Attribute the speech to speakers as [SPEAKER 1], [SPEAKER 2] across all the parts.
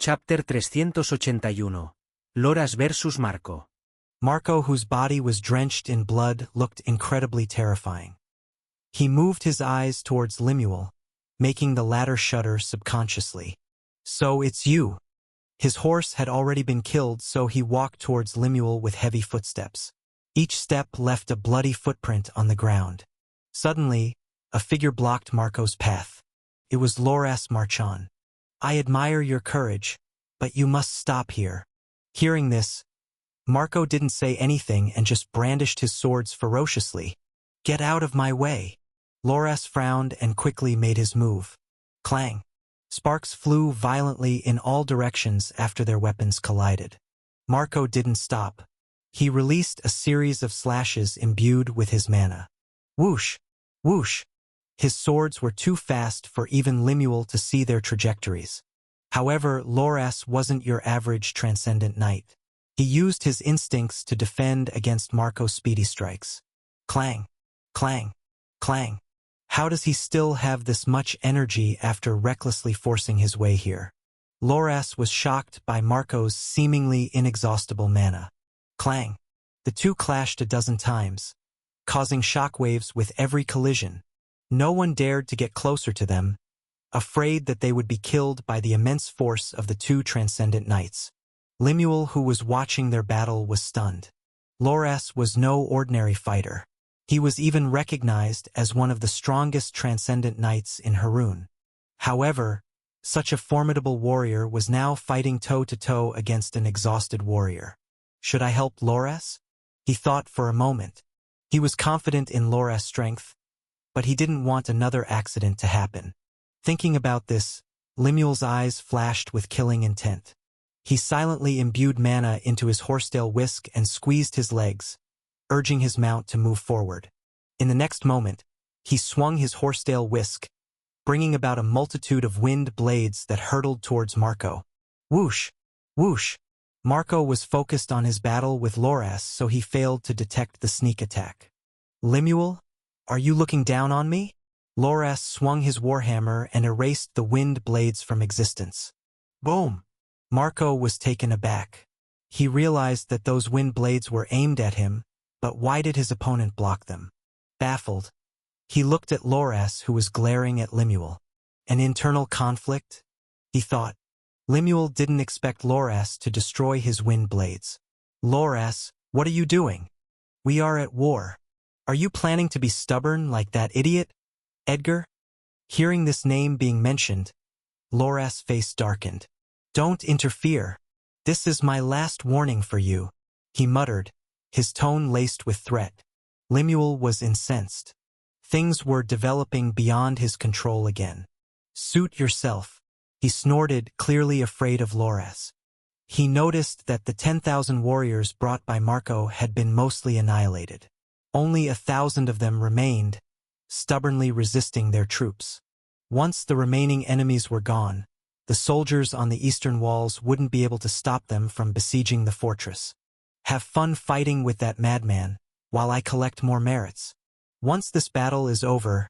[SPEAKER 1] Chapter 381. Loras vs Marco.
[SPEAKER 2] Marco, whose body was drenched in blood, looked incredibly terrifying. He moved his eyes towards Lemuel, making the latter shudder subconsciously. "So it's you." His horse had already been killed, so he walked towards Lemuel with heavy footsteps. Each step left a bloody footprint on the ground. Suddenly, a figure blocked Marco's path. It was Loras Marchand. "I admire your courage, but you must stop here." Hearing this, Marco didn't say anything and just brandished his swords ferociously. "Get out of my way." Loras frowned and quickly made his move. Clang! Sparks flew violently in all directions after their weapons collided. Marco didn't stop. He released a series of slashes imbued with his mana. Whoosh! Whoosh! His swords were too fast for even Lemuel to see their trajectories. However, Loras wasn't your average transcendent knight. He used his instincts to defend against Marco's speedy strikes. Clang! Clang! Clang! How does he still have this much energy after recklessly forcing his way here? Loras was shocked by Marco's seemingly inexhaustible mana. Clang! The two clashed a dozen times, causing shockwaves with every collision. No one dared to get closer to them, afraid that they would be killed by the immense force of the two transcendent knights. Lemuel, who was watching their battle, was stunned. Loras was no ordinary fighter. He was even recognized as one of the strongest transcendent knights in Harun. However, such a formidable warrior was now fighting toe-to-toe against an exhausted warrior. Should I help Loras? He thought for a moment. He was confident in Loras' strength, but he didn't want another accident to happen. Thinking about this, Lemuel's eyes flashed with killing intent. He silently imbued mana into his horsetail whisk and squeezed his legs, urging his mount to move forward. In the next moment, he swung his horsetail whisk, bringing about a multitude of wind blades that hurtled towards Marco. Whoosh! Whoosh! Marco was focused on his battle with Loras, so he failed to detect the sneak attack. "Lemuel, are you looking down on me?" Loras swung his warhammer and erased the wind blades from existence. Boom! Marco was taken aback. He realized that those wind blades were aimed at him, but why did his opponent block them? Baffled, he looked at Loras, who was glaring at Lemuel. An internal conflict? He thought. Lemuel didn't expect Loras to destroy his wind blades. "Loras, what are you doing? We are at war. Are you planning to be stubborn like that idiot, Edgar?" Hearing this name being mentioned, Loras' face darkened. "Don't interfere. This is my last warning for you," he muttered, his tone laced with threat. Lemuel was incensed. Things were developing beyond his control again. "Suit yourself," he snorted, clearly afraid of Loras. He noticed that the 10,000 warriors brought by Marco had been mostly annihilated. Only 1,000 of them remained, stubbornly resisting their troops. Once the remaining enemies were gone, the soldiers on the eastern walls wouldn't be able to stop them from besieging the fortress. "Have fun fighting with that madman, while I collect more merits. Once this battle is over,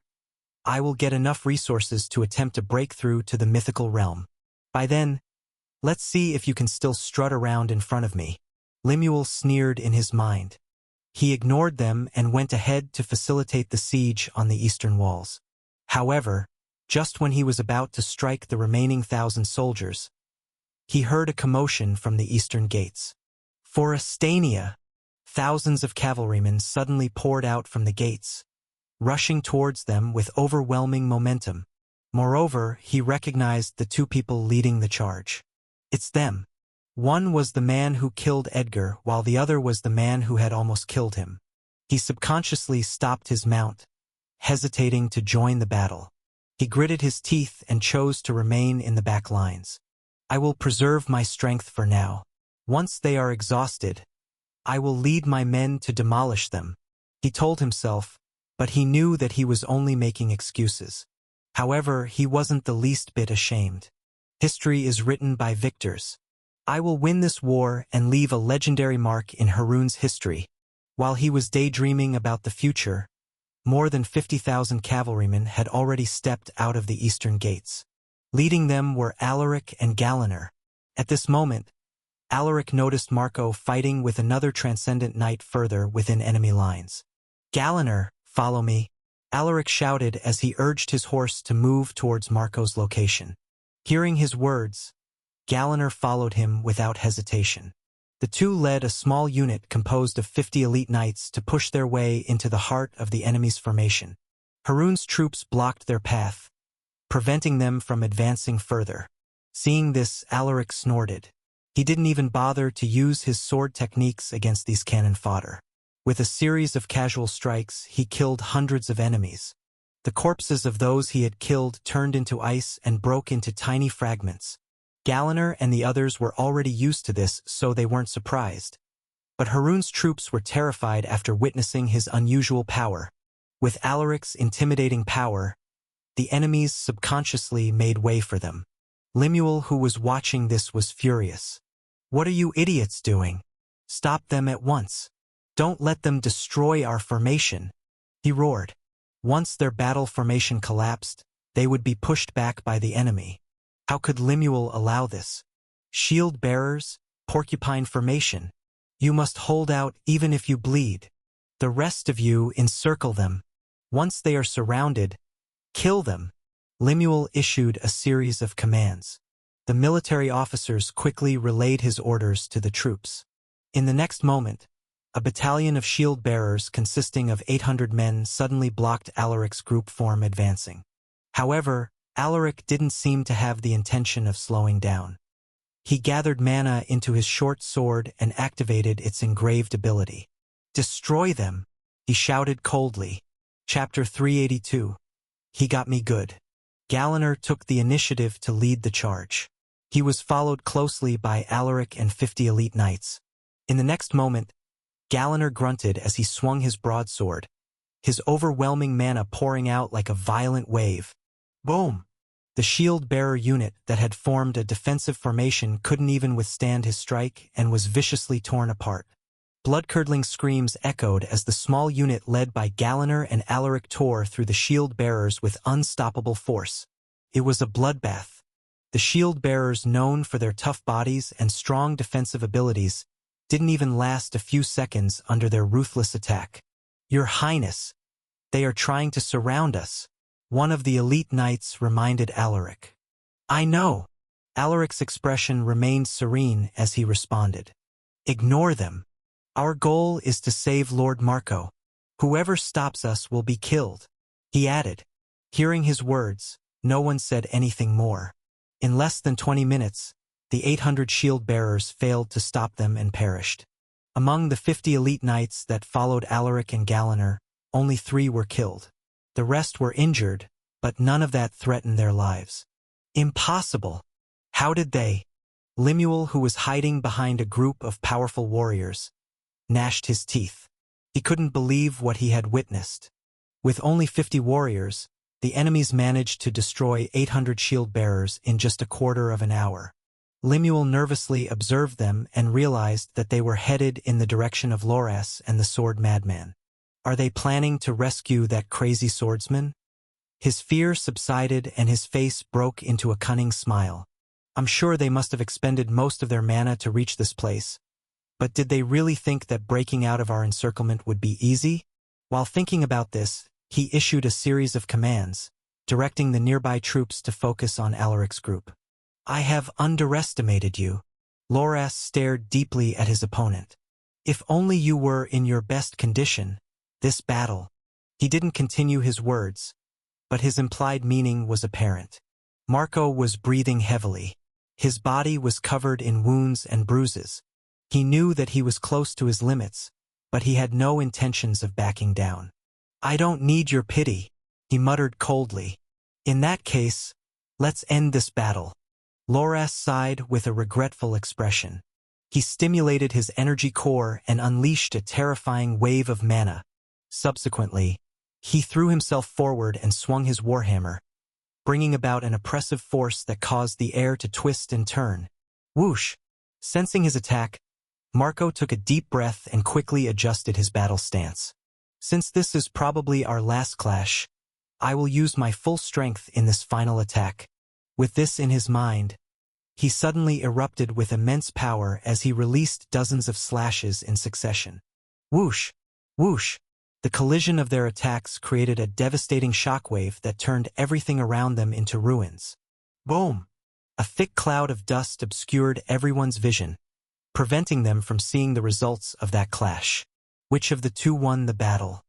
[SPEAKER 2] I will get enough resources to attempt a breakthrough to the mythical realm. By then, let's see if you can still strut around in front of me." Lemuel sneered in his mind. He ignored them and went ahead to facilitate the siege on the eastern walls. However, just when he was about to strike the remaining 1,000 soldiers, he heard a commotion from the eastern gates. For Astania, thousands of cavalrymen suddenly poured out from the gates, rushing towards them with overwhelming momentum. Moreover, he recognized the two people leading the charge. It's them. One was the man who killed Edgar, while the other was the man who had almost killed him. He subconsciously stopped his mount, hesitating to join the battle. He gritted his teeth and chose to remain in the back lines. "I will preserve my strength for now. Once they are exhausted, I will lead my men to demolish them," he told himself, but he knew that he was only making excuses. However, he wasn't the least bit ashamed. History is written by victors. "I will win this war and leave a legendary mark in Harun's history." While he was daydreaming about the future, more than 50,000 cavalrymen had already stepped out of the eastern gates. Leading them were Alaric and Galaner. At this moment, Alaric noticed Marco fighting with another transcendent knight further within enemy lines. "Galliner, follow me," Alaric shouted as he urged his horse to move towards Marco's location. Hearing his words, Galliner followed him without hesitation. The two led a small unit composed of 50 elite knights to push their way into the heart of the enemy's formation. Harun's troops blocked their path, preventing them from advancing further. Seeing this, Alaric snorted. He didn't even bother to use his sword techniques against these cannon fodder. With a series of casual strikes, he killed hundreds of enemies. The corpses of those he had killed turned into ice and broke into tiny fragments. Galliner and the others were already used to this, so they weren't surprised. But Harun's troops were terrified after witnessing his unusual power. With Alaric's intimidating power, the enemies subconsciously made way for them. Lemuel, who was watching this, was furious. "What are you idiots doing? Stop them at once. Don't let them destroy our formation," he roared. Once their battle formation collapsed, they would be pushed back by the enemy. How could Lemuel allow this? "Shield bearers, porcupine formation. You must hold out even if you bleed. The rest of you encircle them. Once they are surrounded, kill them." Lemuel issued a series of commands. The military officers quickly relayed his orders to the troops. In the next moment, a battalion of shield bearers consisting of 800 men suddenly blocked Alaric's group from advancing. However, Alaric didn't seem to have the intention of slowing down. He gathered mana into his short sword and activated its engraved ability. "Destroy them," he shouted coldly. Chapter 382. He got me good. Galliner took the initiative to lead the charge. He was followed closely by Alaric and 50 elite knights. In the next moment, Galliner grunted as he swung his broadsword, his overwhelming mana pouring out like a violent wave. Boom! The shield-bearer unit that had formed a defensive formation couldn't even withstand his strike and was viciously torn apart. Blood-curdling screams echoed as the small unit led by Galliner and Alaric tore through the shield-bearers with unstoppable force. It was a bloodbath. The shield-bearers, known for their tough bodies and strong defensive abilities, didn't even last a few seconds under their ruthless attack. "Your Highness, they are trying to surround us," one of the elite knights reminded Alaric. "I know." Alaric's expression remained serene as he responded. "Ignore them. Our goal is to save Lord Marco. Whoever stops us will be killed," he added. Hearing his words, no one said anything more. In less than 20 minutes, the 800 shield-bearers failed to stop them and perished. Among the 50 elite knights that followed Alaric and Galliner, only 3 were killed. The rest were injured, but none of that threatened their lives. Impossible! How did they? Lemuel, who was hiding behind a group of powerful warriors, gnashed his teeth. He couldn't believe what he had witnessed. With only 50 warriors, the enemies managed to destroy 800 shield-bearers in just a quarter of an hour. Lemuel nervously observed them and realized that they were headed in the direction of Loras and the sword madman. Are they planning to rescue that crazy swordsman? His fear subsided and his face broke into a cunning smile. I'm sure they must have expended most of their mana to reach this place. But did they really think that breaking out of our encirclement would be easy? While thinking about this, he issued a series of commands, directing the nearby troops to focus on Alaric's group. I have underestimated you. Loras stared deeply at his opponent. If only you were in your best condition, this battle. He didn't continue his words, but his implied meaning was apparent. Marco was breathing heavily. His body was covered in wounds and bruises. He knew that he was close to his limits, but he had no intentions of backing down. I don't need your pity, he muttered coldly. In that case, let's end this battle. Loras sighed with a regretful expression. He stimulated his energy core and unleashed a terrifying wave of mana. Subsequently, he threw himself forward and swung his warhammer, bringing about an oppressive force that caused the air to twist and turn. Whoosh! Sensing his attack, Marco took a deep breath and quickly adjusted his battle stance. Since this is probably our last clash, I will use my full strength in this final attack. With this in his mind, He suddenly erupted with immense power as he released dozens of slashes in succession. Whoosh! Whoosh! The collision of their attacks created a devastating shockwave that turned everything around them into ruins. Boom! A thick cloud of dust obscured everyone's vision, preventing them from seeing the results of that clash. Which of the two won the battle?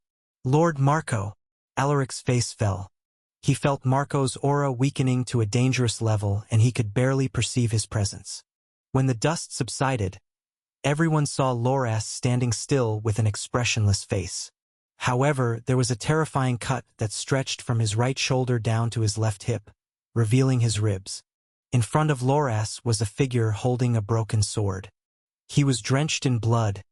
[SPEAKER 2] Lord Marco. Alaric's face fell. He felt Marco's aura weakening to a dangerous level and he could barely perceive his presence. When the dust subsided, everyone saw Loras standing still with an expressionless face. However, there was a terrifying cut that stretched from his right shoulder down to his left hip, revealing his ribs. In front of Loras was a figure holding a broken sword. He was drenched in blood,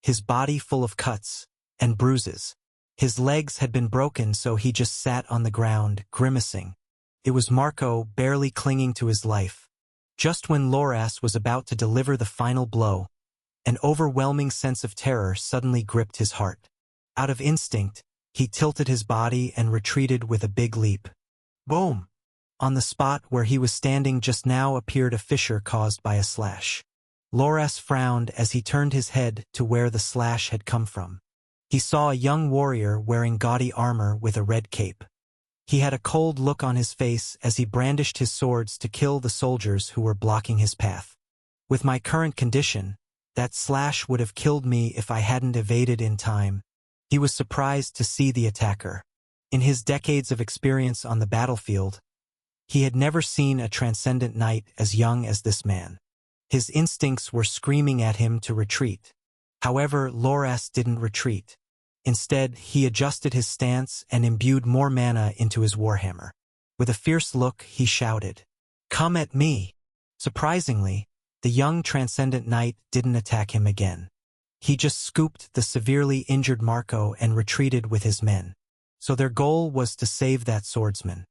[SPEAKER 2] his body full of cuts and bruises. His legs had been broken, so he just sat on the ground, grimacing. It was Marco, barely clinging to his life. Just when Loras was about to deliver the final blow, an overwhelming sense of terror suddenly gripped his heart. Out of instinct, he tilted his body and retreated with a big leap. Boom! On the spot where he was standing just now appeared a fissure caused by a slash. Loras frowned as he turned his head to where the slash had come from. He saw a young warrior wearing gaudy armor with a red cape. He had a cold look on his face as he brandished his swords to kill the soldiers who were blocking his path. With my current condition, that slash would have killed me if I hadn't evaded in time. He was surprised to see the attacker. In his decades of experience on the battlefield, he had never seen a transcendent knight as young as this man. His instincts were screaming at him to retreat. However, Loras didn't retreat. Instead, he adjusted his stance and imbued more mana into his warhammer. With a fierce look, he shouted, "Come at me!" Surprisingly, the young transcendent knight didn't attack him again. He just scooped the severely injured Marco and retreated with his men. So their goal was to save that swordsman.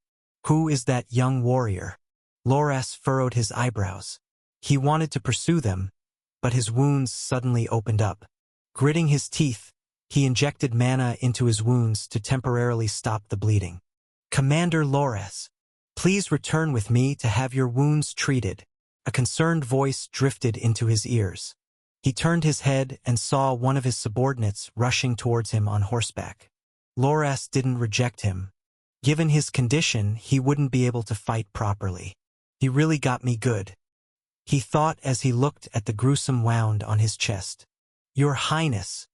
[SPEAKER 2] Who is that young warrior? Loras furrowed his eyebrows. He wanted to pursue them, but his wounds suddenly opened up. Gritting his teeth, he injected mana into his wounds to temporarily stop the bleeding. "Commander Loras, please return with me to have your wounds treated." A concerned voice drifted into his ears. He turned his head and saw one of his subordinates rushing towards him on horseback. Loras didn't reject him. Given his condition, he wouldn't be able to fight properly. He really got me good, he thought as he looked at the gruesome wound on his chest. "Your Highness,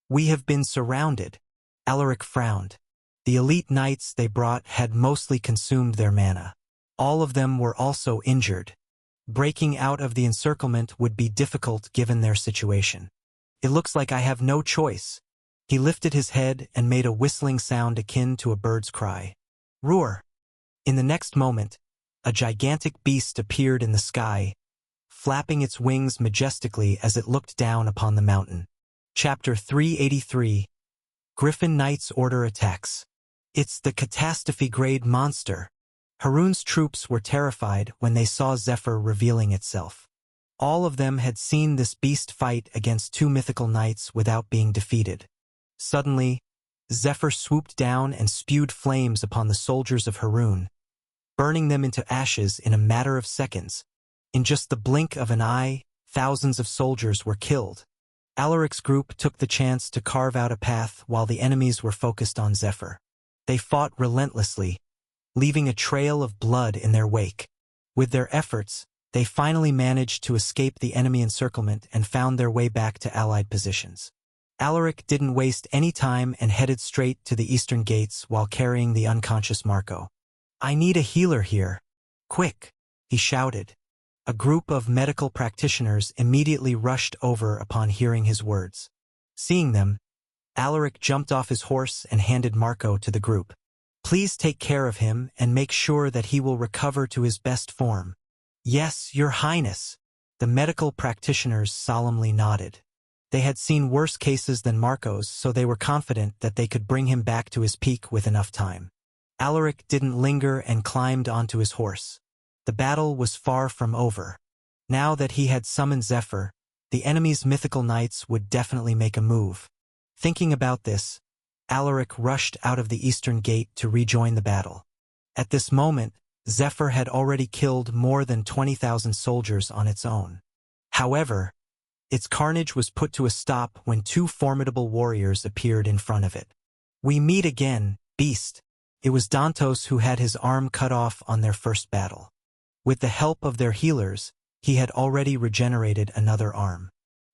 [SPEAKER 2] we have been surrounded." Alaric frowned. The elite knights they brought had mostly consumed their mana. All of them were also injured. Breaking out of the encirclement would be difficult given their situation. "It looks like I have no choice." He lifted his head and made a whistling sound akin to a bird's cry. Roar! In the next moment, a gigantic beast appeared in the sky, flapping its wings majestically as it looked down upon the mountain. Chapter 383. Griffin Knight's Order Attacks. It's the catastrophe-grade monster. Harun's troops were terrified when they saw Zephyr revealing itself. All of them had seen this beast fight against two mythical knights without being defeated. Suddenly, Zephyr swooped down and spewed flames upon the soldiers of Harun, burning them into ashes in a matter of seconds. In just the blink of an eye, thousands of soldiers were killed. Alaric's group took the chance to carve out a path while the enemies were focused on Zephyr. They fought relentlessly, leaving a trail of blood in their wake. With their efforts, they finally managed to escape the enemy encirclement and found their way back to allied positions. Alaric didn't waste any time and headed straight to the eastern gates while carrying the unconscious Marco. "I need a healer here. Quick!" he shouted. A group of medical practitioners immediately rushed over upon hearing his words. Seeing them, Alaric jumped off his horse and handed Marco to the group. "Please take care of him and make sure that he will recover to his best form." "Yes, Your Highness." The medical practitioners solemnly nodded. They had seen worse cases than Marco's, so they were confident that they could bring him back to his peak with enough time. Alaric didn't linger and climbed onto his horse. The battle was far from over. Now that he had summoned Zephyr, the enemy's mythical knights would definitely make a move. Thinking about this, Alaric rushed out of the eastern gate to rejoin the battle. At this moment, Zephyr had already killed more than 20,000 soldiers on its own. However, its carnage was put to a stop when two formidable warriors appeared in front of it. "We meet again, beast." It was Dantos who had his arm cut off on their first battle. With the help of their healers, he had already regenerated another arm.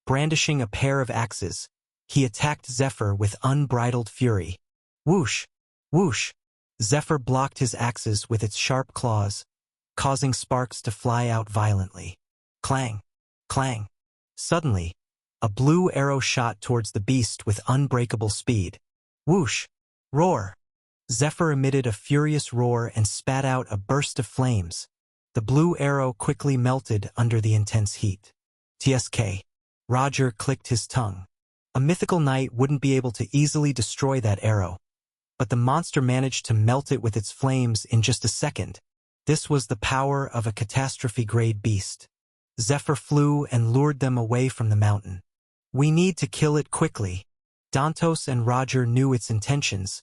[SPEAKER 2] Brandishing a pair of axes, he attacked Zephyr with unbridled fury. Whoosh! Whoosh! Zephyr blocked his axes with its sharp claws, causing sparks to fly out violently. Clang! Clang! Suddenly, a blue arrow shot towards the beast with unbreakable speed. Whoosh! Roar! Zephyr emitted a furious roar and spat out a burst of flames. The blue arrow quickly melted under the intense heat. TSK. Roger clicked his tongue. A mythical knight wouldn't be able to easily destroy that arrow, but the monster managed to melt it with its flames in just a second. This was the power of a catastrophe-grade beast. Zephyr flew and lured them away from the mountain. "We need to kill it quickly." Dantos and Roger knew its intentions,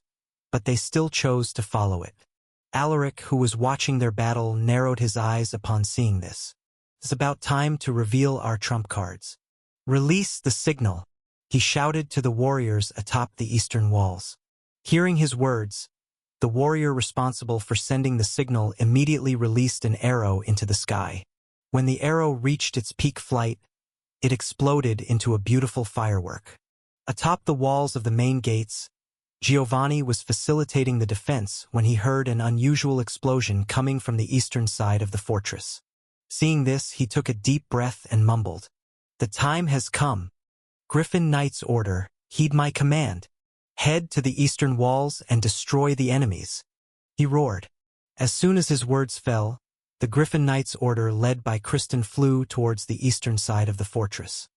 [SPEAKER 2] but they still chose to follow it. Alaric, who was watching their battle, narrowed his eyes upon seeing this. "It's about time to reveal our trump cards. Release the signal," he shouted to the warriors atop the eastern walls. Hearing his words, the warrior responsible for sending the signal immediately released an arrow into the sky. When the arrow reached its peak flight, it exploded into a beautiful firework. Atop the walls of the main gates, Giovanni was facilitating the defense when he heard an unusual explosion coming from the eastern side of the fortress. Seeing this, he took a deep breath and mumbled, "The time has come. Griffin Knight's order, heed my command. Head to the eastern walls and destroy the enemies," he roared. As soon as his words fell, the Griffin Knight's order led by Kristen flew towards the eastern side of the fortress.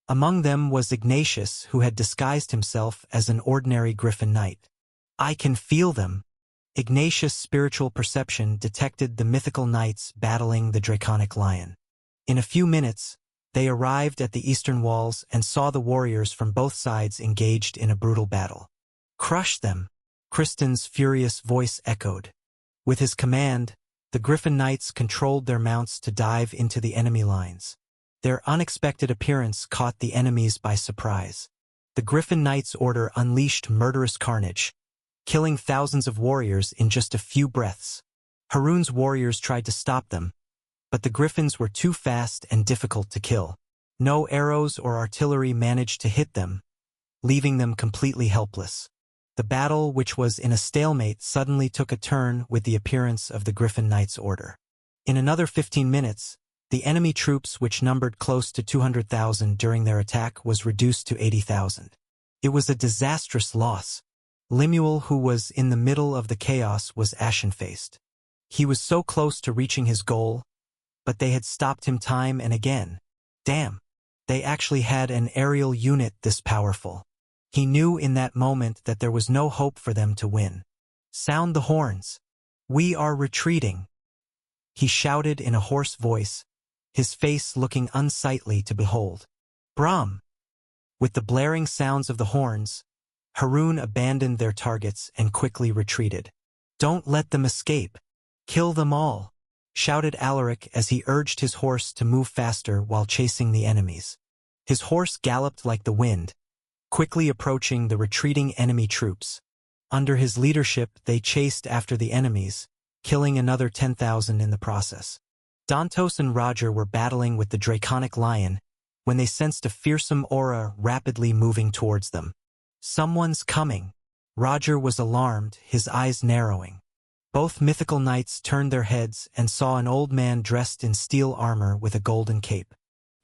[SPEAKER 2] Among them was Ignatius, who had disguised himself as an ordinary Griffin Knight. "I can feel them." Ignatius' spiritual perception detected the mythical knights battling the draconic lion. In a few minutes, they arrived at the eastern walls and saw the warriors from both sides engaged in a brutal battle. "Crush them," Kristen's furious voice echoed. With his command, the Griffin Knights controlled their mounts to dive into the enemy lines. Their unexpected appearance caught the enemies by surprise. The Griffin Knights' order unleashed murderous carnage, killing thousands of warriors in just a few breaths. Harun's warriors tried to stop them, but the Griffins were too fast and difficult to kill. No arrows or artillery managed to hit them, leaving them completely helpless. The battle, which was in a stalemate, suddenly took a turn with the appearance of the Griffin Knights' order. In another 15 minutes, the enemy troops, which numbered close to 200,000 during their attack, was reduced to 80,000. It was a disastrous loss. Lemuel, who was in the middle of the chaos, was ashen-faced. He was so close to reaching his goal, but they had stopped him time and again. Damn, they actually had an aerial unit this powerful. He knew in that moment that there was no hope for them to win. "Sound the horns. We are retreating," he shouted in a hoarse voice, his face looking unsightly to behold. Brahm! With the blaring sounds of the horns, Harun abandoned their targets and quickly retreated. "Don't let them escape. Kill them all," shouted Alaric as he urged his horse to move faster while chasing the enemies. His horse galloped like the wind, quickly approaching the retreating enemy troops. Under his leadership, they chased after the enemies, killing another 10,000 in the process. Dantos and Roger were battling with the draconic lion when they sensed a fearsome aura rapidly moving towards them. "Someone's coming." Roger was alarmed, his eyes narrowing. Both mythical knights turned their heads and saw an old man dressed in steel armor with a golden cape.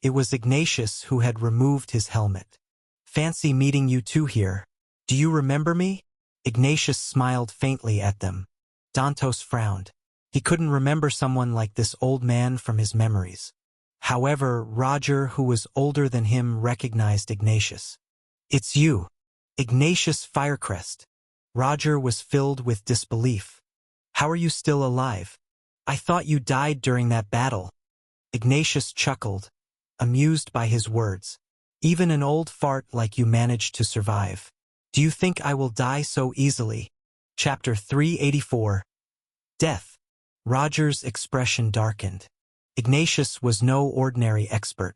[SPEAKER 2] It was Ignatius, who had removed his helmet. "Fancy meeting you two here. Do you remember me?" Ignatius smiled faintly at them. Dantos frowned. He couldn't remember someone like this old man from his memories. However, Roger, who was older than him, recognized Ignatius. "It's you, Ignatius Firecrest." Roger was filled with disbelief. "How are you still alive? I thought you died during that battle." Ignatius chuckled, amused by his words. "Even an old fart like you managed to survive. Do you think I will die so easily?" Chapter 384. Death. Roger's expression darkened. Ignatius was no ordinary expert.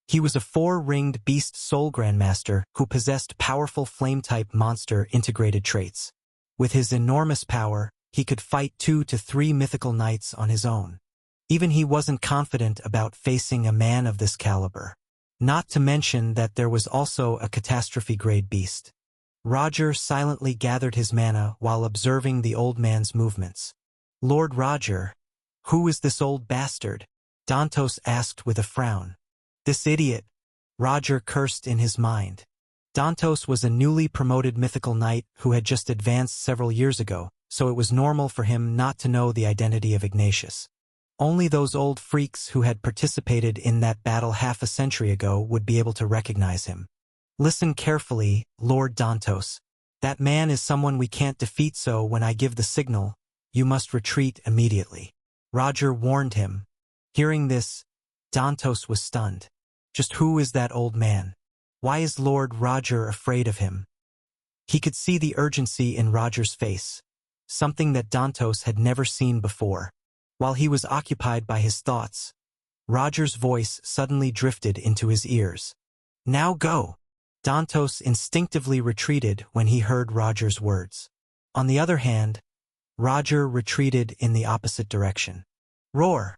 [SPEAKER 2] He was a four-ringed beast soul grandmaster who possessed powerful flame-type monster integrated traits. With his enormous power, he could fight 2 to 3 mythical knights on his own. Even he wasn't confident about facing a man of this caliber. Not to mention that there was also a catastrophe-grade beast. Roger silently gathered his mana while observing the old man's movements. "Lord Roger, who is this old bastard?" Dantos asked with a frown. "This idiot," Roger cursed in his mind. Dantos was a newly promoted mythical knight who had just advanced several years ago, so it was normal for him not to know the identity of Ignatius. Only those old freaks who had participated in that battle half a century ago would be able to recognize him. "Listen carefully, Lord Dantos. That man is someone we can't defeat, so when I give the signal, you must retreat immediately," Roger warned him. Hearing this, Dantos was stunned. Just who is that old man? Why is Lord Roger afraid of him? He could see the urgency in Roger's face, something that Dantos had never seen before. While he was occupied by his thoughts, Roger's voice suddenly drifted into his ears. "Now go!" Dantos instinctively retreated when he heard Roger's words. On the other hand, Roger retreated in the opposite direction. "Roar!"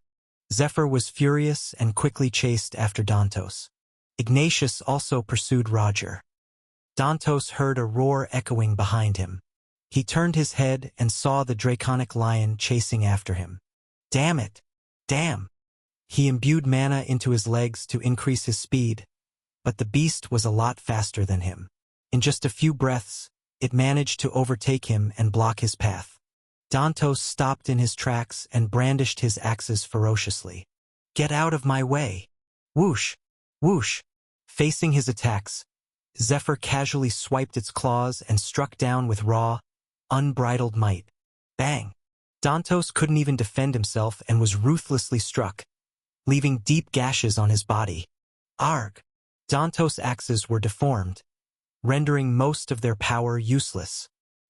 [SPEAKER 2] Zephyr was furious and quickly chased after Dantos. Ignatius also pursued Roger. Dantos heard a roar echoing behind him. He turned his head and saw the draconic lion chasing after him. "Damn it! Damn!" He imbued mana into his legs to increase his speed, but the beast was a lot faster than him. In just a few breaths, it managed to overtake him and block his path. Dantos stopped in his tracks and brandished his axes ferociously. "Get out of my way!" Whoosh! Whoosh! Facing his attacks, Zephyr casually swiped its claws and struck down with raw, unbridled might. Bang! Dantos couldn't even defend himself and was ruthlessly struck, leaving deep gashes on his body. Arg! Dantos' axes were deformed, rendering most of their power useless.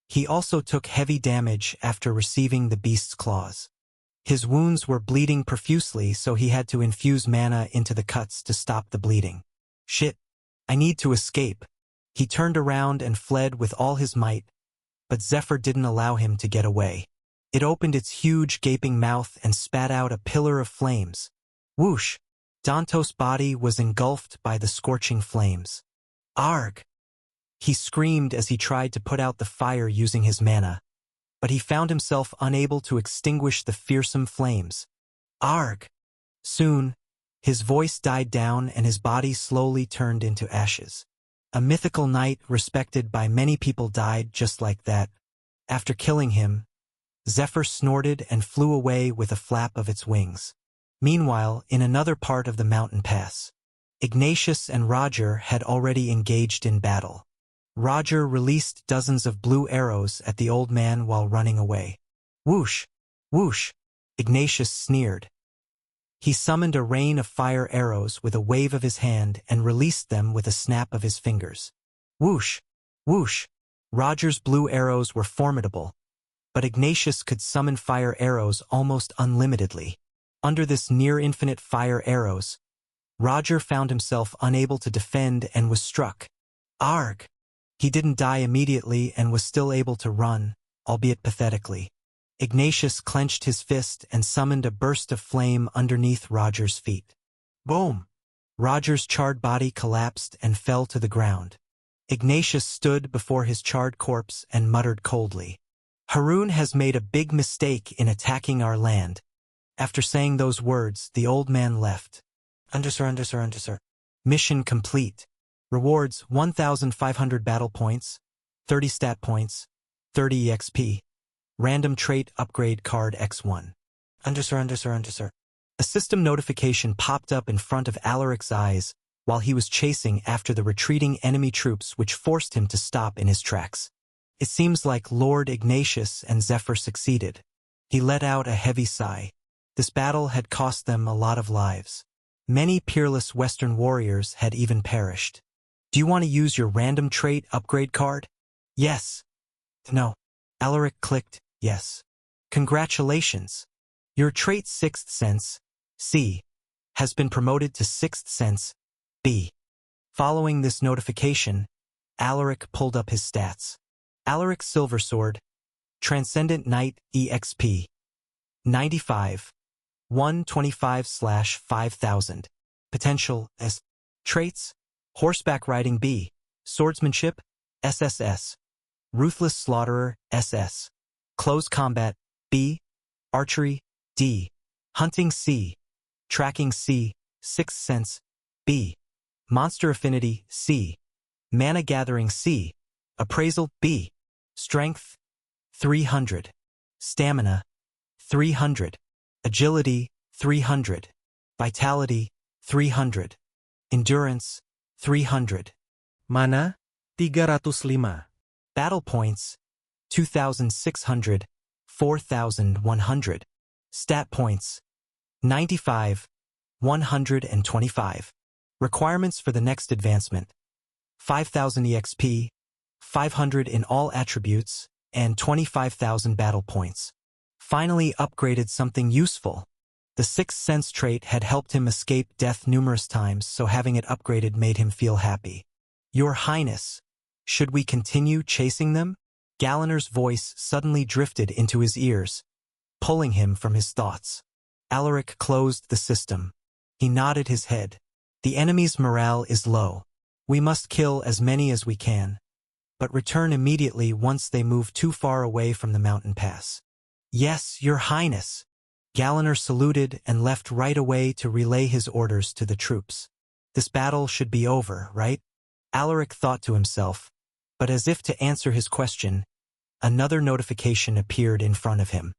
[SPEAKER 2] He also took heavy damage after receiving the beast's claws. His wounds were bleeding profusely, so he had to infuse mana into the cuts to stop the bleeding. "Shit! I need to escape." He turned around and fled with all his might, but Zephyr didn't allow him to get away. It opened its huge gaping mouth and spat out a pillar of flames. Whoosh! Dantos' body was engulfed by the scorching flames. Arg! He screamed as he tried to put out the fire using his mana, but he found himself unable to extinguish the fearsome flames. Arg! Soon, his voice died down and his body slowly turned into ashes. A mythical knight respected by many people died just like that. After killing him, Zephyr snorted and flew away with a flap of its wings. Meanwhile, in another part of the mountain pass, Ignatius and Roger had already engaged in battle. Roger released dozens of blue arrows at the old man while running away. Whoosh! Whoosh! Ignatius sneered. He summoned a rain of fire arrows with a wave of his hand and released them with a snap of his fingers. Whoosh! Whoosh! Roger's blue arrows were formidable, but Ignatius could summon fire arrows almost unlimitedly. Under this near-infinite fire arrows, Roger found himself unable to defend and was struck. Arg! He didn't die immediately and was still able to run, albeit pathetically. Ignatius clenched his fist and summoned a burst of flame underneath Roger's feet. Boom! Roger's charred body collapsed and fell to the ground. Ignatius stood before his charred corpse and muttered coldly, "Haroon has made a big mistake in attacking our land." After saying those words, the old man left. Undersir. Mission complete. Rewards 1,500 battle points, 30 stat points, 30 EXP. Random trait upgrade card X1. Undersir. A system notification popped up in front of Alaric's eyes while he was chasing after the retreating enemy troops, which forced him to stop in his tracks. It seems like Lord Ignatius and Zephyr succeeded. He let out a heavy sigh. This battle had cost them a lot of lives. Many peerless Western warriors had even perished. "Do you want to use your random trait upgrade card?" "Yes." "No." Alaric clicked, "Yes." "Congratulations. Your trait Sixth Sense, C, has been promoted to Sixth Sense, B. Following this notification, Alaric pulled up his stats. Alaric Silversword, Transcendent Knight EXP, 95, 125/5000. Potential S. Traits, Horseback Riding B, Swordsmanship, SSS, Ruthless Slaughterer, SS, Close Combat, B, Archery, D, Hunting C, Tracking C, Sixth Sense, B, Monster Affinity, C, Mana Gathering C, Appraisal, B, Strength, 300, Stamina, 300, Agility, 300, Vitality, 300, Endurance, 300.
[SPEAKER 1] Mana, 305.
[SPEAKER 2] Battle Points, 2,600, 4,100. Stat Points, 95, 125. Requirements for the next advancement, 5,000 EXP, 500 in all attributes, and 25,000 battle points. Finally upgraded something useful. The Sixth Sense trait had helped him escape death numerous times, so having it upgraded made him feel happy. Your Highness, should we continue chasing them? Galanor's voice suddenly drifted into his ears, pulling him from his thoughts. Alaric closed the system. He nodded his head. The enemy's morale is low. We must kill as many as we can, but return immediately once they move too far away from the mountain pass. Yes, Your Highness. Galanor saluted and left right away to relay his orders to the troops. This battle should be over, right? Alaric thought to himself, but as if to answer his question, another notification appeared in front of him.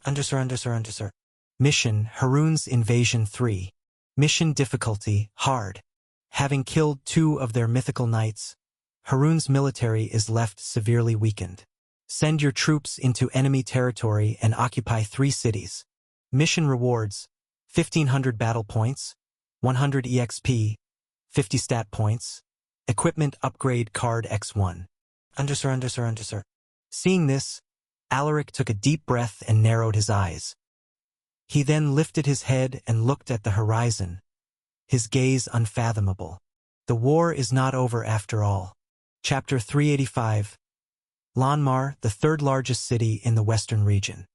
[SPEAKER 2] Undersir. Mission, Haroun's Invasion 3. Mission difficulty, hard. Having killed 2 of their mythical knights, Haroun's military is left severely weakened. Send your troops into enemy territory and occupy 3 cities. Mission rewards, 1,500 battle points, 100 EXP, 50 stat points, equipment upgrade card X1. Undersir. Seeing this, Alaric took a deep breath and narrowed his eyes. He then lifted his head and looked at the horizon, his gaze unfathomable. The war is not over after all. Chapter 385. Lanmar, the 3rd largest city in the western region.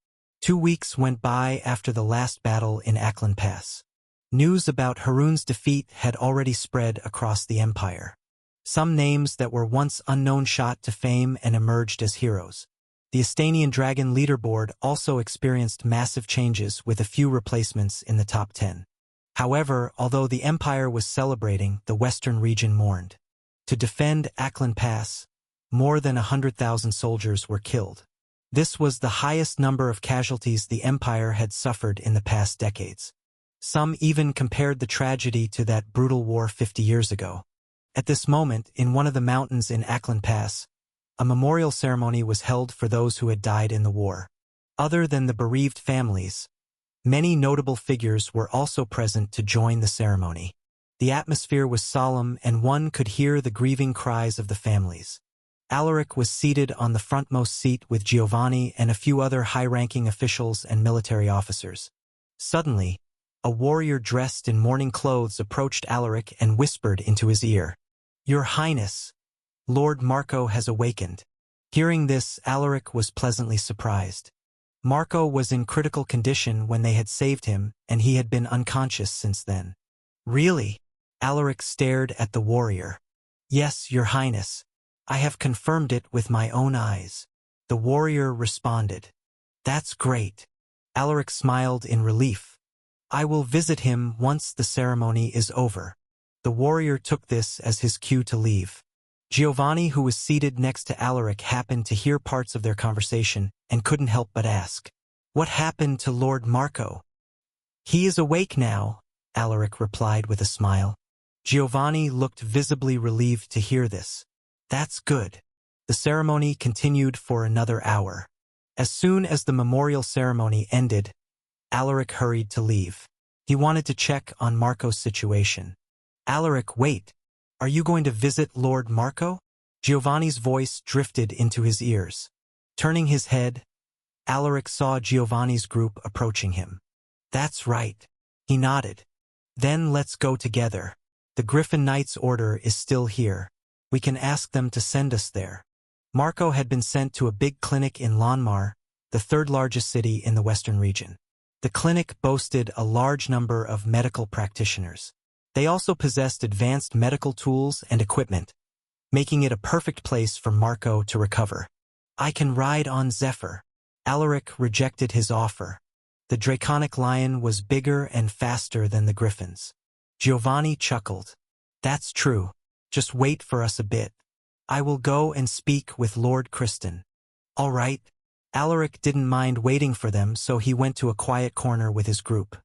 [SPEAKER 2] 2 weeks went by after the last battle in Ackland Pass. News about Haroun's defeat had already spread across the empire. Some names that were once unknown shot to fame and emerged as heroes. The Estanian Dragon leaderboard also experienced massive changes, with a few replacements in the top 10. However, although the empire was celebrating, the western region mourned. To defend Ackland Pass, more than 100,000 soldiers were killed. This was the highest number of casualties the empire had suffered in the past decades. Some even compared the tragedy to that brutal war 50 years ago. At this moment, in one of the mountains in Ackland Pass, a memorial ceremony was held for those who had died in the war. Other than the bereaved families, many notable figures were also present to join the ceremony. The atmosphere was solemn, and one could hear the grieving cries of the families. Alaric was seated on the frontmost seat with Giovanni and a few other high-ranking officials and military officers. Suddenly, a warrior dressed in mourning clothes approached Alaric and whispered into his ear, "Your Highness, Lord Marco has awakened." Hearing this, Alaric was pleasantly surprised. Marco was in critical condition when they had saved him, and he had been unconscious since then. "Really?" Alaric stared at the warrior. "Yes, Your Highness. I have confirmed it with my own eyes." The warrior responded. "That's great." Alaric smiled in relief. "I will visit him once the ceremony is over." The warrior took this as his cue to leave. Giovanni, who was seated next to Alaric, happened to hear parts of their conversation and couldn't help but ask, "What happened to Lord Marco?" "He is awake now," Alaric replied with a smile. Giovanni looked visibly relieved to hear this. "That's good." The ceremony continued for another hour. As soon as the memorial ceremony ended, Alaric hurried to leave. He wanted to check on Marco's situation. "Alaric, wait. Are you going to visit Lord Marco?" Giovanni's voice drifted into his ears. Turning his head, Alaric saw Giovanni's group approaching him. That's right. He nodded. Then let's go together. The Griffin Knights order is still here. We can ask them to send us there. Marco had been sent to a big clinic in Lanmar, the third largest city in the western region. The clinic boasted a large number of medical practitioners. They also possessed advanced medical tools and equipment, making it a perfect place for Marco to recover. I can ride on Zephyr. Alaric rejected his offer. The draconic lion was bigger and faster than the griffins. Giovanni chuckled. That's true. Just wait for us a bit. I will go and speak with Lord Kristen. All right. Alaric didn't mind waiting for them, so he went to a quiet corner with his group.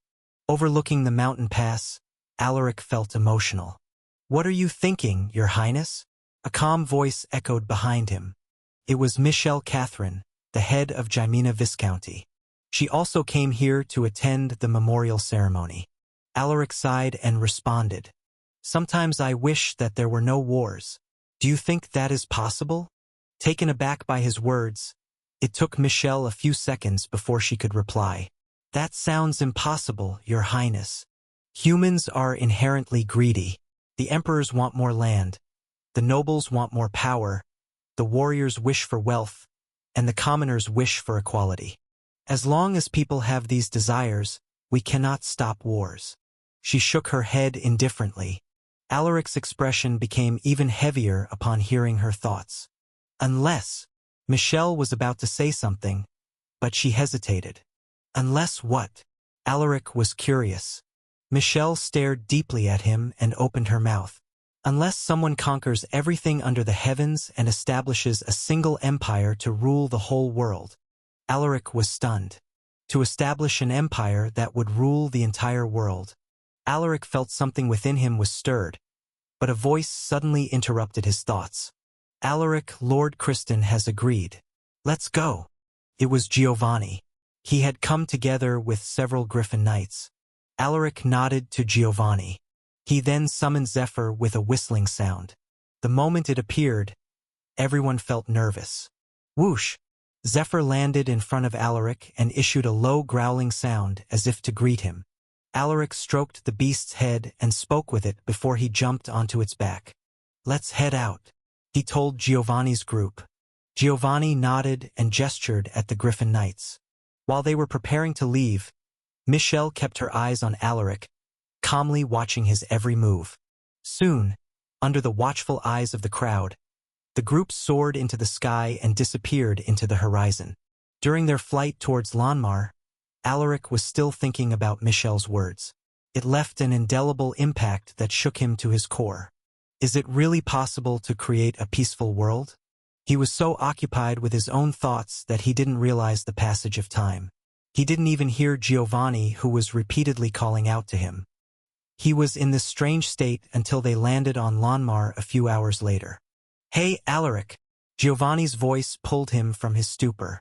[SPEAKER 2] Overlooking the mountain pass, Alaric felt emotional. What are you thinking, Your Highness? A calm voice echoed behind him. It was Michelle Catherine, the head of Jimena Viscounty. She also came here to attend the memorial ceremony. Alaric sighed and responded. Sometimes I wish that there were no wars. Do you think that is possible? Taken aback by his words, it took Michelle a few seconds before she could reply. That sounds impossible, Your Highness. Humans are inherently greedy. The emperors want more land. The nobles want more power. The warriors wish for wealth. And the commoners wish for equality. As long as people have these desires, we cannot stop wars. She shook her head indifferently. Alaric's expression became even heavier upon hearing her thoughts. Unless, Michelle was about to say something, but she hesitated. Unless what? Alaric was curious. Michelle stared deeply at him and opened her mouth. Unless someone conquers everything under the heavens and establishes a single empire to rule the whole world. Alaric was stunned. To establish an empire that would rule the entire world. Alaric felt something within him was stirred, but a voice suddenly interrupted his thoughts. Alaric, Lord Kristen has agreed. Let's go. It was Giovanni. He had come together with several Griffin Knights. Alaric nodded to Giovanni. He then summoned Zephyr with a whistling sound. The moment it appeared, everyone felt nervous. Whoosh! Zephyr landed in front of Alaric and issued a low growling sound as if to greet him. Alaric stroked the beast's head and spoke with it before he jumped onto its back. Let's head out, he told Giovanni's group. Giovanni nodded and gestured at the Griffin Knights. While they were preparing to leave, Michelle kept her eyes on Alaric, calmly watching his every move. Soon, under the watchful eyes of the crowd, the group soared into the sky and disappeared into the horizon. During their flight towards Lanmar, Alaric was still thinking about Michelle's words. It left an indelible impact that shook him to his core. Is it really possible to create a peaceful world? He was so occupied with his own thoughts that he didn't realize the passage of time. He didn't even hear Giovanni, who was repeatedly calling out to him. He was in this strange state until they landed on Lanmar a few hours later. Hey, Alaric! Giovanni's voice pulled him from his stupor.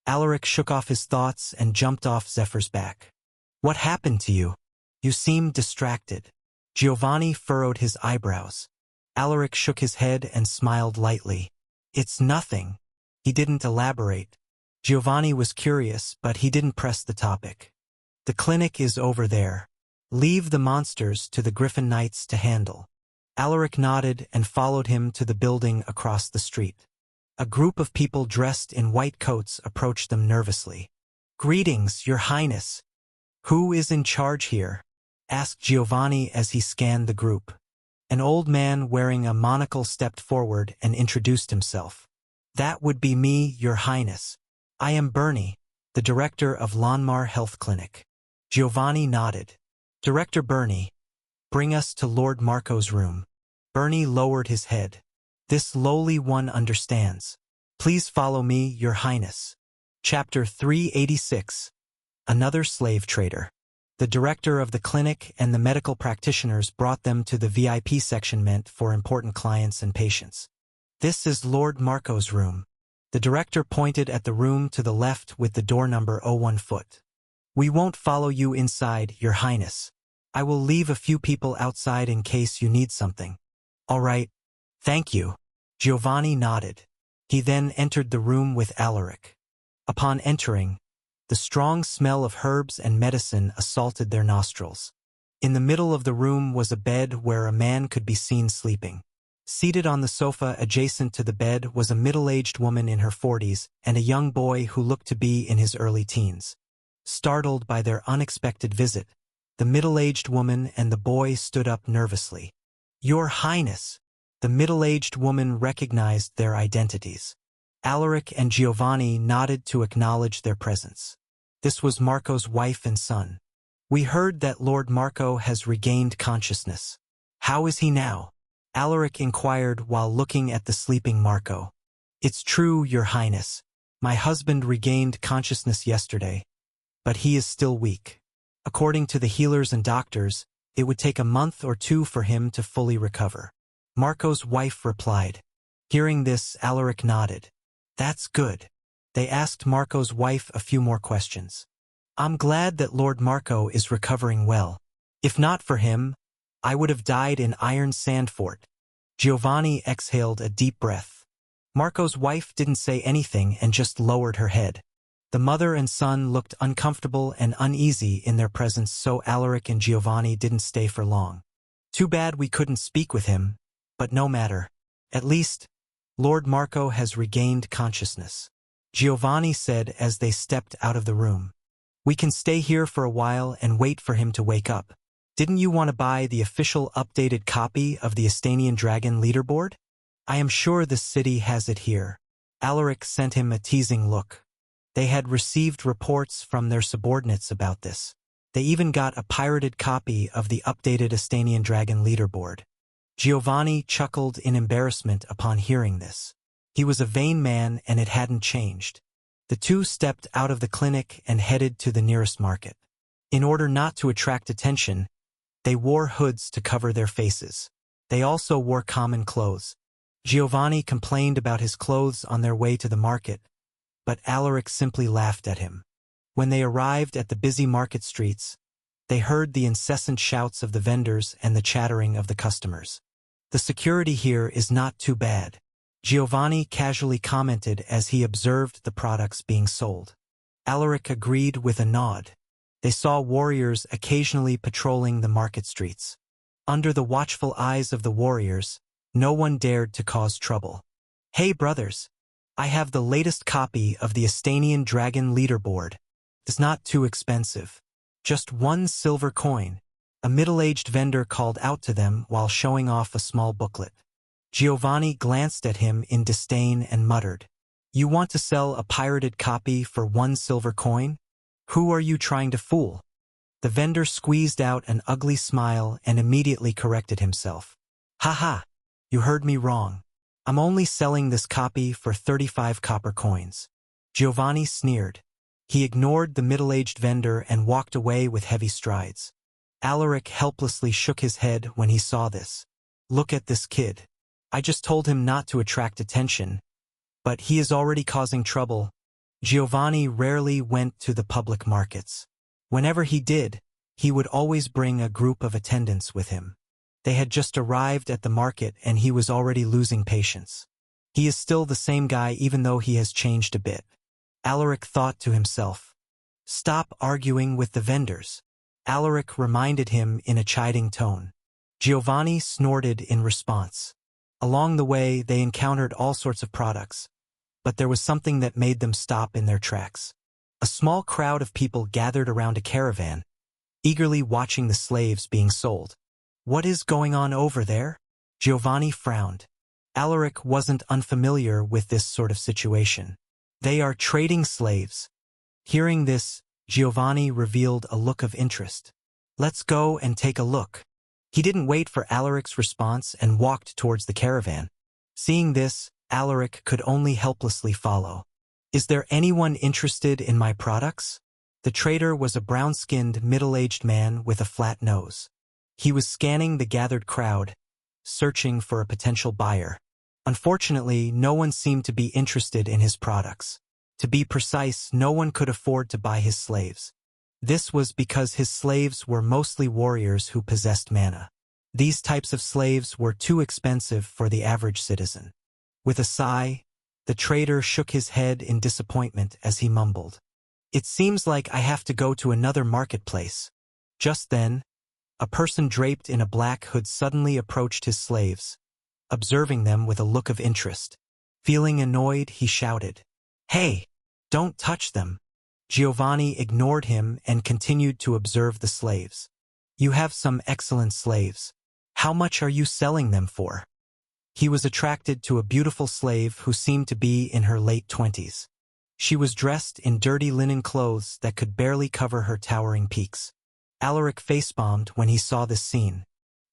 [SPEAKER 2] Alaric shook off his thoughts and jumped off Zephyr's back. What happened to you? You seemed distracted. Giovanni furrowed his eyebrows. Alaric shook his head and smiled lightly. It's nothing. He didn't elaborate. Giovanni was curious, but he didn't press the topic. The clinic is over there. Leave the monsters to the Griffin Knights to handle. Alaric nodded and followed him to the building across the street. A group of people dressed in white coats approached them nervously. Greetings, Your Highness. Who is in charge here? Asked Giovanni as he scanned the group. An old man wearing a monocle stepped forward and introduced himself. That would be me, Your Highness. I am Bernie, the director of Lanmar Health Clinic. Giovanni nodded. Director Bernie, bring us to Lord Marco's room. Bernie lowered his head. This lowly one understands. Please follow me, Your Highness. Chapter 386. Another slave trader. The director of the clinic and the medical practitioners brought them to the VIP section meant for important clients and patients. This is Lord Marco's room. The director pointed at the room to the left with the door number 01 foot. We won't follow you inside, Your Highness. I will leave a few people outside in case you need something. All right. Thank you. Giovanni nodded. He then entered the room with Alaric. Upon entering, The strong smell of herbs and medicine assaulted their nostrils. In the middle of the room was a bed where a man could be seen sleeping. Seated on the sofa adjacent to the bed was a middle-aged woman in her 40s and a young boy who looked to be in his early teens. Startled by their unexpected visit, the middle-aged woman and the boy stood up nervously. "Your Highness!" The middle-aged woman recognized their identities. Alaric and Giovanni nodded to acknowledge their presence. This was Marco's wife and son. "We heard that Lord Marco has regained consciousness. How is he now?" Alaric inquired while looking at the sleeping Marco. "It's true, Your Highness. My husband regained consciousness yesterday, but he is still weak. According to the healers and doctors, it would take a month or two for him to fully recover." Marco's wife replied. Hearing this, Alaric nodded. "That's good." They asked Marco's wife a few more questions. "I'm glad that Lord Marco is recovering well. If not for him, I would have died in Iron Sand Fort." Giovanni exhaled a deep breath. Marco's wife didn't say anything and just lowered her head. The mother and son looked uncomfortable and uneasy in their presence, so Alaric and Giovanni didn't stay for long. "Too bad we couldn't speak with him, but no matter. At least, Lord Marco has regained consciousness," Giovanni said as they stepped out of the room. "We can stay here for a while and wait for him to wake up. Didn't you want to buy the official updated copy of the Estanian Dragon leaderboard? I am sure the city has it here." Alaric sent him a teasing look. They had received reports from their subordinates about this. They even got a pirated copy of the updated Estanian Dragon leaderboard. Giovanni chuckled in embarrassment upon hearing this. He was a vain man and it hadn't changed. The two stepped out of the clinic and headed to the nearest market. In order not to attract attention, they wore hoods to cover their faces. They also wore common clothes. Giovanni complained about his clothes on their way to the market, but Alaric simply laughed at him. When they arrived at the busy market streets, they heard the incessant shouts of the vendors and the chattering of the customers. "The security here is not too bad," Giovanni casually commented as he observed the products being sold. Alaric agreed with a nod. They saw warriors occasionally patrolling the market streets. Under the watchful eyes of the warriors, no one dared to cause trouble. "Hey brothers, I have the latest copy of the Estanian Dragon leaderboard. It's not too expensive. Just 1 silver coin." A middle-aged vendor called out to them while showing off a small booklet. Giovanni glanced at him in disdain and muttered, "You want to sell a pirated copy for 1 silver coin? Who are you trying to fool?" The vendor squeezed out an ugly smile and immediately corrected himself. "Ha, you heard me wrong. I'm only selling this copy for 35 copper coins." Giovanni sneered. He ignored the middle-aged vendor and walked away with heavy strides. Alaric helplessly shook his head when he saw this. "Look at this kid. I just told him not to attract attention, but he is already causing trouble." Giovanni rarely went to the public markets. Whenever he did, he would always bring a group of attendants with him. They had just arrived at the market and he was already losing patience. He is still the same guy even though he has changed a bit. Alaric thought to himself. "Stop arguing with the vendors," Alaric reminded him in a chiding tone. Giovanni snorted in response. Along the way, they encountered all sorts of products, but there was something that made them stop in their tracks. A small crowd of people gathered around a caravan, eagerly watching the slaves being sold. "What is going on over there?" Giovanni frowned. Alaric wasn't unfamiliar with this sort of situation. "They are trading slaves." Hearing this, Giovanni revealed a look of interest. "Let's go and take a look." He didn't wait for Alaric's response and walked towards the caravan. Seeing this, Alaric could only helplessly follow. "Is there anyone interested in my products?" The trader was a brown-skinned, middle-aged man with a flat nose. He was scanning the gathered crowd, searching for a potential buyer. Unfortunately, no one seemed to be interested in his products. To be precise, no one could afford to buy his slaves. This was because his slaves were mostly warriors who possessed mana. These types of slaves were too expensive for the average citizen. With a sigh, the trader shook his head in disappointment as he mumbled, It seems like I have to go to another marketplace. Just then, a person draped in a black hood suddenly approached his slaves, observing them with a look of interest. Feeling annoyed, he shouted, "Hey, don't touch them." Giovanni ignored him and continued to observe the slaves. "You have some excellent slaves. How much are you selling them for?" He was attracted to a beautiful slave who seemed to be in her late 20s. She was dressed in dirty linen clothes that could barely cover her towering peaks. Alaric facepalmed when he saw this scene.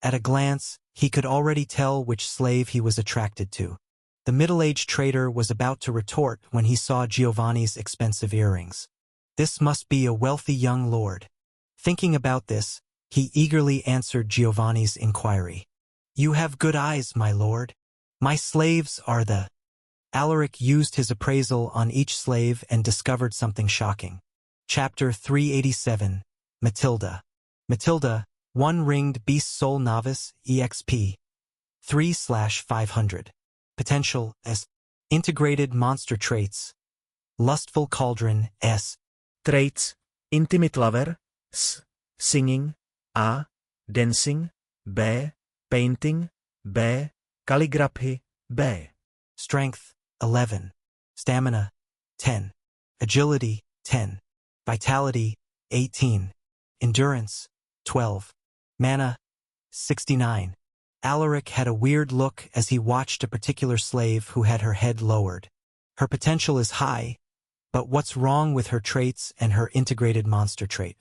[SPEAKER 2] At a glance, he could already tell which slave he was attracted to. The middle-aged trader was about to retort when he saw Giovanni's expensive earrings. This must be a wealthy young lord. Thinking about this, he eagerly answered Giovanni's inquiry. "You have good eyes, my lord. My slaves are the—" Alaric used his appraisal on each slave and discovered something shocking. Chapter 387, Matilda. Matilda, one-ringed beast soul novice, EXP. 3/500. Potential, S. Integrated monster traits. Lustful cauldron, S.
[SPEAKER 1] Traits, intimate lover, S. Singing, A. Dancing, B. Painting, B. Calligraphy, B.
[SPEAKER 2] Strength, 11. Stamina, 10. Agility, 10. Vitality, 18. Endurance, 12. Mana, 69. Alaric had a weird look as he watched a particular slave who had her head lowered. Her potential is high, but what's wrong with her traits and her integrated monster trait?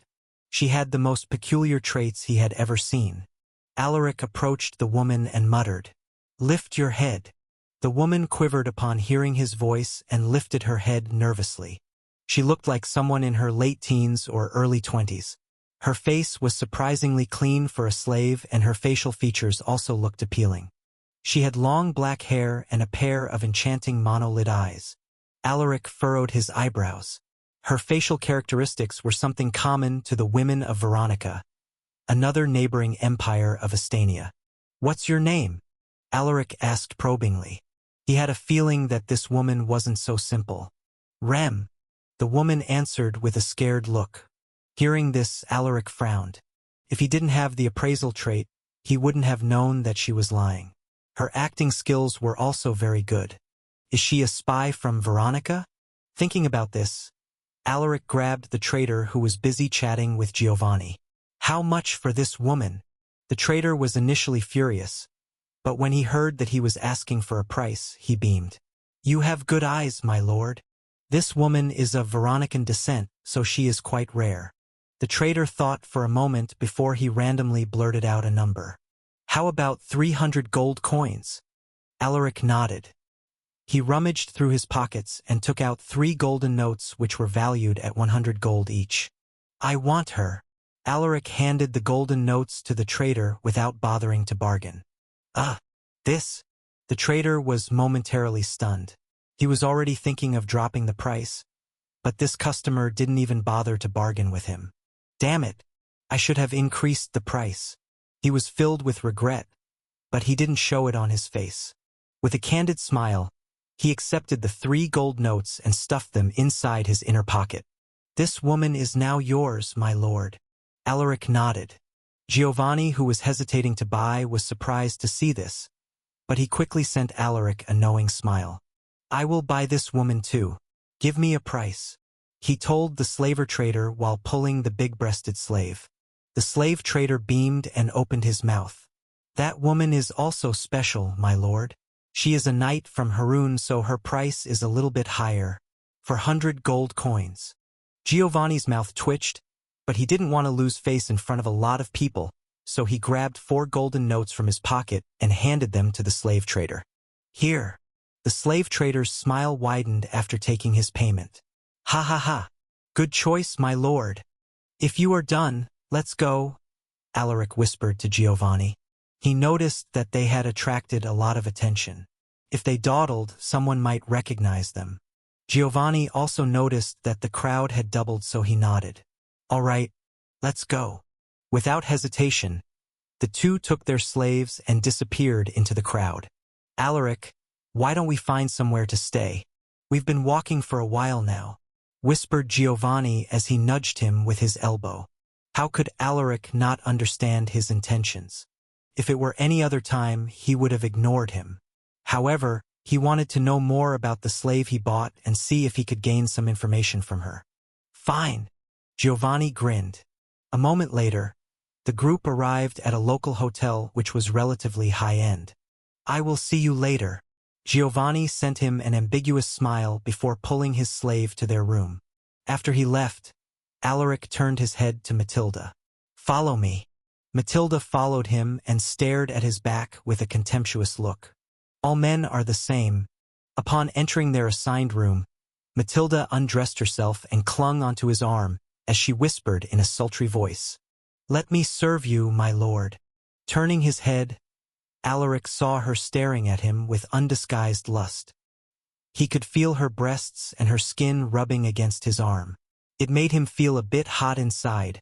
[SPEAKER 2] She had the most peculiar traits he had ever seen. Alaric approached the woman and muttered, "Lift your head." The woman quivered upon hearing his voice and lifted her head nervously. She looked like someone in her late teens or early 20s. Her face was surprisingly clean for a slave, and her facial features also looked appealing. She had long black hair and a pair of enchanting monolid eyes. Alaric furrowed his eyebrows. Her facial characteristics were something common to the women of Veronica, another neighboring empire of Estania. "What's your name?" Alaric asked probingly. He had a feeling that this woman wasn't so simple. "Rem," the woman answered with a scared look. Hearing this, Alaric frowned. If he didn't have the appraisal trait, he wouldn't have known that she was lying. Her acting skills were also very good. Is she a spy from Veronica? Thinking about this, Alaric grabbed the trader who was busy chatting with Giovanni. "How much for this woman?" The trader was initially furious, but when he heard that he was asking for a price, he beamed. "You have good eyes, my lord. This woman is of Veronican descent, so she is quite rare." The trader thought for a moment before he randomly blurted out a number. "How about 300 gold coins?" Alaric nodded. He rummaged through his pockets and took out 3 golden notes which were valued at 100 gold each. "I want her." Alaric handed the golden notes to the trader without bothering to bargain. This?" The trader was momentarily stunned. He was already thinking of dropping the price, but this customer didn't even bother to bargain with him. Damn it, I should have increased the price. He was filled with regret, but he didn't show it on his face. With a candid smile, he accepted the 3 gold notes and stuffed them inside his inner pocket. "This woman is now yours, my lord." Alaric nodded. Giovanni, who was hesitating to buy, was surprised to see this, but he quickly sent Alaric a knowing smile. "I will buy this woman too. Give me a price," he told the slaver trader while pulling the big-breasted slave. The slave trader beamed and opened his mouth. "That woman is also special, my lord. She is a knight from Harun, so her price is a little bit higher, for 100 gold coins." Giovanni's mouth twitched, but he didn't want to lose face in front of a lot of people, so he grabbed 4 golden notes from his pocket and handed them to the slave trader. "Here." The slave trader's smile widened after taking his payment. "Ha ha ha. Good choice, my lord. If you are done, let's go," Alaric whispered to Giovanni. He noticed that they had attracted a lot of attention. If they dawdled, someone might recognize them. Giovanni also noticed that the crowd had doubled, so he nodded. "All right, let's go." Without hesitation, the two took their slaves and disappeared into the crowd. "Alaric, why don't we find somewhere to stay? We've been walking for a while now. whispered Giovanni as he nudged him with his elbow. How could Alaric not understand his intentions? If it were any other time, he would have ignored him. However, he wanted to know more about the slave he bought and see if he could gain some information from her. Fine. Giovanni grinned. A moment later, the group arrived at a local hotel which was relatively high-end. I will see you later. Giovanni sent him an ambiguous smile before pulling his slave to their room. After he left, Alaric turned his head to Matilda. Follow me. Matilda followed him and stared at his back with a contemptuous look. All men are the same. Upon entering their assigned room, Matilda undressed herself and clung onto his arm as she whispered in a sultry voice, "Let me serve you, my lord." Turning his head, Alaric saw her staring at him with undisguised lust. He could feel her breasts and her skin rubbing against his arm. It made him feel a bit hot inside,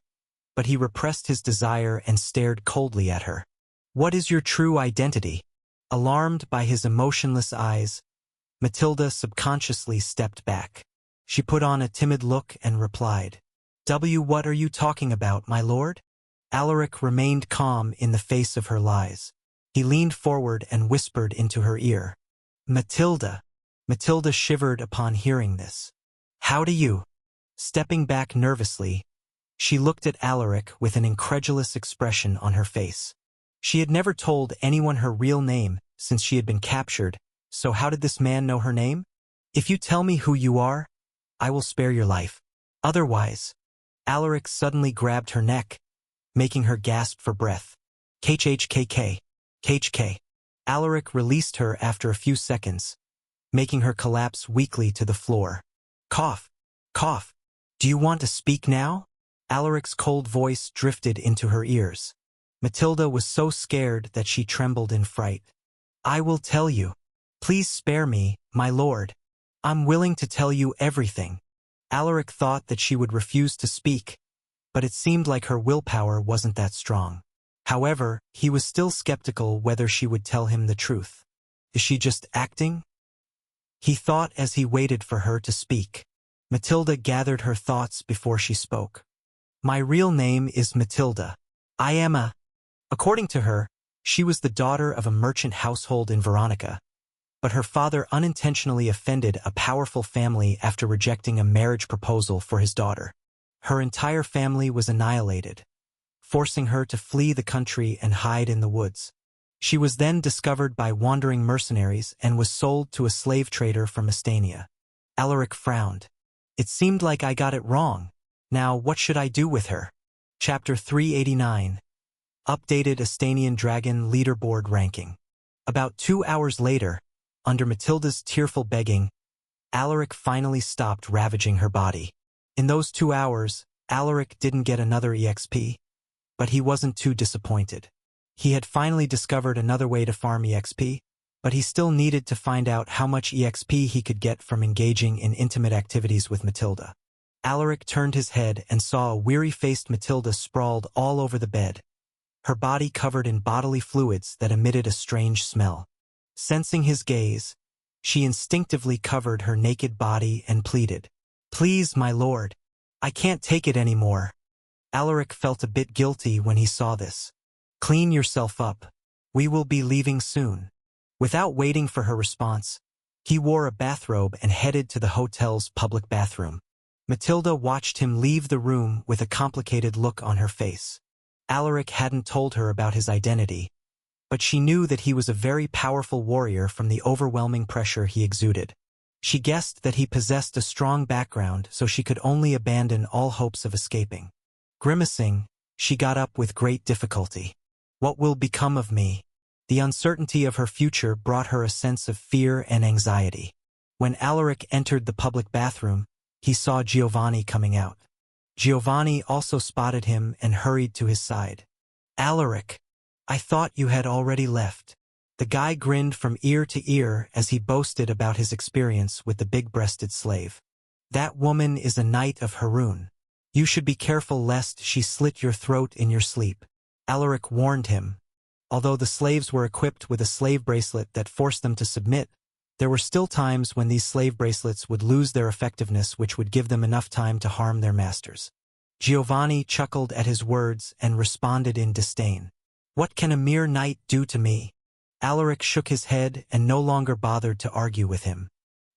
[SPEAKER 2] but he repressed his desire and stared coldly at her. "What is your true identity?" Alarmed by his emotionless eyes, Matilda subconsciously stepped back. She put on a timid look and replied, What are you talking about, my lord?" Alaric remained calm in the face of her lies. He leaned forward and whispered into her ear, "Matilda." Matilda shivered upon hearing this. "How do you?" Stepping back nervously, she looked at Alaric with an incredulous expression on her face. She had never told anyone her real name since she had been captured, so how did this man know her name? "If you tell me who you are, I will spare your life. Otherwise..." Alaric suddenly grabbed her neck, making her gasp for breath. "KHKK. KHK." Alaric released her after a few seconds, making her collapse weakly to the floor. "Cough. Cough. Do you want to speak now?" Alaric's cold voice drifted into her ears. Matilda was so scared that she trembled in fright. "I will tell you. Please spare me, my lord. I'm willing to tell you everything." Alaric thought that she would refuse to speak, but it seemed like her willpower wasn't that strong. However, he was still skeptical whether she would tell him the truth. Is she just acting? He thought as he waited for her to speak. Matilda gathered her thoughts before she spoke. "My real name is Matilda. I am a..." According to her, she was the daughter of a merchant household in Veronica, but her father unintentionally offended a powerful family after rejecting a marriage proposal for his daughter. Her entire family was annihilated, forcing her to flee the country and hide in the woods. She was then discovered by wandering mercenaries and was sold to a slave trader from Estania. Alaric frowned. "It seemed like I got it wrong. Now what should I do with her?" Chapter 389. Updated Estanian Dragon Leaderboard Ranking. About 2 hours later, under Matilda's tearful begging, Alaric finally stopped ravaging her body. In those 2 hours, Alaric didn't get another EXP, but he wasn't too disappointed. He had finally discovered another way to farm EXP, but he still needed to find out how much EXP he could get from engaging in intimate activities with Matilda. Alaric turned his head and saw a weary-faced Matilda sprawled all over the bed, her body covered in bodily fluids that emitted a strange smell. Sensing his gaze, she instinctively covered her naked body and pleaded, "Please, my lord, I can't take it anymore." Alaric felt a bit guilty when he saw this. "Clean yourself up. We will be leaving soon." Without waiting for her response, he wore a bathrobe and headed to the hotel's public bathroom. Matilda watched him leave the room with a complicated look on her face. Alaric hadn't told her about his identity, but she knew that he was a very powerful warrior from the overwhelming pressure he exuded. She guessed that he possessed a strong background, so she could only abandon all hopes of escaping. Grimacing, she got up with great difficulty. What will become of me? The uncertainty of her future brought her a sense of fear and anxiety. When Alaric entered the public bathroom, he saw Giovanni coming out. Giovanni also spotted him and hurried to his side. "Alaric, I thought you had already left." The guy grinned from ear to ear as he boasted about his experience with the big-breasted slave. "That woman is a knight of Haroun. You should be careful lest she slit your throat in your sleep." Alaric warned him. Although the slaves were equipped with a slave bracelet that forced them to submit, There were still times when these slave bracelets would lose their effectiveness, which would give them enough time to harm their masters. Giovanni chuckled at his words and responded in disdain. "What can a mere knight do to me?" Alaric shook his head and no longer bothered to argue with him.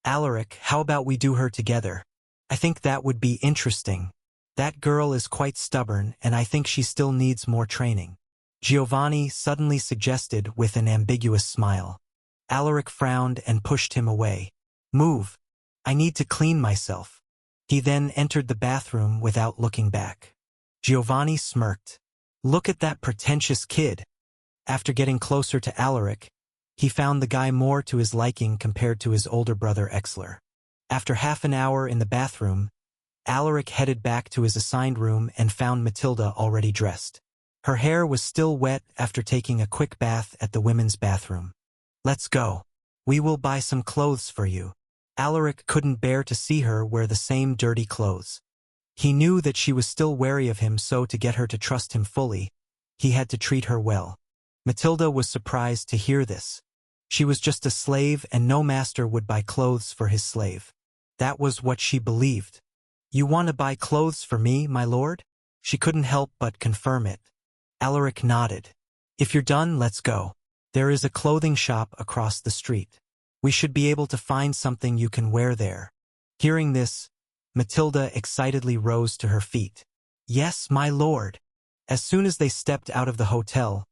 [SPEAKER 2] "Alaric, how about we do her together? I think that would be interesting. That girl is quite stubborn, and I think she still needs more training," Giovanni suddenly suggested with an ambiguous smile. Alaric frowned and pushed him away. "Move. I need to clean myself." He then entered the bathroom without looking back. Giovanni smirked. "Look at that pretentious kid." After getting closer to Alaric, he found the guy more to his liking compared to his older brother Exler. After half an hour in the bathroom, Alaric headed back to his assigned room and found Matilda already dressed. Her hair was still wet after taking a quick bath at the women's bathroom. "Let's go. We will buy some clothes for you." Alaric couldn't bear to see her wear the same dirty clothes. He knew that she was still wary of him, so to get her to trust him fully, he had to treat her well. Matilda was surprised to hear this. She was just a slave, and no master would buy clothes for his slave. That was what she believed. "You want to buy clothes for me, my lord?" She couldn't help but confirm it. Alaric nodded. "If you're done, let's go. There is a clothing shop across the street. We should be able to find something you can wear there." Hearing this, Matilda excitedly rose to her feet. "Yes, my lord." As soon as they stepped out of the hotel,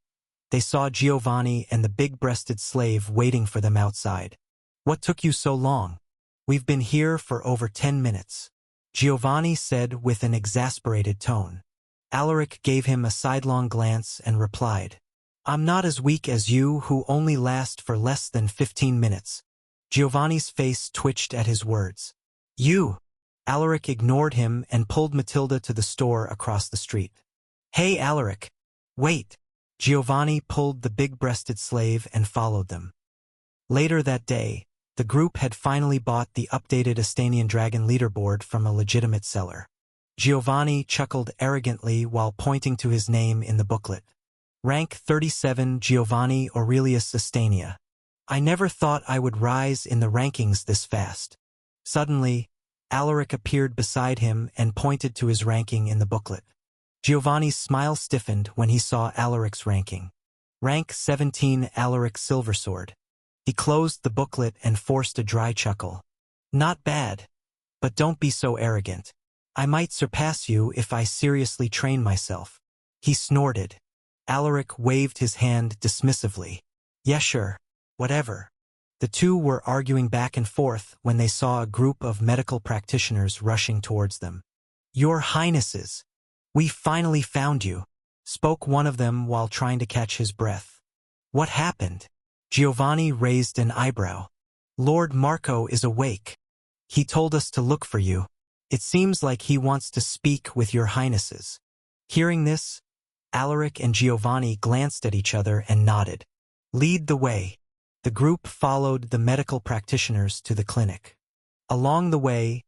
[SPEAKER 2] they saw Giovanni and the big-breasted slave waiting for them outside. "What took you so long?" "We've been here for over 10 minutes. Giovanni said with an exasperated tone. Alaric gave him a sidelong glance and replied, "I'm not as weak as you, who only last for less than 15 minutes. Giovanni's face twitched at his words. "You!" Alaric ignored him and pulled Matilda to the store across the street. "Hey, Alaric! Wait!" Giovanni pulled the big-breasted slave and followed them. Later that day, the group had finally bought the updated Estanian Dragon leaderboard from a legitimate seller. Giovanni chuckled arrogantly while pointing to his name in the booklet. Rank 37, Giovanni Aurelius Estania. "I never thought I would rise in the rankings this fast." Suddenly, Alaric appeared beside him and pointed to his ranking in the booklet. Giovanni's smile stiffened when he saw Alaric's ranking. Rank 17, Alaric Silversword. He closed the booklet and forced a dry chuckle. "Not bad. But don't be so arrogant. I might surpass you if I seriously train myself." He snorted. Alaric waved his hand dismissively. "Yeah, sure. Whatever." The two were arguing back and forth when they saw a group of medical practitioners rushing towards them. "Your Highnesses, we finally found you," spoke one of them while trying to catch his breath. "What happened?" Giovanni raised an eyebrow. "Lord Marco is awake. He told us to look for you. It seems like he wants to speak with your Highnesses." Hearing this, Alaric and Giovanni glanced at each other and nodded. "Lead the way." The group followed the medical practitioners to the clinic. Along the way,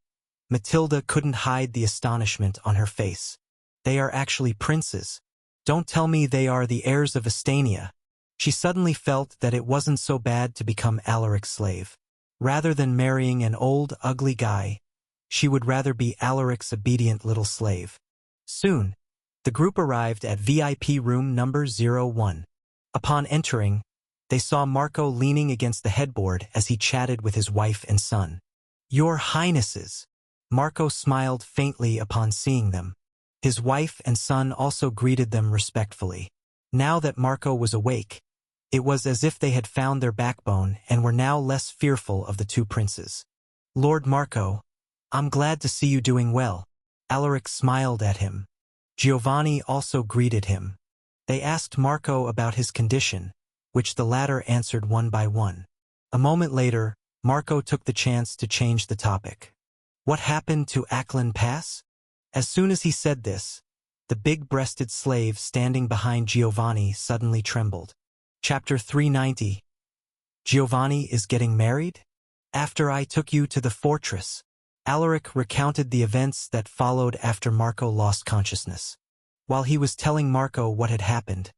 [SPEAKER 2] Matilda couldn't hide the astonishment on her face. "They are actually princes. Don't tell me they are the heirs of Estania." She suddenly felt that it wasn't so bad to become Alaric's slave. Rather than marrying an old, ugly guy, she would rather be Alaric's obedient little slave. Soon, the group arrived at VIP room number 01. Upon entering, they saw Marco leaning against the headboard as he chatted with his wife and son. "Your Highnesses." Marco smiled faintly upon seeing them. His wife and son also greeted them respectfully. Now that Marco was awake, it was as if they had found their backbone and were now less fearful of the two princes. "Lord Marco, I'm glad to see you doing well." Alaric smiled at him. Giovanni also greeted him. They asked Marco about his condition, which the latter answered one by one. A moment later, Marco took the chance to change the topic. "What happened to Ackland Pass?" As soon as he said this, the big-breasted slave standing behind Giovanni suddenly trembled. Chapter 390. Giovanni is getting married? After I took you to the fortress. Alaric recounted the events that followed after Marco lost consciousness. While he was telling Marco what had happened,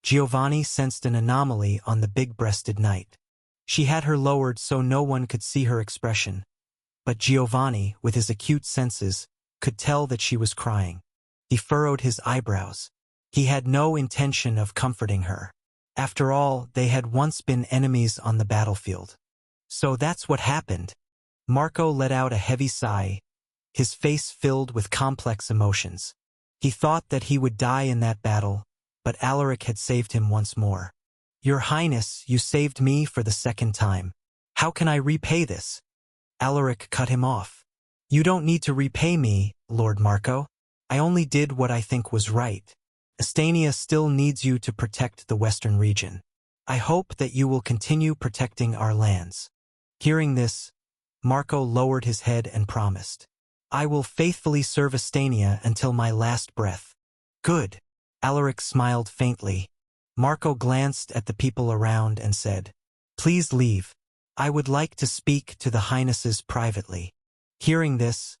[SPEAKER 2] Giovanni sensed an anomaly on the big-breasted knight. She had her lowered so no one could see her expression. But Giovanni, with his acute senses, could tell that she was crying. He furrowed his eyebrows. He had no intention of comforting her. After all, they had once been enemies on the battlefield. So that's what happened. Marco let out a heavy sigh, his face filled with complex emotions. He thought that he would die in that battle, but Alaric had saved him once more. Your Highness, you saved me for the second time. How can I repay this? Alaric cut him off. You don't need to repay me, Lord Marco. I only did what I think was right. Estania still needs you to protect the western region. I hope that you will continue protecting our lands. Hearing this, Marco lowered his head and promised. I will faithfully serve Estania until my last breath. Good. Alaric smiled faintly. Marco glanced at the people around and said, Please leave. I would like to speak to the Highnesses privately. Hearing this,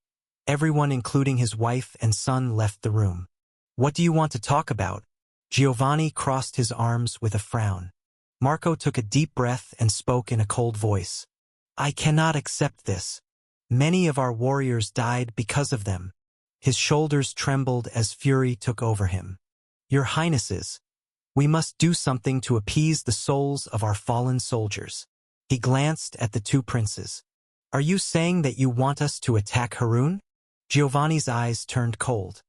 [SPEAKER 2] everyone including his wife and son left the room. What do you want to talk about? Giovanni crossed his arms with a frown. Marco took a deep breath and spoke in a cold voice. I cannot accept this. Many of our warriors died because of them. His shoulders trembled as fury took over him. Your Highnesses, we must do something to appease the souls of our fallen soldiers. He glanced at the two princes. Are you saying that you want us to attack Harun? Giovanni's eyes turned cold.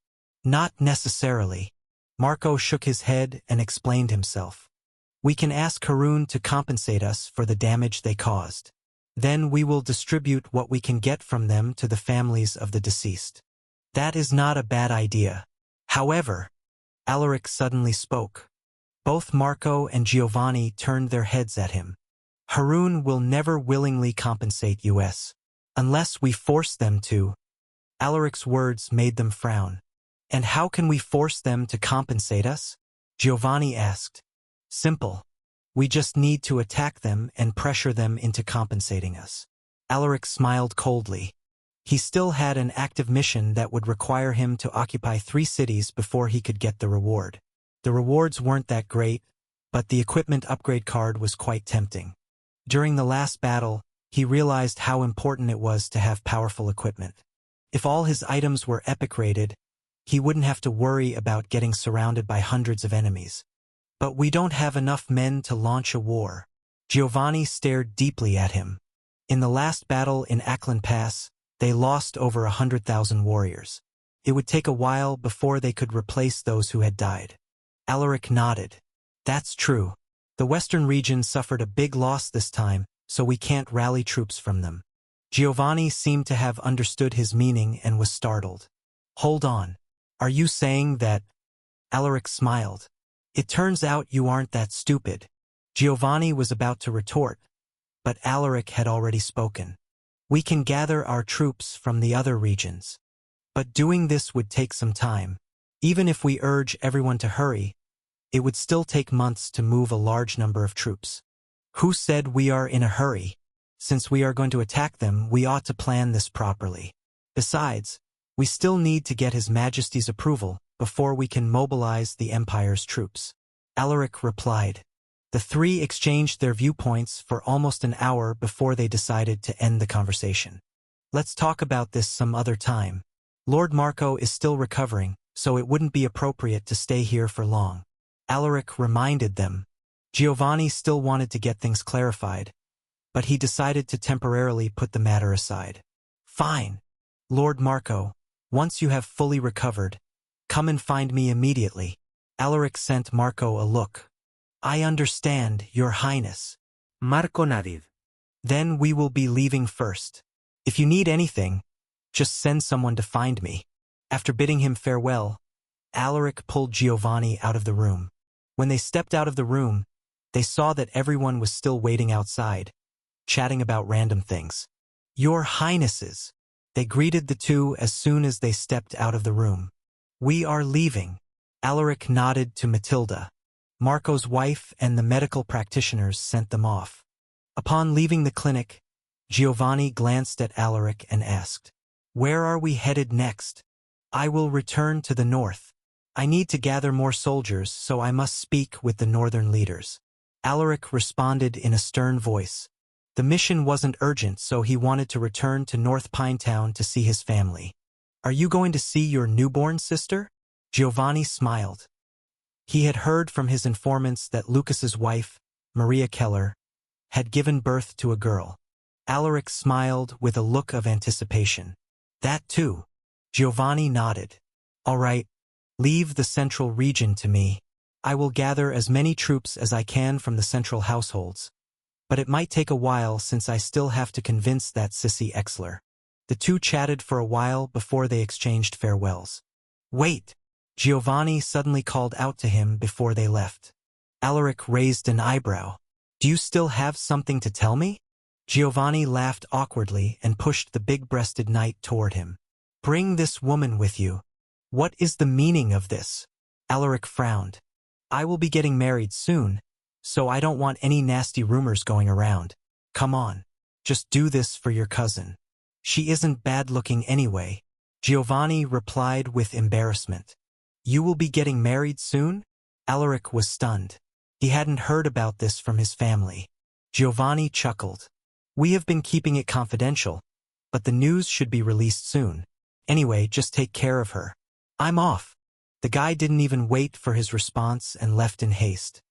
[SPEAKER 2] Not necessarily. Marco shook his head and explained himself. We can ask Harun to compensate us for the damage they caused. Then we will distribute what we can get from them to the families of the deceased. That is not a bad idea. However, Alaric suddenly spoke. Both Marco and Giovanni turned their heads at him. Harun will never willingly compensate us. Unless we force them to. Alaric's words made them frown. And how can we force them to compensate us? Giovanni asked. Simple. We just need to attack them and pressure them into compensating us. Alaric smiled coldly. He still had an active mission that would require him to occupy 3 cities before he could get the reward. The rewards weren't that great, but the equipment upgrade card was quite tempting. During the last battle, he realized how important it was to have powerful equipment. If all his items were epic rated, he wouldn't have to worry about getting surrounded by hundreds of enemies. But we don't have enough men to launch a war. Giovanni stared deeply at him. In the last battle in Ackland Pass, they lost over 100,000 warriors. It would take a while before they could replace those who had died. Alaric nodded. That's true. The western region suffered a big loss this time, so we can't rally troops from them. Giovanni seemed to have understood his meaning and was startled. Hold on. Are you saying that? Alaric smiled. It turns out you aren't that stupid. Giovanni was about to retort, but Alaric had already spoken. We can gather our troops from the other regions. But doing this would take some time. Even if we urge everyone to hurry, it would still take months to move a large number of troops. Who said we are in a hurry? Since we are going to attack them, we ought to plan this properly. Besides, we still need to get His Majesty's approval before we can mobilize the Empire's troops. Alaric replied. The 3 exchanged their viewpoints for almost an hour before they decided to end the conversation. Let's talk about this some other time. Lord Marco is still recovering, so it wouldn't be appropriate to stay here for long. Alaric reminded them. Giovanni still wanted to get things clarified, but he decided to temporarily put the matter aside. Fine. Lord Marco, once you have fully recovered, come and find me immediately. Alaric sent Marco a look. I understand, Your Highness.
[SPEAKER 1] Marco nodded.
[SPEAKER 2] Then we will be leaving first. If you need anything, just send someone to find me. After bidding him farewell, Alaric pulled Giovanni out of the room. When they stepped out of the room, they saw that everyone was still waiting outside, chatting about random things. Your Highnesses. They greeted the two as soon as they stepped out of the room. We are leaving. Alaric nodded to Matilda. Marco's wife and the medical practitioners sent them off. Upon leaving the clinic, Giovanni glanced at Alaric and asked, Where are we headed next? I will return to the north. I need to gather more soldiers, so I must speak with the northern leaders. Alaric responded in a stern voice. The mission wasn't urgent, so he wanted to return to North Pinetown to see his family. Are you going to see your newborn sister? Giovanni smiled. He had heard from his informants that Lucas's wife, Maria Keller, had given birth to a girl. Alaric smiled with a look of anticipation. That too. Giovanni nodded. All right, leave the central region to me. I will gather as many troops as I can from the central households. But it might take a while since I still have to convince that sissy Exler. The two chatted for a while before they exchanged farewells. Wait! Giovanni suddenly called out to him before they left. Alaric raised an eyebrow. Do you still have something to tell me? Giovanni laughed awkwardly and pushed the big-breasted knight toward him. Bring this woman with you. What is the meaning of this? Alaric frowned. I will be getting married soon, so I don't want any nasty rumors going around. Come on, just do this for your cousin. She isn't bad-looking anyway. Giovanni replied with embarrassment. You will be getting married soon? Alaric was stunned. He hadn't heard about this from his family. Giovanni chuckled. We have been keeping it confidential, but the news should be released soon. Anyway, just take care of her. I'm off. The guy didn't even wait for his response and left in haste.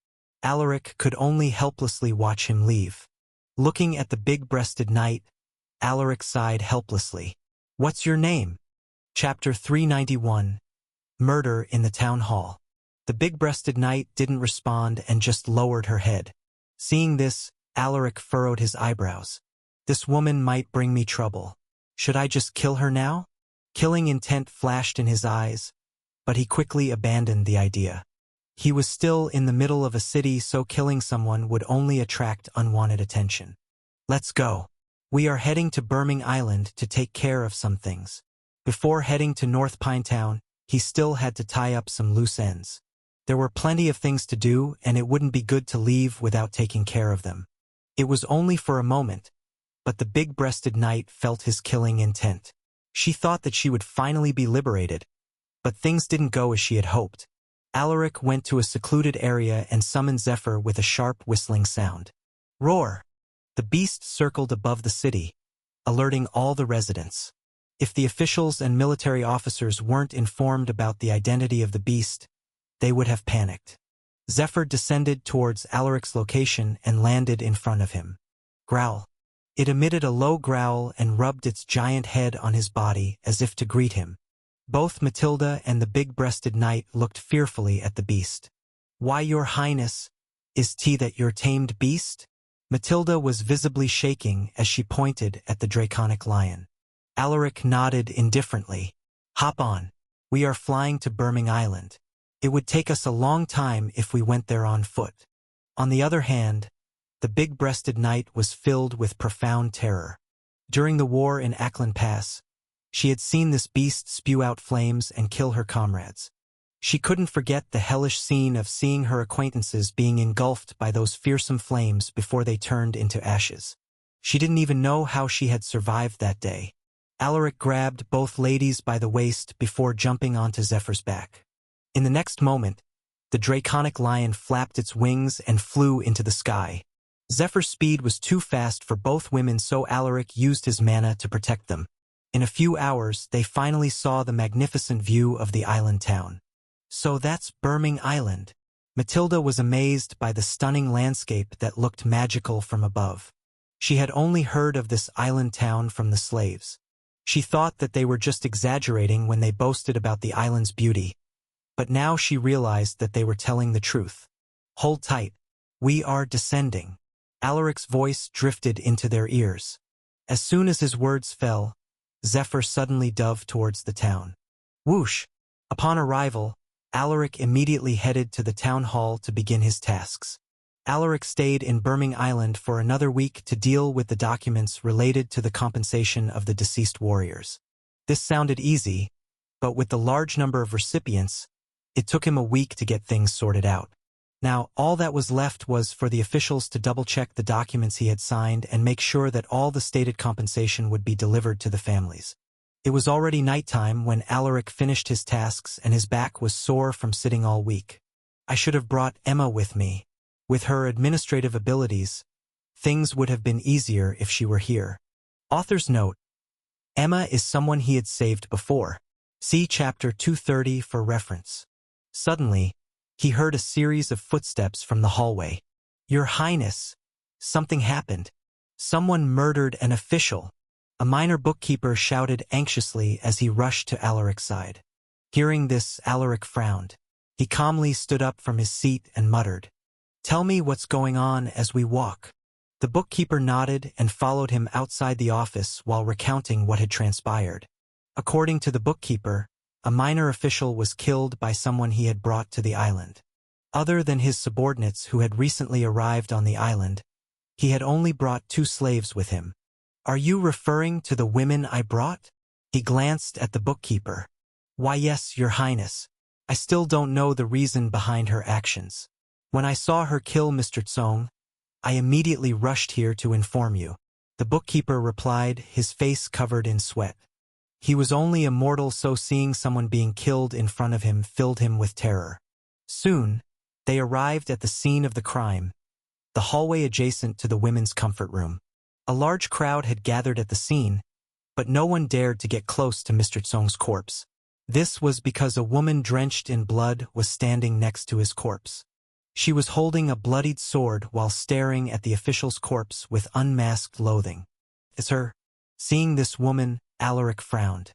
[SPEAKER 2] Alaric could only helplessly watch him leave. Looking at the big-breasted knight, Alaric sighed helplessly. What's your name? Chapter 391. Murder in the Town Hall. The big-breasted knight didn't respond and just lowered her head. Seeing this, Alaric furrowed his eyebrows. This woman might bring me trouble. Should I just kill her now? Killing intent flashed in his eyes, but he quickly abandoned the idea. He was still in the middle of a city, so killing someone would only attract unwanted attention. Let's go. We are heading to Birmingham Island to take care of some things. Before heading to North Pinetown, he still had to tie up some loose ends. There were plenty of things to do, and it wouldn't be good to leave without taking care of them. It was only for a moment, but the big-breasted knight felt his killing intent. She thought that she would finally be liberated, but things didn't go as she had hoped. Alaric went to a secluded area and summoned Zephyr with a sharp whistling sound. Roar! The beast circled above the city, alerting all the residents. If the officials and military officers weren't informed about the identity of the beast, they would have panicked. Zephyr descended towards Alaric's location and landed in front of him. Growl. It emitted a low growl and rubbed its giant head on his body as if to greet him. Both Matilda and the big-breasted knight looked fearfully at the beast. Why, your highness, is that your tamed beast? Matilda was visibly shaking as she pointed at the draconic lion. Alaric nodded indifferently. Hop on. We are flying to Birmingham Island. It would take us a long time if we went there on foot. On the other hand, the big-breasted knight was filled with profound terror. During the war in Ackland Pass, she had seen this beast spew out flames and kill her comrades. She couldn't forget the hellish scene of seeing her acquaintances being engulfed by those fearsome flames before they turned into ashes. She didn't even know how she had survived that day. Alaric grabbed both ladies by the waist before jumping onto Zephyr's back. In the next moment, the draconic lion flapped its wings and flew into the sky. Zephyr's speed was too fast for both women, so Alaric used his mana to protect them. In a few hours, they finally saw the magnificent view of the island town. So that's Birmingham Island. Matilda was amazed by the stunning landscape that looked magical from above. She had only heard of this island town from the slaves. She thought that they were just exaggerating when they boasted about the island's beauty. But now she realized that they were telling the truth. Hold tight. We are descending. Alaric's voice drifted into their ears. As soon as his words fell, Zephyr suddenly dove towards the town. Whoosh! Upon arrival, Alaric immediately headed to the town hall to begin his tasks. Alaric stayed in Birmingham Island for another week to deal with the documents related to the compensation of the deceased warriors. This sounded easy, but with the large number of recipients, it took him a week to get things sorted out. Now, all that was left was for the officials to double-check the documents he had signed and make sure that all the stated compensation would be delivered to the families. It was already nighttime when Alaric finished his tasks and his back was sore from sitting all week. I should have brought Emma with me. With her administrative abilities, things would have been easier if she were here. Author's note: Emma is someone he had saved before. See chapter 230 for reference. Suddenly, he heard a series of footsteps from the hallway. Your Highness, something happened. Someone murdered an official. A minor bookkeeper shouted anxiously as he rushed to Alaric's side. Hearing this, Alaric frowned. He calmly stood up from his seat and muttered, "Tell me what's going on as we walk." The bookkeeper nodded and followed him outside the office while recounting what had transpired. According to the bookkeeper, a minor official was killed by someone he had brought to the island. Other than his subordinates who had recently arrived on the island, he had only brought 2 slaves with him. Are you referring to the women I brought? He glanced at the bookkeeper. Why, yes, Your Highness. I still don't know the reason behind her actions. When I saw her kill Mr. Tsong, I immediately rushed here to inform you. The bookkeeper replied, his face covered in sweat. He was only a mortal, so seeing someone being killed in front of him filled him with terror. Soon, they arrived at the scene of the crime, the hallway adjacent to the women's comfort room. A large crowd had gathered at the scene, but no one dared to get close to Mr. Tsong's corpse. This was because a woman drenched in blood was standing next to his corpse. She was holding a bloodied sword while staring at the official's corpse with unmasked loathing. It's her. Seeing this woman, Alaric frowned.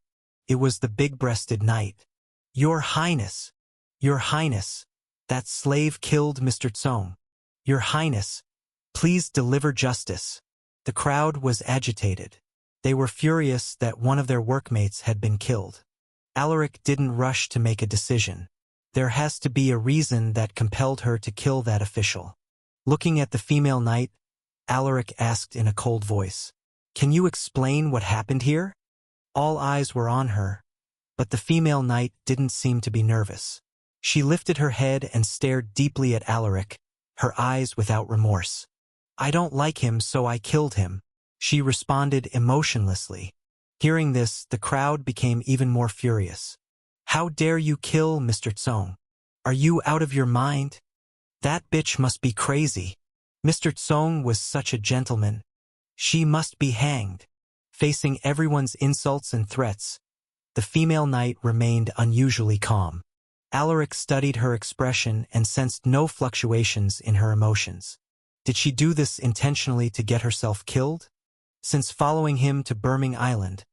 [SPEAKER 2] It was the big-breasted knight. Your Highness! Your Highness! That slave killed Mr. Tsong. Your Highness! Please deliver justice. The crowd was agitated. They were furious that one of their workmates had been killed. Alaric didn't rush to make a decision. There has to be a reason that compelled her to kill that official. Looking at the female knight, Alaric asked in a cold voice, "Can you explain what happened here?" All eyes were on her, but the female knight didn't seem to be nervous. She lifted her head and stared deeply at Alaric, her eyes without remorse. "I don't like him, so I killed him," she responded emotionlessly. Hearing this, the crowd became even more furious. "How dare you kill Mr. Tsong? Are you out of your mind? That bitch must be crazy. Mr. Tsong was such a gentleman. She must be hanged." Facing everyone's insults and threats, the female knight remained unusually calm. Alaric studied her expression and sensed no fluctuations in her emotions. Did she do this intentionally to get herself killed? Since following him to Birming Island,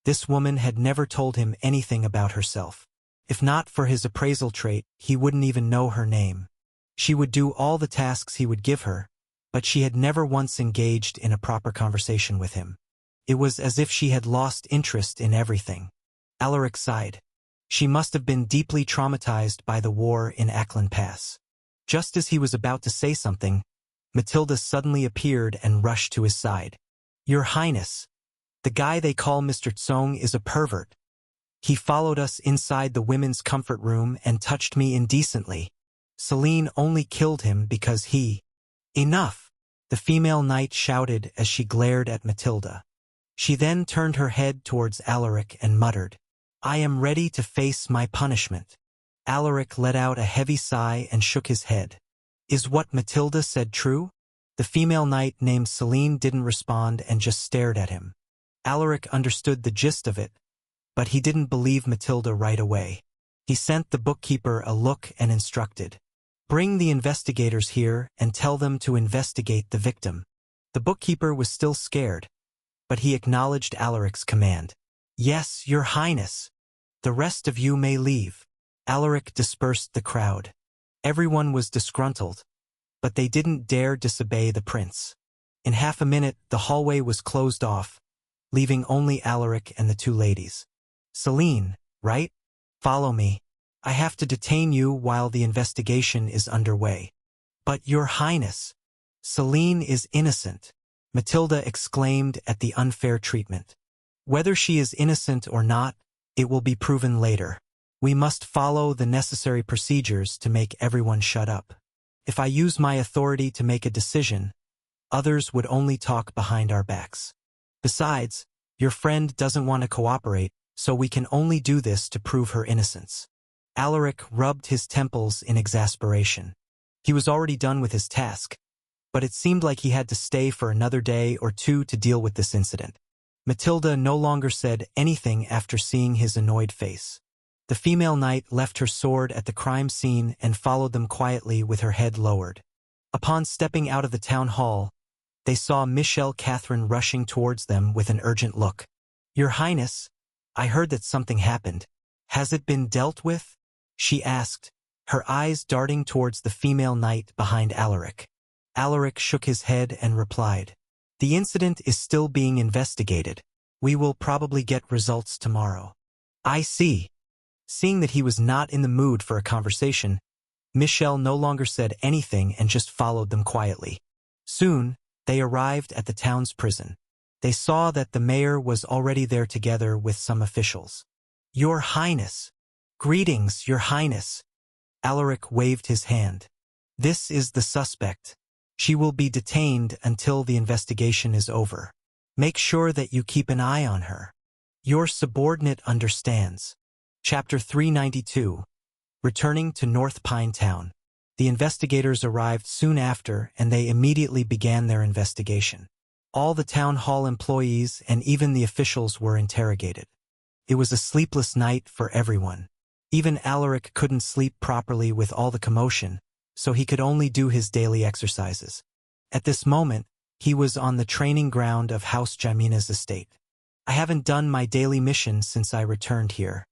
[SPEAKER 2] this woman had never told him anything about herself. If not for his appraisal trait, he wouldn't even know her name. She would do all the tasks he would give her, but she had never once engaged in a proper conversation with him. It was as if she had lost interest in everything. Alaric sighed. She must have been deeply traumatized by the war in Ackland Pass. Just as he was about to say something, Matilda suddenly appeared and rushed to his side. "Your Highness, the guy they call Mr. Tsong is a pervert. He followed us inside the women's comfort room and touched me indecently. Celine only killed him because he—" "Enough!" the female knight shouted as she glared at Matilda. She then turned her head towards Alaric and muttered, "I am ready to face my punishment." Alaric let out a heavy sigh and shook his head. Is what Matilda said true? The female knight named Celine didn't respond and just stared at him. Alaric understood the gist of it, but he didn't believe Matilda right away. He sent the bookkeeper a look and instructed, "Bring the investigators here and tell them to investigate the victim." The bookkeeper was still scared, but he acknowledged Alaric's command. "Yes, Your Highness. The rest of you may leave." Alaric dispersed the crowd. Everyone was disgruntled, but they didn't dare disobey the prince. In half a minute, the hallway was closed off, leaving only Alaric and the 2 ladies. "Celine, right? Follow me. I have to detain you while the investigation is underway." "But Your Highness, Celine is innocent," Matilda exclaimed at the unfair treatment. "Whether she is innocent or not, it will be proven later. We must follow the necessary procedures to make everyone shut up. If I use my authority to make a decision, others would only talk behind our backs. Besides, your friend doesn't want to cooperate, so we can only do this to prove her innocence." Alaric rubbed his temples in exasperation. He was already done with his task, but it seemed like he had to stay for another day or two to deal with this incident. Matilda no longer said anything after seeing his annoyed face. The female knight left her sword at the crime scene and followed them quietly with her head lowered. Upon stepping out of the town hall, they saw Michelle Catherine rushing towards them with an urgent look. "Your Highness, I heard that something happened. Has it been dealt with?" she asked, her eyes darting towards the female knight behind Alaric. Alaric shook his head and replied, "The incident is still being investigated. We will probably get results tomorrow." "I see." Seeing that he was not in the mood for a conversation, Michelle no longer said anything and just followed them quietly. Soon, they arrived at the town's prison. They saw that the mayor was already there together with some officials. "Your Highness." "Greetings, Your Highness." Alaric waved his hand. "This is the suspect. She will be detained until the investigation is over. Make sure that you keep an eye on her. Your subordinate understands." Chapter 392. Returning to North Pine Town. The investigators arrived soon after, and they immediately began their investigation. All the town hall employees and even the officials were interrogated. It was a sleepless night for everyone. Even Alaric couldn't sleep properly with all the commotion, so he could only do his daily exercises. At this moment, he was on the training ground of House Jamina's estate. "I haven't done my daily mission since I returned here."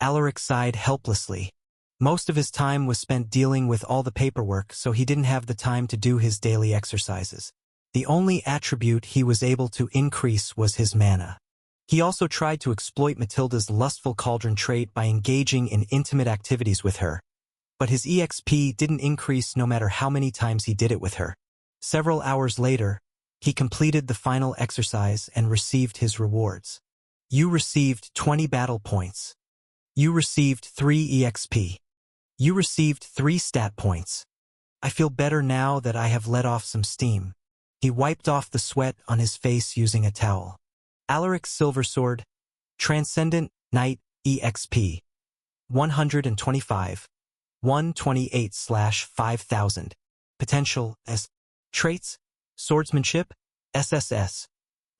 [SPEAKER 2] Alaric sighed helplessly. Most of his time was spent dealing with all the paperwork, so he didn't have the time to do his daily exercises. The only attribute he was able to increase was his mana. He also tried to exploit Matilda's lustful cauldron trait by engaging in intimate activities with her, but his EXP didn't increase no matter how many times he did it with her. Several hours later, he completed the final exercise and received his rewards. You received 20 battle points. You received 3 EXP. You received 3 stat points. I feel better now that I have let off some steam. He wiped off the sweat on his face using a towel. Alaric's Silver Sword, Transcendent Knight EXP. 125. 128/5000. Potential S. Traits: Swordsmanship, SSS.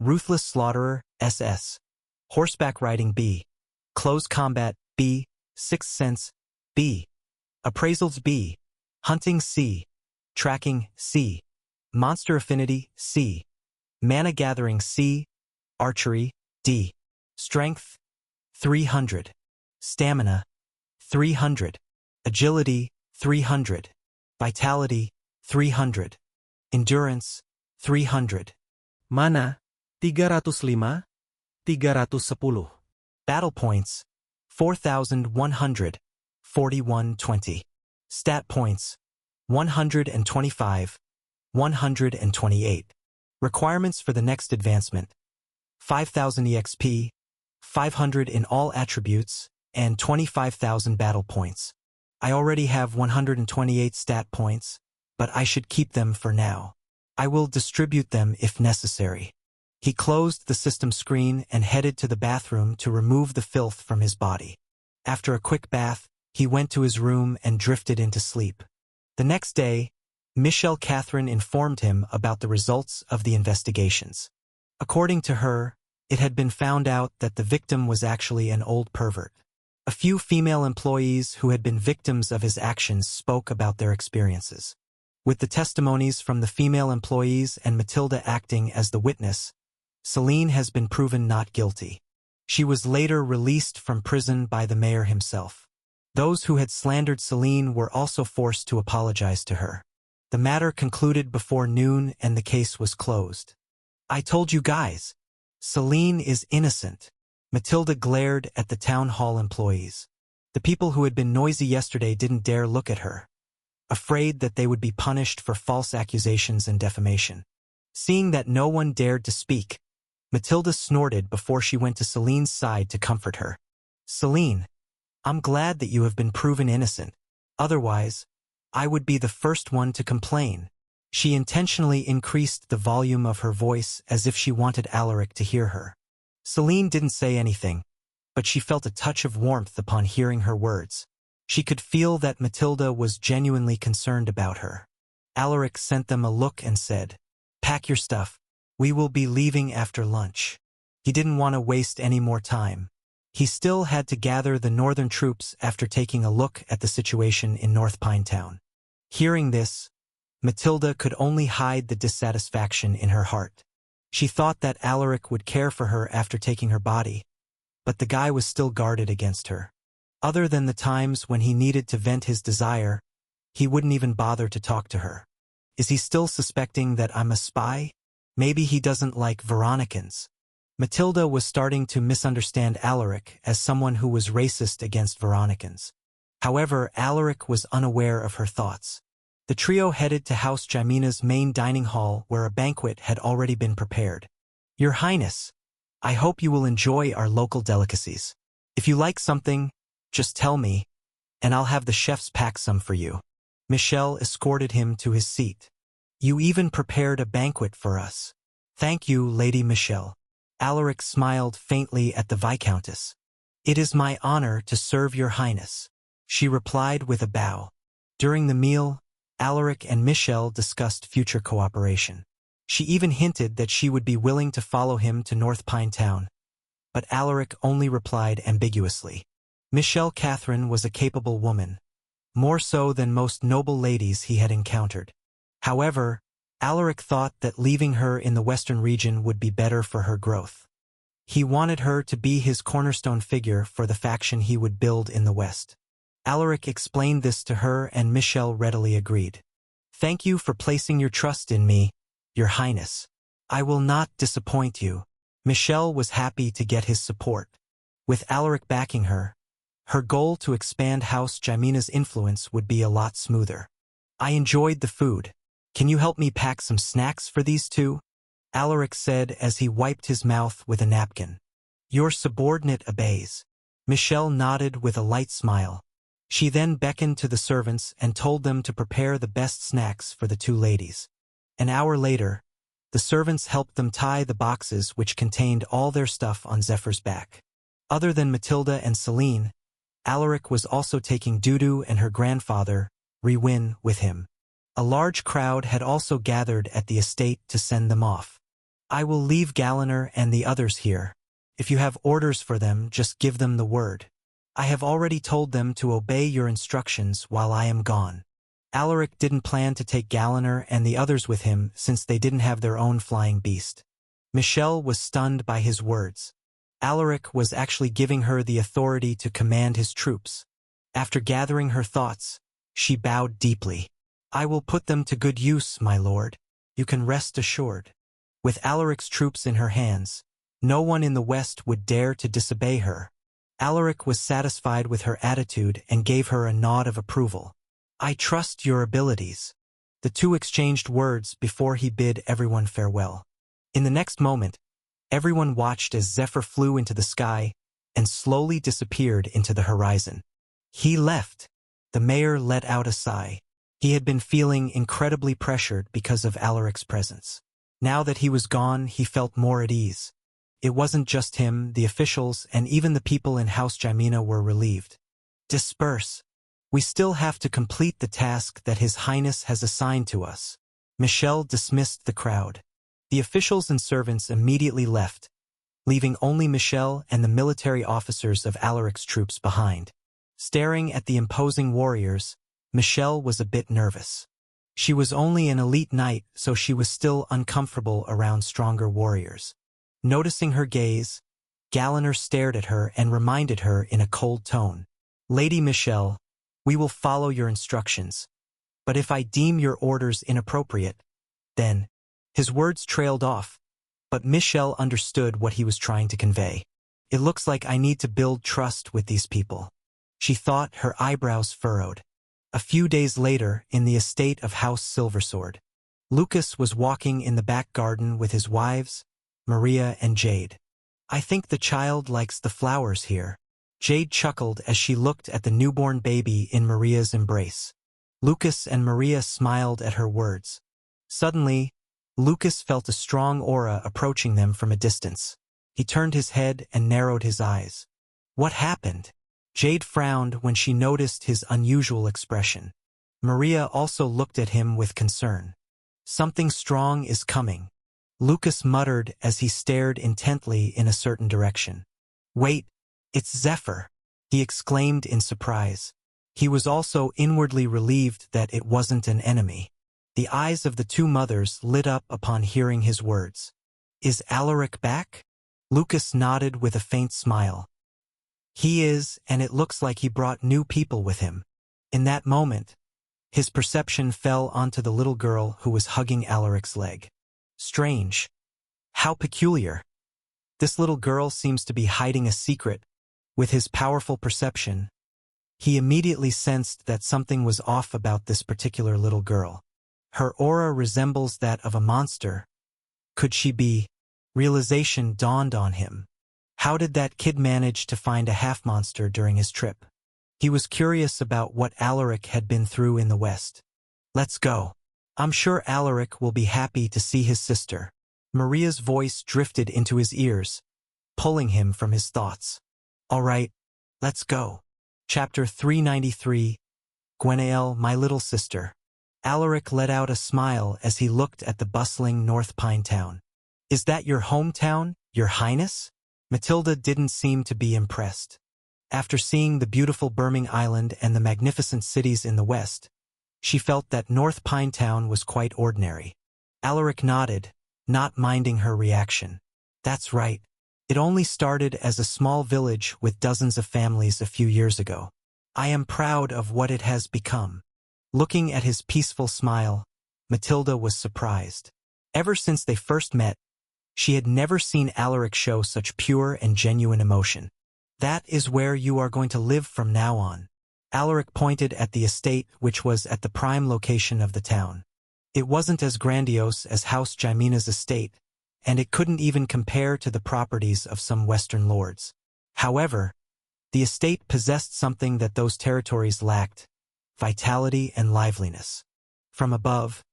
[SPEAKER 2] Ruthless Slaughterer, SS. Horseback Riding B. Close Combat B. Sixth Sense B. Appraisals B. Hunting C. Tracking C. Monster Affinity C. Mana Gathering C. Archery D. Strength 300. Stamina 300. Agility 300. Vitality 300. Endurance 300.
[SPEAKER 1] Mana 305, 310.
[SPEAKER 2] Battle points 4,100, 4120. Stat points 125, 128. Requirements for the next advancement: 5,000 EXP, 500 in all attributes, and 25,000 battle points. I already have 128 stat points, but I should keep them for now. I will distribute them if necessary. He closed the system screen and headed to the bathroom to remove the filth from his body. After a quick bath, he went to his room and drifted into sleep. The next day, Michelle Catherine informed him about the results of the investigations. According to her, it had been found out that the victim was actually an old pervert. A few female employees who had been victims of his actions spoke about their experiences. With the testimonies from the female employees and Matilda acting as the witness, Celine has been proven not guilty. She was later released from prison by the mayor himself. Those who had slandered Celine were also forced to apologize to her. The matter concluded before noon and the case was closed. I told you guys, Celine is innocent. Matilda glared at the town hall employees. The people who had been noisy yesterday didn't dare look at her, afraid that they would be punished for false accusations and defamation. Seeing that no one dared to speak, Matilda snorted before she went to Celine's side to comfort her. Celine, I'm glad that you have been proven innocent. Otherwise, I would be the first one to complain. She intentionally increased the volume of her voice as if she wanted Alaric to hear her. Celine didn't say anything, but she felt a touch of warmth upon hearing her words. She could feel that Matilda was genuinely concerned about her. Alaric sent them a look and said, "Pack your stuff. We will be leaving after lunch." He didn't want to waste any more time. He still had to gather the northern troops after taking a look at the situation in North Pinetown. Hearing this, Matilda could only hide the dissatisfaction in her heart. She thought that Alaric would care for her after taking her body, but the guy was still guarded against her. Other than the times when he needed to vent his desire, he wouldn't even bother to talk to her. Is he still suspecting that I'm a spy? Maybe he doesn't like Veronicans. Matilda was starting to misunderstand Alaric as someone who was racist against Veronicans. However, Alaric was unaware of her thoughts. The trio headed to House Jimena's main dining hall where a banquet had already been prepared. "Your Highness, I hope you will enjoy our local delicacies. If you like something, just tell me, and I'll have the chefs pack some for you." Michelle escorted him to his seat. "You even prepared a banquet for us. Thank you, Lady Michelle." Alaric smiled faintly at the Viscountess. "It is my honor to serve your Highness," she replied with a bow. During the meal, Alaric and Michelle discussed future cooperation. She even hinted that she would be willing to follow him to North Pinetown, but Alaric only replied ambiguously. Michelle Catherine was a capable woman, more so than most noble ladies he had encountered. However, Alaric thought that leaving her in the western region would be better for her growth. He wanted her to be his cornerstone figure for the faction he would build in the west. Alaric explained this to her and Michelle readily agreed. "Thank you for placing your trust in me, Your Highness. I will not disappoint you." Michelle was happy to get his support. With Alaric backing her, her goal to expand House Jimena's influence would be a lot smoother. "I enjoyed the food. Can you help me pack some snacks for these two?" Alaric said as he wiped his mouth with a napkin. "Your subordinate obeys." Michelle nodded with a light smile. She then beckoned to the servants and told them to prepare the best snacks for the two ladies. An hour later, the servants helped them tie the boxes which contained all their stuff on Zephyr's back. Other than Matilda and Celine, Alaric was also taking Dudu and her grandfather, Rewin, with him. A large crowd had also gathered at the estate to send them off. "I will leave Galliner and the others here. If you have orders for them, just give them the word. I have already told them to obey your instructions while I am gone." Alaric didn't plan to take Galliner and the others with him since they didn't have their own flying beast. Michelle was stunned by his words. Alaric was actually giving her the authority to command his troops. After gathering her thoughts, she bowed deeply. "I will put them to good use, my lord. You can rest assured." With Alaric's troops in her hands, no one in the west would dare to disobey her. Alaric was satisfied with her attitude and gave her a nod of approval. "I trust your abilities." The two exchanged words before he bid everyone farewell. In the next moment, everyone watched as Zephyr flew into the sky and slowly disappeared into the horizon. He left. The mayor let out a sigh. He had been feeling incredibly pressured because of Alaric's presence. Now that he was gone, he felt more at ease. It wasn't just him, the officials, and even the people in House Jimena were relieved. "Disperse. We still have to complete the task that His Highness has assigned to us." Michelle dismissed the crowd. The officials and servants immediately left, leaving only Michelle and the military officers of Alaric's troops behind. Staring at the imposing warriors, Michelle was a bit nervous. She was only an elite knight, so she was still uncomfortable around stronger warriors. Noticing her gaze, Galliner stared at her and reminded her in a cold tone, "Lady Michelle, we will follow your instructions, but if I deem your orders inappropriate, then..." His words trailed off, but Michelle understood what he was trying to convey. "It looks like I need to build trust with these people," she thought, her eyebrows furrowed. A few days later, in the estate of House Silversword, Lucas was walking in the back garden with his wives, Maria and Jade. "I think the child likes the flowers here." Jade chuckled as she looked at the newborn baby in Maria's embrace. Lucas and Maria smiled at her words. Suddenly, Lucas felt a strong aura approaching them from a distance. He turned his head and narrowed his eyes. "What happened?" Jade frowned when she noticed his unusual expression. Maria also looked at him with concern. Something strong is coming, Lucas muttered as he stared intently in a certain direction. Wait, it's Zephyr, he exclaimed in surprise. He was also inwardly relieved that it wasn't an enemy. The eyes of the two mothers lit up upon hearing his words. Is Alaric back? Lucas nodded with a faint smile. He is, and it looks like he brought new people with him. In that moment, his perception fell onto the little girl who was hugging Alaric's leg. Strange. How peculiar. This little girl seems to be hiding a secret. With his powerful perception, he immediately sensed that something was off about this particular little girl. Her aura resembles that of a monster. Could she be? Realization dawned on him. How did that kid manage to find a half-monster during his trip? He was curious about what Alaric had been through in the West. Let's go. I'm sure Alaric will be happy to see his sister. Maria's voice drifted into his ears, pulling him from his thoughts. All right, let's go. Chapter 393, Gwenaëlle, my little sister. Alaric let out a smile as he looked at the bustling North Pine town. Is that your hometown, Your Highness? Matilda didn't seem to be impressed. After seeing the beautiful Birmingham Island and the magnificent cities in the west, she felt that North Pine Town was quite ordinary. Alaric nodded, not minding her reaction. That's right. It only started as a small village with dozens of families a few years ago. I am proud of what it has become. Looking at his peaceful smile, Matilda was surprised. Ever since they first met, she had never seen Alaric show such pure and genuine emotion. That is where you are going to live from now on. Alaric pointed at the estate, which was at the prime location of the town. It wasn't as grandiose as House Jimena's estate, and it couldn't even compare to the properties of some Western lords. However, the estate possessed something that those territories lacked: vitality and liveliness. From above,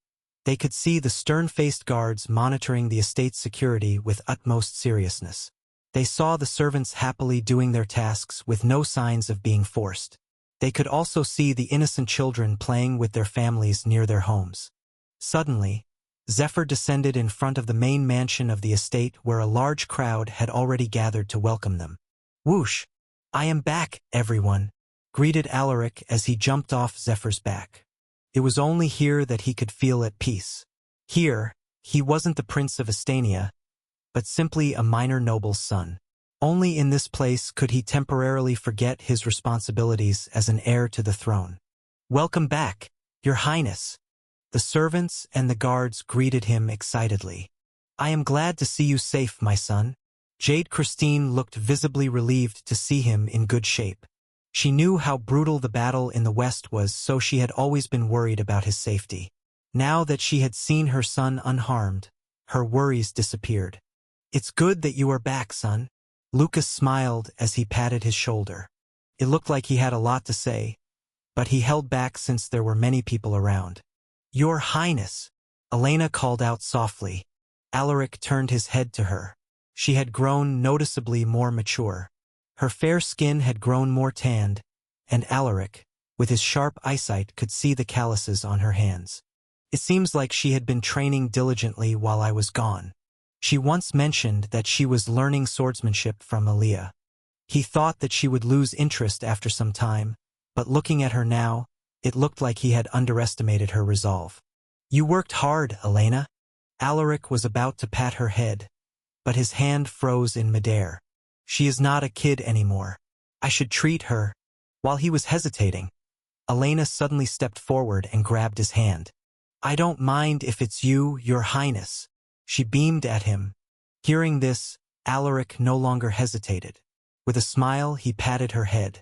[SPEAKER 2] they could see the stern-faced guards monitoring the estate's security with utmost seriousness. They saw the servants happily doing their tasks with no signs of being forced. They could also see the innocent children playing with their families near their homes. Suddenly, Zephyr descended in front of the main mansion of the estate, where a large crowd had already gathered to welcome them. Whoosh! I am back, everyone, greeted Alaric as he jumped off Zephyr's back. It was only here that he could feel at peace. Here, he wasn't the Prince of Estania, but simply a minor noble's son. Only in this place could he temporarily forget his responsibilities as an heir to the throne. Welcome back, Your Highness. The servants and the guards greeted him excitedly. I am glad to see you safe, my son. Jade Christine looked visibly relieved to see him in good shape. She knew how brutal the battle in the West was, so she had always been worried about his safety. Now that she had seen her son unharmed, her worries disappeared. It's good that you are back, son. Lucas smiled as he patted his shoulder. It looked like he had a lot to say, but he held back since there were many people around. Your Highness, Elena called out softly. Alaric turned his head to her. She had grown noticeably more mature. Her fair skin had grown more tanned, and Alaric, with his sharp eyesight, could see the calluses on her hands. It seems like she had been training diligently while I was gone. She once mentioned that she was learning swordsmanship from Aaliyah. He thought that she would lose interest after some time, but looking at her now, it looked like he had underestimated her resolve. You worked hard, Elena. Alaric was about to pat her head, but his hand froze in midair. She is not a kid anymore. I should treat her. While he was hesitating, Elena suddenly stepped forward and grabbed his hand. I don't mind if it's you, Your Highness. She beamed at him. Hearing this, Alaric no longer hesitated. With a smile, he patted her head.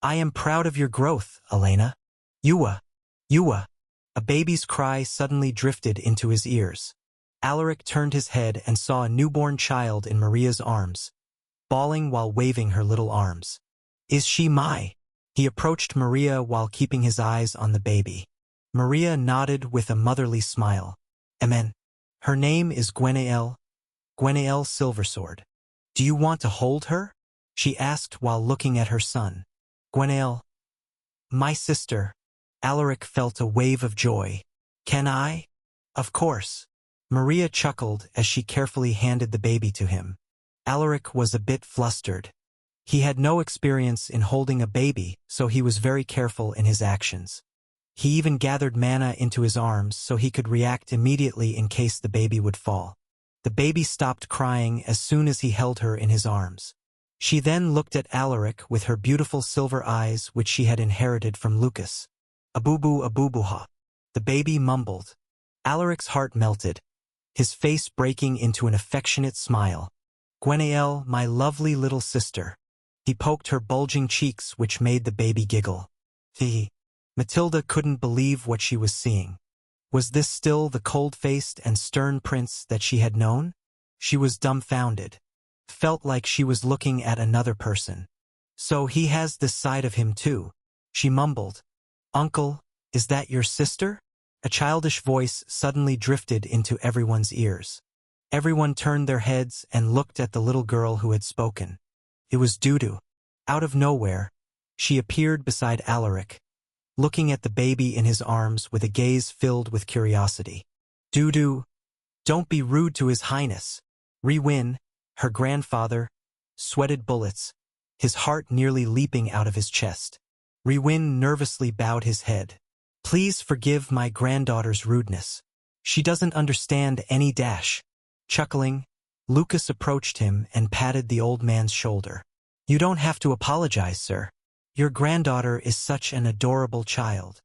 [SPEAKER 2] I am proud of your growth, Elena. Ewa! Ewa! A baby's cry suddenly drifted into his ears. Alaric turned his head and saw a newborn child in Maria's arms, bawling while waving her little arms. Is she my? He approached Maria while keeping his eyes on the baby. Maria nodded with a motherly smile. Amen. Her name is Gwenaëlle, Gwenaëlle Silversword. Do you want to hold her? She asked while looking at her son. Gwenaëlle, my sister. Alaric felt a wave of joy. Can I? Of course. Maria chuckled as she carefully handed the baby to him. Alaric was a bit flustered. He had no experience in holding a baby, so he was very careful in his actions. He even gathered Mana into his arms so he could react immediately in case the baby would fall. The baby stopped crying as soon as he held her in his arms. She then looked at Alaric with her beautiful silver eyes which she had inherited from Lucas. Abubu abubuha. The baby mumbled. Alaric's heart melted, his face breaking into an affectionate smile. Gwenaëlle, my lovely little sister. He poked her bulging cheeks which made the baby giggle. Matilda couldn't believe what she was seeing. Was this still the cold-faced and stern prince that she had known? She was dumbfounded. Felt like she was looking at another person. So he has this side of him too. She mumbled. Uncle, is that your sister? A childish voice suddenly drifted into everyone's ears. Everyone turned their heads and looked at the little girl who had spoken. It was Dudu. Out of nowhere, she appeared beside Alaric, looking at the baby in his arms with a gaze filled with curiosity. Dudu, don't be rude to His Highness. Riwin, her grandfather, sweated bullets, his heart nearly leaping out of his chest. Riwin nervously bowed his head. Please forgive my granddaughter's rudeness. She doesn't understand any dash. Chuckling, Lucas approached him and patted the old man's shoulder. You don't have to apologize, sir. Your granddaughter is such an adorable child.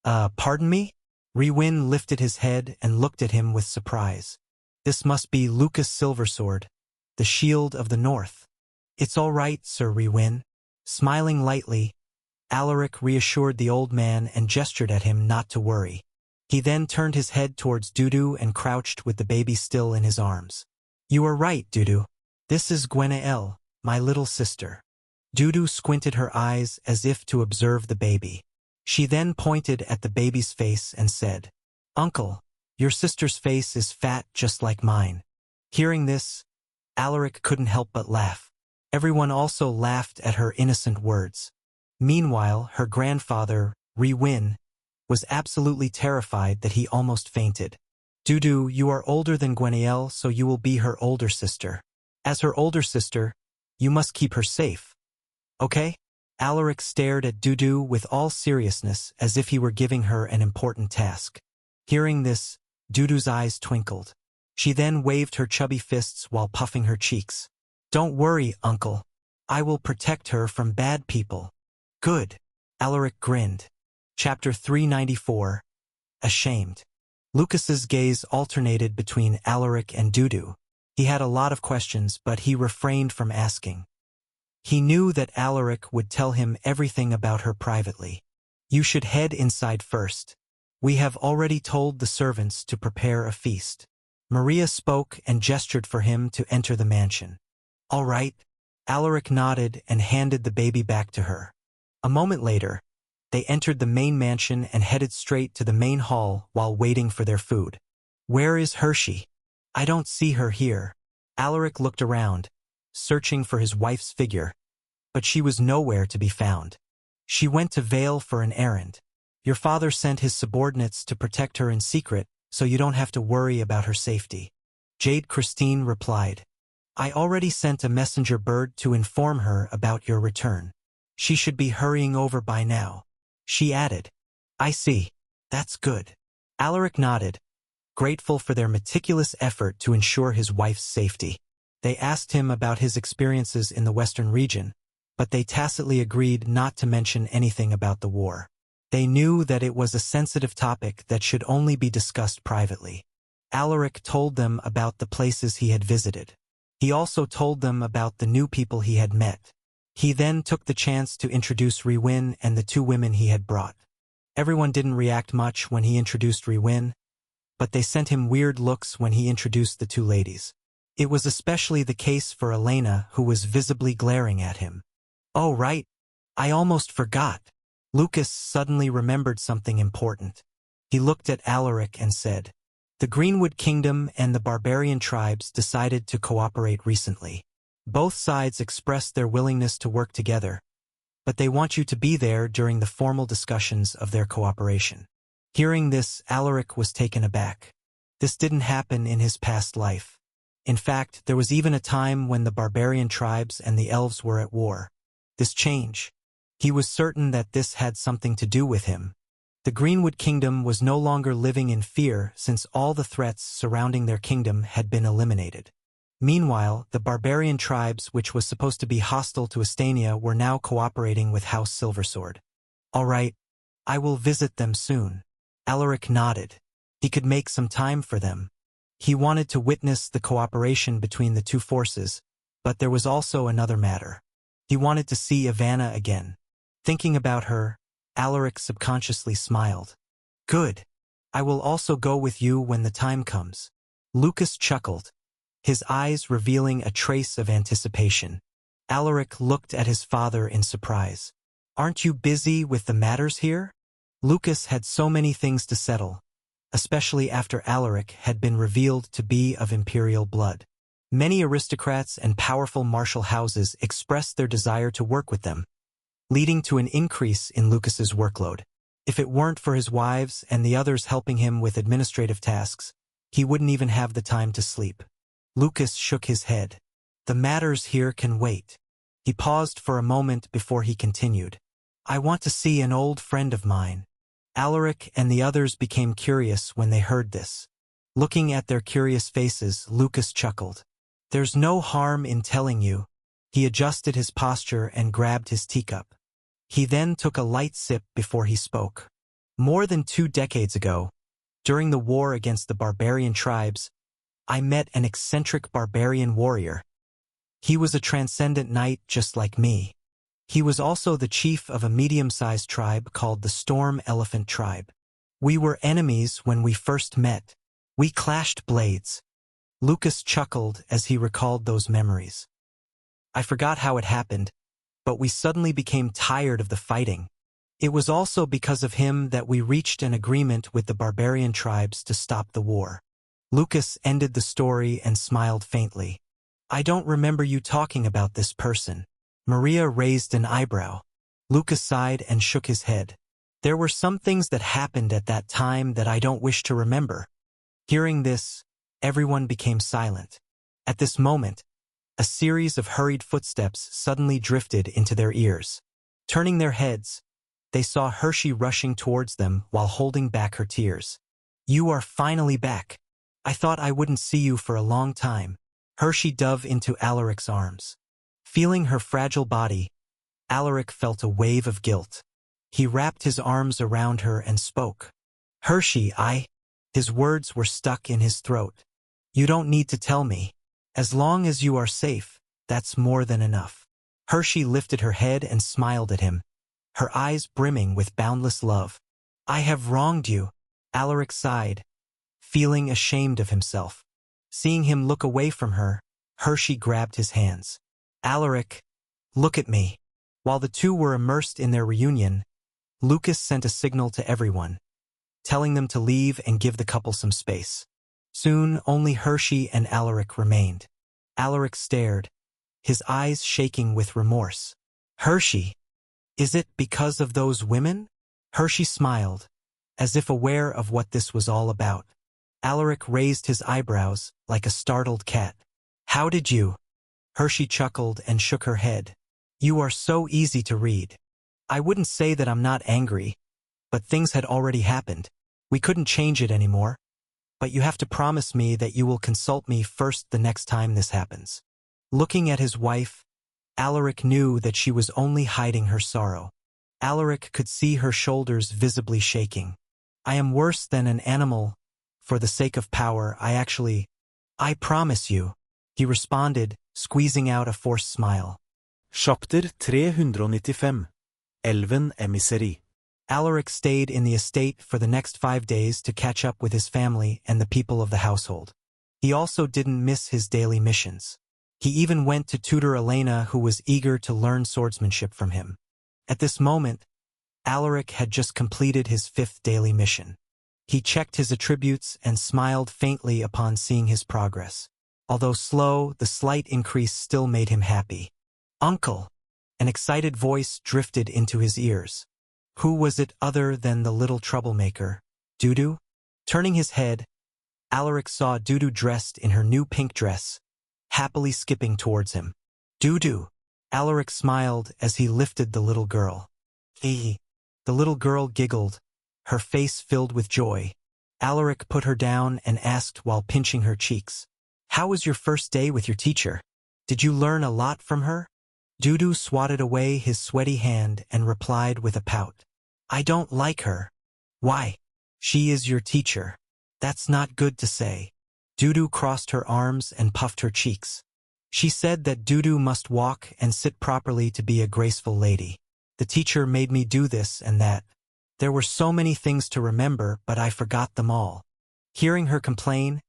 [SPEAKER 2] Pardon me? Riwin lifted his head and looked at him with surprise. This must be Lucas Silversword, the shield of the North. It's all right, Sir Riwin. Smiling lightly, Alaric reassured the old man and gestured at him not to worry. He then turned his head towards Dudu and crouched with the baby still in his arms. You are right, Dudu. This is Gwenaëlle, my little sister. Dudu squinted her eyes as if to observe the baby. She then pointed at the baby's face and said, Uncle, your sister's face is fat just like mine. Hearing this, Alaric couldn't help but laugh. Everyone also laughed at her innocent words. Meanwhile, her grandfather, Riwin, was absolutely terrified that he almost fainted. Dudu, you are older than Gwenaëlle, so you will be her older sister. As her older sister, you must keep her safe. Okay? Alaric stared at Dudu with all seriousness as if he were giving her an important task. Hearing this, Dudu's eyes twinkled. She then waved her chubby fists while puffing her cheeks. Don't worry, uncle. I will protect her from bad people. Good. Alaric grinned. Chapter 394. Ashamed. Lucas's gaze alternated between Alaric and Dudu. He had a lot of questions, but he refrained from asking. He knew that Alaric would tell him everything about her privately. You should head inside first. We have already told the servants to prepare a feast. Maria spoke and gestured for him to enter the mansion. All right. Alaric nodded and handed the baby back to her. A moment later, they entered the main mansion and headed straight to the main hall while waiting for their food. Where is Hershey? I don't see her here. Alaric looked around, searching for his wife's figure, but she was nowhere to be found. She went to Vale for an errand. Your father sent his subordinates to protect her in secret, so you don't have to worry about her safety. Jade Christine replied. I already sent a messenger bird to inform her about your return. She should be hurrying over by now. She added. I see. That's good. Alaric nodded, grateful for their meticulous effort to ensure his wife's safety. They asked him about his experiences in the Western region, but they tacitly agreed not to mention anything about the war. They knew that it was a sensitive topic that should only be discussed privately. Alaric told them about the places he had visited. He also told them about the new people he had met. He then took the chance to introduce Riwin and the two women he had brought. Everyone didn't react much when he introduced Riwin, but they sent him weird looks when he introduced the two ladies. It was especially the case for Elena, who was visibly glaring at him. Oh right, I almost forgot. Lucas suddenly remembered something important. He looked at Alaric and said, The Greenwood Kingdom and the barbarian tribes decided to cooperate recently. Both sides expressed their willingness to work together, but they want you to be there during the formal discussions of their cooperation. Hearing this, Alaric was taken aback. This didn't happen in his past life. In fact, there was even a time when the barbarian tribes and the elves were at war. This change. He was certain that this had something to do with him. The Greenwood Kingdom was no longer living in fear since all the threats surrounding their kingdom had been eliminated. Meanwhile, the barbarian tribes, which was supposed to be hostile to Estania, were now cooperating with House Silversword. All right, I will visit them soon. Alaric nodded. He could make some time for them. He wanted to witness the cooperation between the two forces, but there was also another matter. He wanted to see Ivana again. Thinking about her, Alaric subconsciously smiled. Good. I will also go with you when the time comes. Lucas chuckled, his eyes revealing a trace of anticipation. Alaric looked at his father in surprise. Aren't you busy with the matters here? Lucas had so many things to settle, especially after Alaric had been revealed to be of imperial blood. Many aristocrats and powerful martial houses expressed their desire to work with them, leading to an increase in Lucas's workload. If it weren't for his wives and the others helping him with administrative tasks, he wouldn't even have the time to sleep. Lucas shook his head. The matters here can wait. He paused for a moment before he continued. I want to see an old friend of mine. Alaric and the others became curious when they heard this. Looking at their curious faces, Lucas chuckled. There's no harm in telling you. He adjusted his posture and grabbed his teacup. He then took a light sip before he spoke. More than 2 decades ago, during the war against the barbarian tribes, I met an eccentric barbarian warrior. He was a transcendent knight just like me. He was also the chief of a medium-sized tribe called the Storm Elephant Tribe. We were enemies when we first met. We clashed blades. Lucas chuckled as he recalled those memories. I forgot how it happened, but we suddenly became tired of the fighting. It was also because of him that we reached an agreement with the barbarian tribes to stop the war. Lucas ended the story and smiled faintly. I don't remember you talking about this person. Maria raised an eyebrow. Lucas sighed and shook his head. There were some things that happened at that time that I don't wish to remember. Hearing this, everyone became silent. At this moment, a series of hurried footsteps suddenly drifted into their ears. Turning their heads, they saw Hershey rushing towards them while holding back her tears. You are finally back. I thought I wouldn't see you for a long time. Hershey dove into Alaric's arms. Feeling her fragile body, Alaric felt a wave of guilt. He wrapped his arms around her and spoke. Hershey, His words were stuck in his throat. You don't need to tell me. As long as you are safe, that's more than enough. Hershey lifted her head and smiled at him, her eyes brimming with boundless love. I have wronged you. Alaric sighed, feeling ashamed of himself. Seeing him look away from her, Hershey grabbed his hands. Alaric, look at me. While the two were immersed in their reunion, Lucas sent a signal to everyone, telling them to leave and give the couple some space. Soon, only Hershey and Alaric remained. Alaric stared, his eyes shaking with remorse. Hershey, is it because of those women? Hershey smiled, as if aware of what this was all about. Alaric raised his eyebrows like a startled cat. How did you? Hershey chuckled and shook her head. You are so easy to read. I wouldn't say that I'm not angry, but things had already happened. We couldn't change it anymore. But you have to promise me that you will consult me first the next time this happens. Looking at his wife, Alaric knew that she was only hiding her sorrow. Alaric could see her shoulders visibly shaking. I am worse than an animal. For the sake of power, I promise you, he responded, squeezing out a forced smile.
[SPEAKER 1] Chapter 395. Elven Emissary.
[SPEAKER 2] Alaric stayed in the estate for the next 5 days to catch up with his family and the people of the household. He also didn't miss his daily missions. He even went to tutor Elena, who was eager to learn swordsmanship from him. At this moment, Alaric had just completed his 5th daily mission. He checked his attributes and smiled faintly upon seeing his progress. Although slow, the slight increase still made him happy. Uncle! An excited voice drifted into his ears. Who was it other than the little troublemaker? Dudu? Turning his head, Alaric saw Dudu dressed in her new pink dress, happily skipping towards him. Dudu! Alaric smiled as he lifted the little girl. The little girl giggled, her face filled with joy. Alaric put her down and asked while pinching her cheeks. How was your first day with your teacher? Did you learn a lot from her? Dudu swatted away his sweaty hand and replied with a pout. I don't like her. Why? She is your teacher. That's not good to say. Dudu crossed her arms and puffed her cheeks. She said that Dudu must walk and sit properly to be a graceful lady. The teacher made me do this and that. There were so many things to remember, but I forgot them all. Hearing her complain,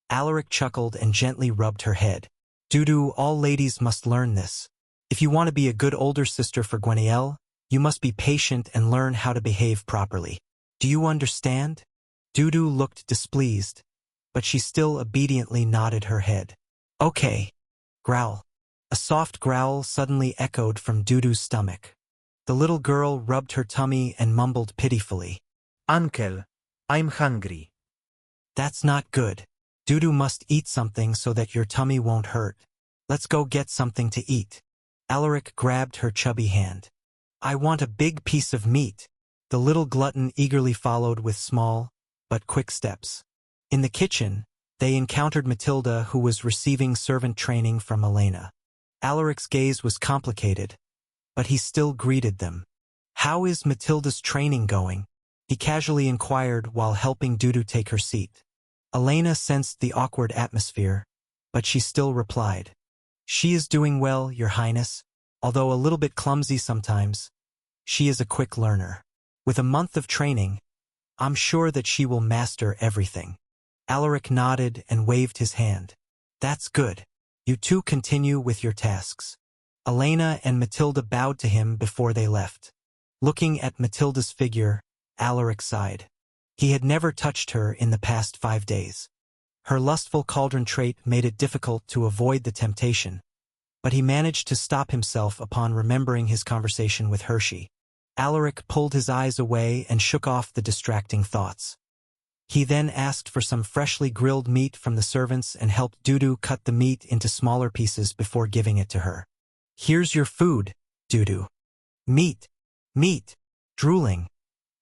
[SPEAKER 2] Alaric chuckled and gently rubbed her head. Dudu, all ladies must learn this. If you want to be a good older sister for Gwenaëlle, you must be patient and learn how to behave properly. Do you understand? Dudu looked displeased, but she still obediently nodded her head. Okay. Growl. A soft growl suddenly echoed from Dudu's stomach. The little girl rubbed her tummy and mumbled pitifully.
[SPEAKER 1] Uncle, I'm hungry.
[SPEAKER 2] That's not good. Dudu must eat something so that your tummy won't hurt. Let's go get something to eat. Alaric grabbed her chubby hand. I want a big piece of meat. The little glutton eagerly followed with small, but quick steps. In the kitchen, they encountered Matilda, who was receiving servant training from Elena. Alaric's gaze was complicated, but he still greeted them. How is Matilda's training going? He casually inquired while helping Dudu take her seat. Elena sensed the awkward atmosphere, but she still replied. She is doing well, Your Highness, although a little bit clumsy sometimes. She is a quick learner. With a month of training, I'm sure that she will master everything. Alaric nodded and waved his hand. That's good. You two continue with your tasks. Elena and Matilda bowed to him before they left. Looking at Matilda's figure, Alaric sighed. He had never touched her in the past 5 days. Her lustful cauldron trait made it difficult to avoid the temptation, but he managed to stop himself upon remembering his conversation with Hershey. Alaric pulled his eyes away and shook off the distracting thoughts. He then asked for some freshly grilled meat from the servants and helped Dudu cut the meat into smaller pieces before giving it to her. Here's your food, Dudu. Meat. Meat. Drooling.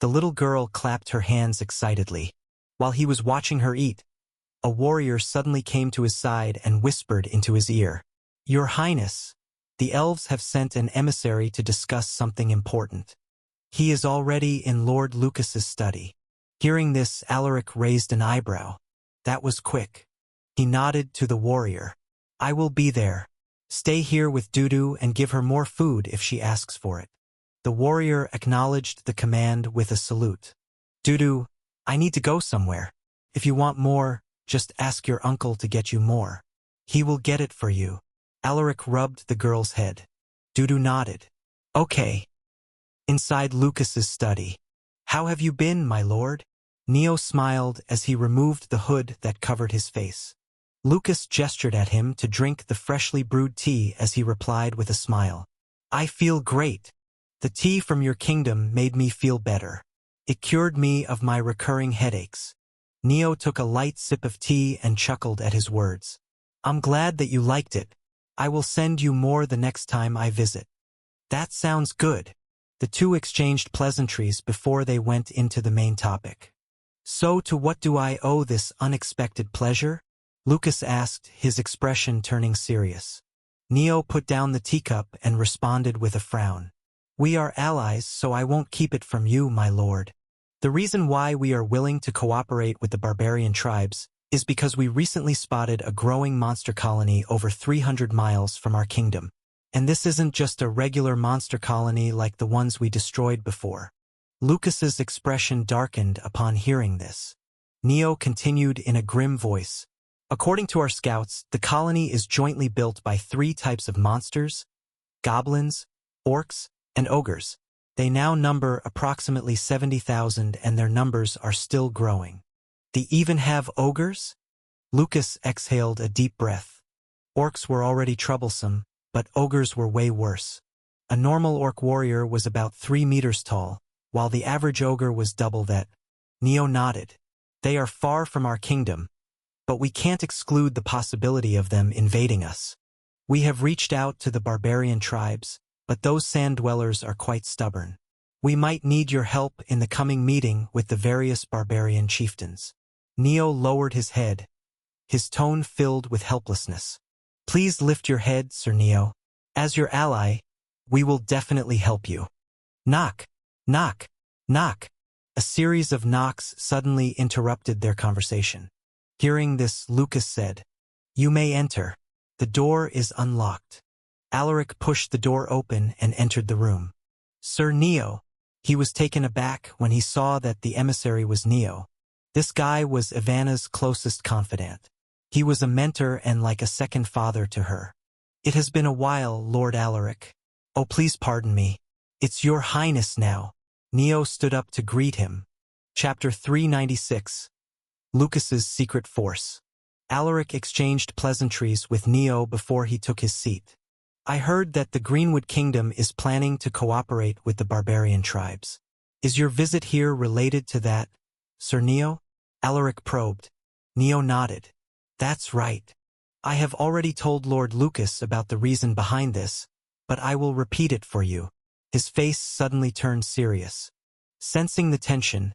[SPEAKER 2] The little girl clapped her hands excitedly. While he was watching her eat, a warrior suddenly came to his side and whispered into his ear. Your Highness, the elves have sent an emissary to discuss something important. He is already in Lord Lucas's study. Hearing this, Alaric raised an eyebrow. That was quick. He nodded to the warrior. I will be there. Stay here with Dudu and give her more food if she asks for it. The warrior acknowledged the command with a salute. Dudu, I need to go somewhere. If you want more, just ask your uncle to get you more. He will get it for you. Alaric rubbed the girl's head. Dudu nodded. Okay. Inside Lucas's study. How have you been, my lord? Neo smiled as he removed the hood that covered his face. Lucas gestured at him to drink the freshly brewed tea as he replied with a smile. I feel great. The tea from your kingdom made me feel better. It cured me of my recurring headaches. Neo took a light sip of tea and chuckled at his words. I'm glad that you liked it. I will send you more the next time I visit. That sounds good. The two exchanged pleasantries before they went into the main topic. So to what do I owe this unexpected pleasure? Lucas asked, his expression turning serious. Neo put down the teacup and responded with a frown. We are allies, so I won't keep it from you, my lord. The reason why we are willing to cooperate with the barbarian tribes is because we recently spotted a growing monster colony over 300 miles from our kingdom. And this isn't just a regular monster colony like the ones we destroyed before. Lucas's expression darkened upon hearing this. Neo continued in a grim voice. According to our scouts, the colony is jointly built by 3 types of monsters: goblins, orcs, and ogres. They now number approximately 70,000 and their numbers are still growing. They even have ogres? Lucas exhaled a deep breath. Orcs were already troublesome, but ogres were way worse. A normal orc warrior was about 3 meters tall, while the average ogre was double that. Neo nodded. They are far from our kingdom, but we can't exclude the possibility of them invading us. We have reached out to the barbarian tribes, but those sand dwellers are quite stubborn. We might need your help in the coming meeting with the various barbarian chieftains. Neo lowered his head, his tone filled with helplessness. Please lift your head, Sir Neo. As your ally, we will definitely help you. Knock, knock, knock. A series of knocks suddenly interrupted their conversation. Hearing this, Lucas said, "You may enter. The door is unlocked." Alaric pushed the door open and entered the room. Sir Neo. He was taken aback when he saw that the emissary was Neo. This guy was Ivana's closest confidant. He was a mentor and like a second father to her. "It has been a while, Lord Alaric. Oh, please pardon me. It's your highness now." Neo stood up to greet him. Chapter 396. Lucas's Secret Force. Alaric exchanged pleasantries with Neo before he took his seat. "I heard that the Greenwood Kingdom is planning to cooperate with the barbarian tribes. Is your visit here related to that, Sir Neo?" Alaric probed. Neo nodded. "That's right. I have already told Lord Lucas about the reason behind this, but I will repeat it for you." His face suddenly turned serious. Sensing the tension,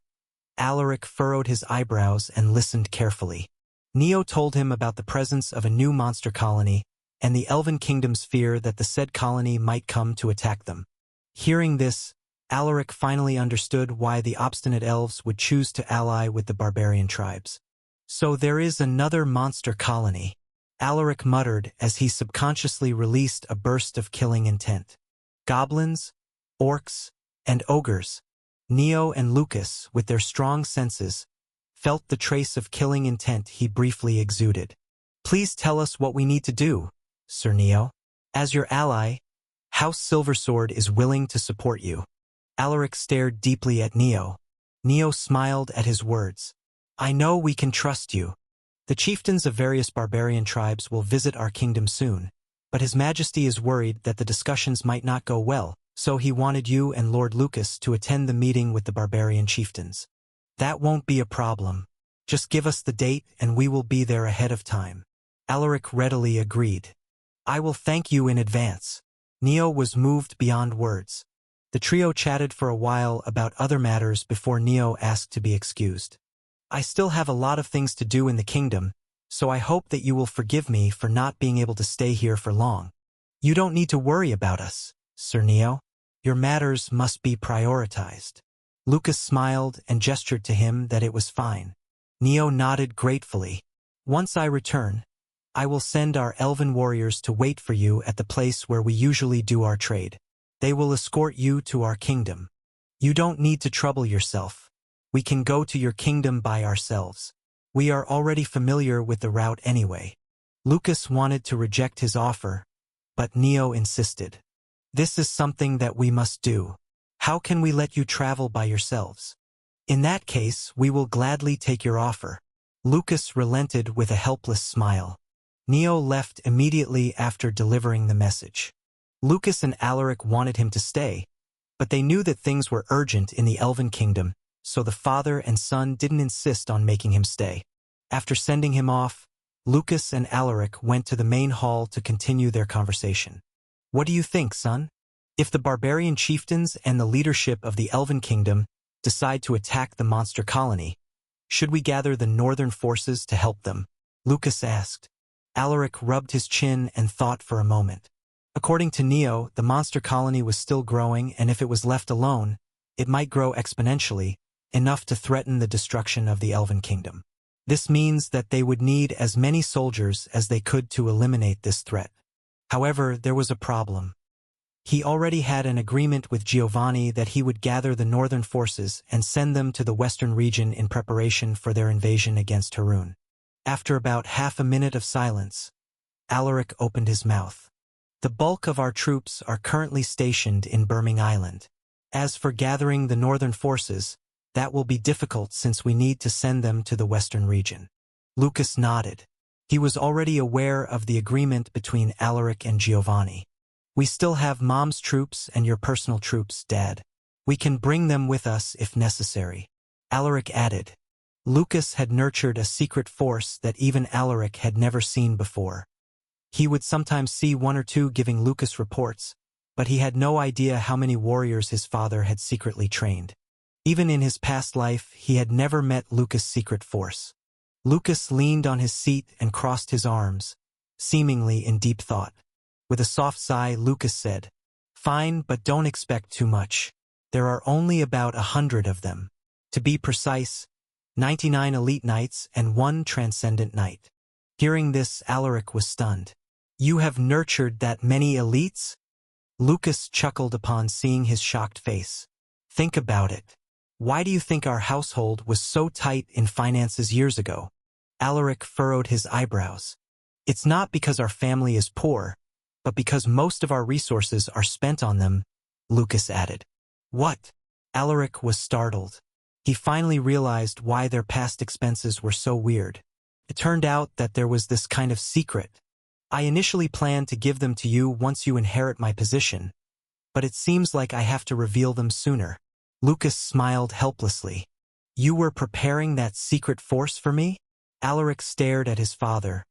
[SPEAKER 2] Alaric furrowed his eyebrows and listened carefully. Neo told him about the presence of a new monster colony and the Elven Kingdom's fear that the said colony might come to attack them. Hearing this, Alaric finally understood why the obstinate elves would choose to ally with the barbarian tribes. "So there is another monster colony," Alaric muttered as he subconsciously released a burst of killing intent. Goblins, orcs, and ogres. Neo and Lucas, with their strong senses, felt the trace of killing intent he briefly exuded. "Please tell us what we need to do, Sir Neo. As your ally, House Silversword is willing to support you." Alaric stared deeply at Neo. Neo smiled at his words. "I know we can trust you. The chieftains of various barbarian tribes will visit our kingdom soon, but His Majesty is worried that the discussions might not go well, so he wanted you and Lord Lucas to attend the meeting with the barbarian chieftains." "That won't be a problem. Just give us the date and we will be there ahead of time." Alaric readily agreed. "I will thank you in advance." Neo was moved beyond words. The trio chatted for a while about other matters before Neo asked to be excused. "I still have a lot of things to do in the kingdom, so I hope that you will forgive me for not being able to stay here for long." "You don't need to worry about us, Sir Neo. Your matters must be prioritized." Lucas smiled and gestured to him that it was fine. Neo nodded gratefully. "Once I return, I will send our elven warriors to wait for you at the place where we usually do our trade. They will escort you to our kingdom. You don't need to trouble yourself. We can go to your kingdom by ourselves. We are already familiar with the route anyway." Lucas wanted to reject his offer, but Neo insisted. "This is something that we must do. How can we let you travel by yourselves?" "In that case, we will gladly take your offer." Lucas relented with a helpless smile. Neo left immediately after delivering the message. Lucas and Alaric wanted him to stay, but they knew that things were urgent in the Elven Kingdom, so the father and son didn't insist on making him stay. After sending him off, Lucas and Alaric went to the main hall to continue their conversation. "What do you think, son? If the barbarian chieftains and the leadership of the Elven Kingdom decide to attack the monster colony, should we gather the northern forces to help them?" Lucas asked. Alaric rubbed his chin and thought for a moment. According to Neo, the monster colony was still growing, and if it was left alone, it might grow exponentially, enough to threaten the destruction of the Elven Kingdom. This means that they would need as many soldiers as they could to eliminate this threat. However, there was a problem. He already had an agreement with Giovanni that he would gather the northern forces and send them to the western region in preparation for their invasion against Haroun. After about half a minute of silence, Alaric opened his mouth. "The bulk of our troops are currently stationed in Birming Island. As for gathering the northern forces, that will be difficult since we need to send them to the western region." Lucas nodded. He was already aware of the agreement between Alaric and Giovanni. We still have Mom's troops and your personal troops, Dad. We can bring them with us if necessary. Alaric added. Lucas had nurtured a secret force that even Alaric had never seen before. He would sometimes see one or two giving Lucas reports, but he had no idea how many warriors his father had secretly trained. Even in his past life, he had never met Lucas' secret force. Lucas leaned on his seat and crossed his arms, seemingly in deep thought. With a soft sigh, Lucas said, "Fine, but don't expect too much. There are only about 100 of them. To be precise, 99 elite knights and 1 transcendent knight." Hearing this, Alaric was stunned. "You have nurtured that many elites?" Lucas chuckled upon seeing his shocked face. "Think about it. Why do you think our household was so tight in finances years ago?" Alaric furrowed his eyebrows. "It's not because our family is poor, but because most of our resources are spent on them," Lucas added. "What?" Alaric was startled. He finally realized why their past expenses were so weird. It turned out that there was this kind of secret. "I initially planned to give them to you once you inherit my position, but it seems like I have to reveal them sooner." Lucas smiled helplessly. "You were preparing that secret force for me?" Alaric stared at his father,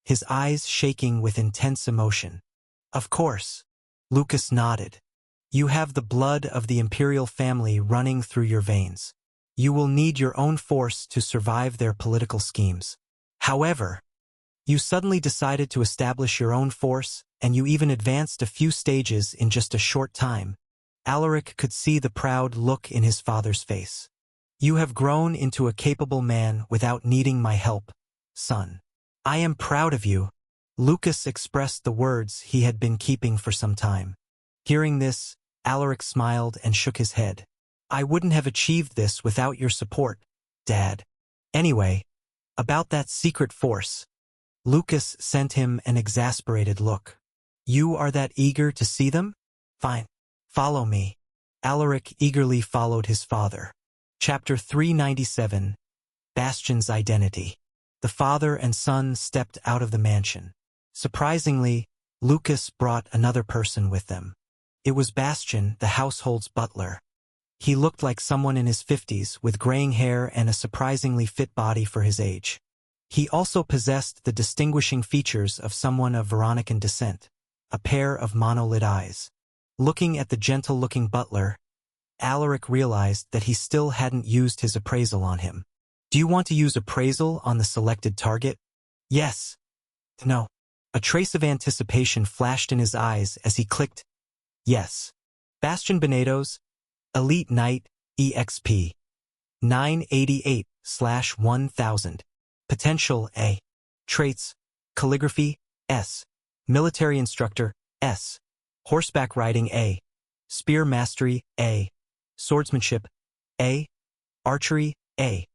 [SPEAKER 2] his eyes shaking with intense emotion. "Of course." Lucas nodded. "You have the blood of the imperial family running through your veins. You will need your own force to survive their political schemes. However, you suddenly decided to establish your own force, and you even advanced a few stages in just a short time." Alaric could see the proud look in his father's face. "You have grown into a capable man without needing my help, son. I am proud of you." Lucas expressed the words he had been keeping for some time. Hearing this, Alaric smiled and shook his head. "I wouldn't have achieved this without your support, Dad. Anyway, about that secret force." Lucas sent him an exasperated look. "You are that eager to see them? Fine. Follow me." Alaric eagerly followed his father. Chapter 397. Bastion's Identity. The father and son stepped out of the mansion. Surprisingly, Lucas brought another person with them. It was Bastion, the household's butler. He looked like someone in his 50s with graying hair and a surprisingly fit body for his age. He also possessed the distinguishing features of someone of Veronican descent, a pair of monolid eyes. Looking at the gentle-looking butler, Alaric realized that he still hadn't used his appraisal on him. "Do you want to use appraisal on the selected target?" "Yes." "No." A trace of anticipation flashed in his eyes as he clicked, "Yes." Bastion Benados, Elite Knight, EXP. 988/1000. Potential A. Traits: Calligraphy, S. Military Instructor, S. Horseback Riding, A. Spear Mastery, A. Swordsmanship, A. Archery, A.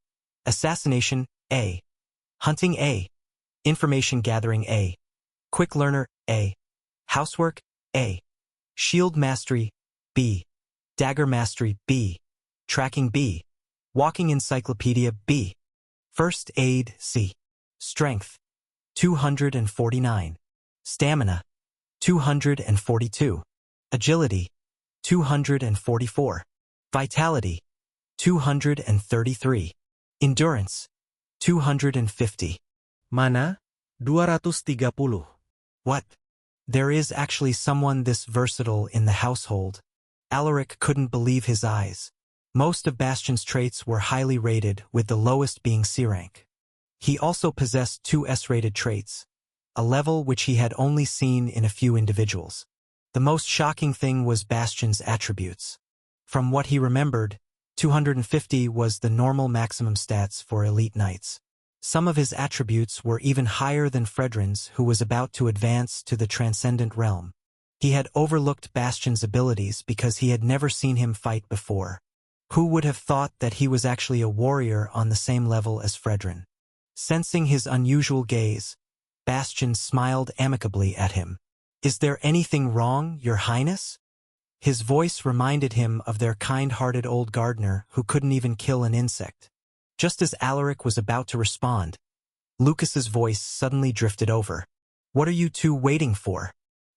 [SPEAKER 2] Assassination, A. Hunting, A. Information Gathering, A. Quick Learner, A. Housework, A. Shield Mastery, B. Dagger Mastery, B. Tracking, B. Walking Encyclopedia, B. First Aid, C. Strength, 249. Stamina, 242. Agility, 244. Vitality, 233. Endurance, 250.
[SPEAKER 1] Mana? 230.
[SPEAKER 2] What? There is actually someone this versatile in the household. Alaric couldn't believe his eyes. Most of Bastion's traits were highly rated, with the lowest being C-rank. He also possessed 2 S-rated traits, a level which he had only seen in a few individuals. The most shocking thing was Bastion's attributes. From what he remembered, 250 was the normal maximum stats for elite knights. Some of his attributes were even higher than Fredrin's, who was about to advance to the transcendent realm. He had overlooked Bastion's abilities because he had never seen him fight before. Who would have thought that he was actually a warrior on the same level as Fredrin? Sensing his unusual gaze, Bastion smiled amicably at him. "Is there anything wrong, Your Highness?" His voice reminded him of their kind-hearted old gardener who couldn't even kill an insect. Just as Alaric was about to respond, Lucas's voice suddenly drifted over. "What are you two waiting for?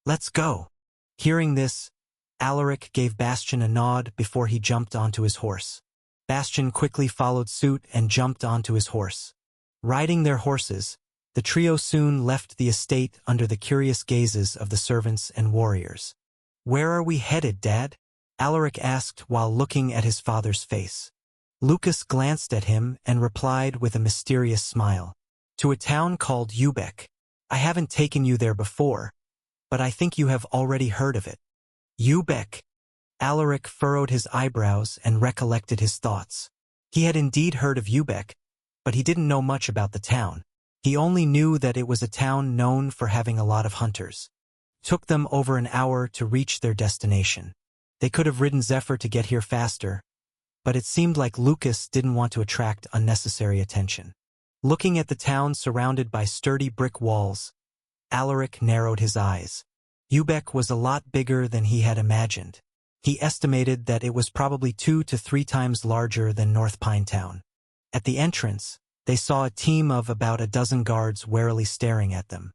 [SPEAKER 2] Let's go." Hearing this, Alaric gave Bastian a nod before he jumped onto his horse. Bastian quickly followed suit and jumped onto his horse. Riding their horses, the trio soon left the estate under the curious gazes of the servants and warriors. "Where are we headed, Dad?" Alaric asked while looking at his father's face. Lucas glanced at him and replied with a mysterious smile. "To a town called Ubec. I haven't taken you there before, but I think you have already heard of it." Ubec. Alaric furrowed his eyebrows and recollected his thoughts. He had indeed heard of Ubec, but he didn't know much about the town. He only knew that it was a town known for having a lot of hunters. It took them over an hour to reach their destination. They could have ridden Zephyr to get here faster, but it seemed like Lucas didn't want to attract unnecessary attention. Looking at the town surrounded by sturdy brick walls, Alaric narrowed his eyes. Ubec was a lot bigger than he had imagined. He estimated that it was probably 2 to 3 times larger than North Pinetown. At the entrance, they saw a team of about a dozen guards warily staring at them.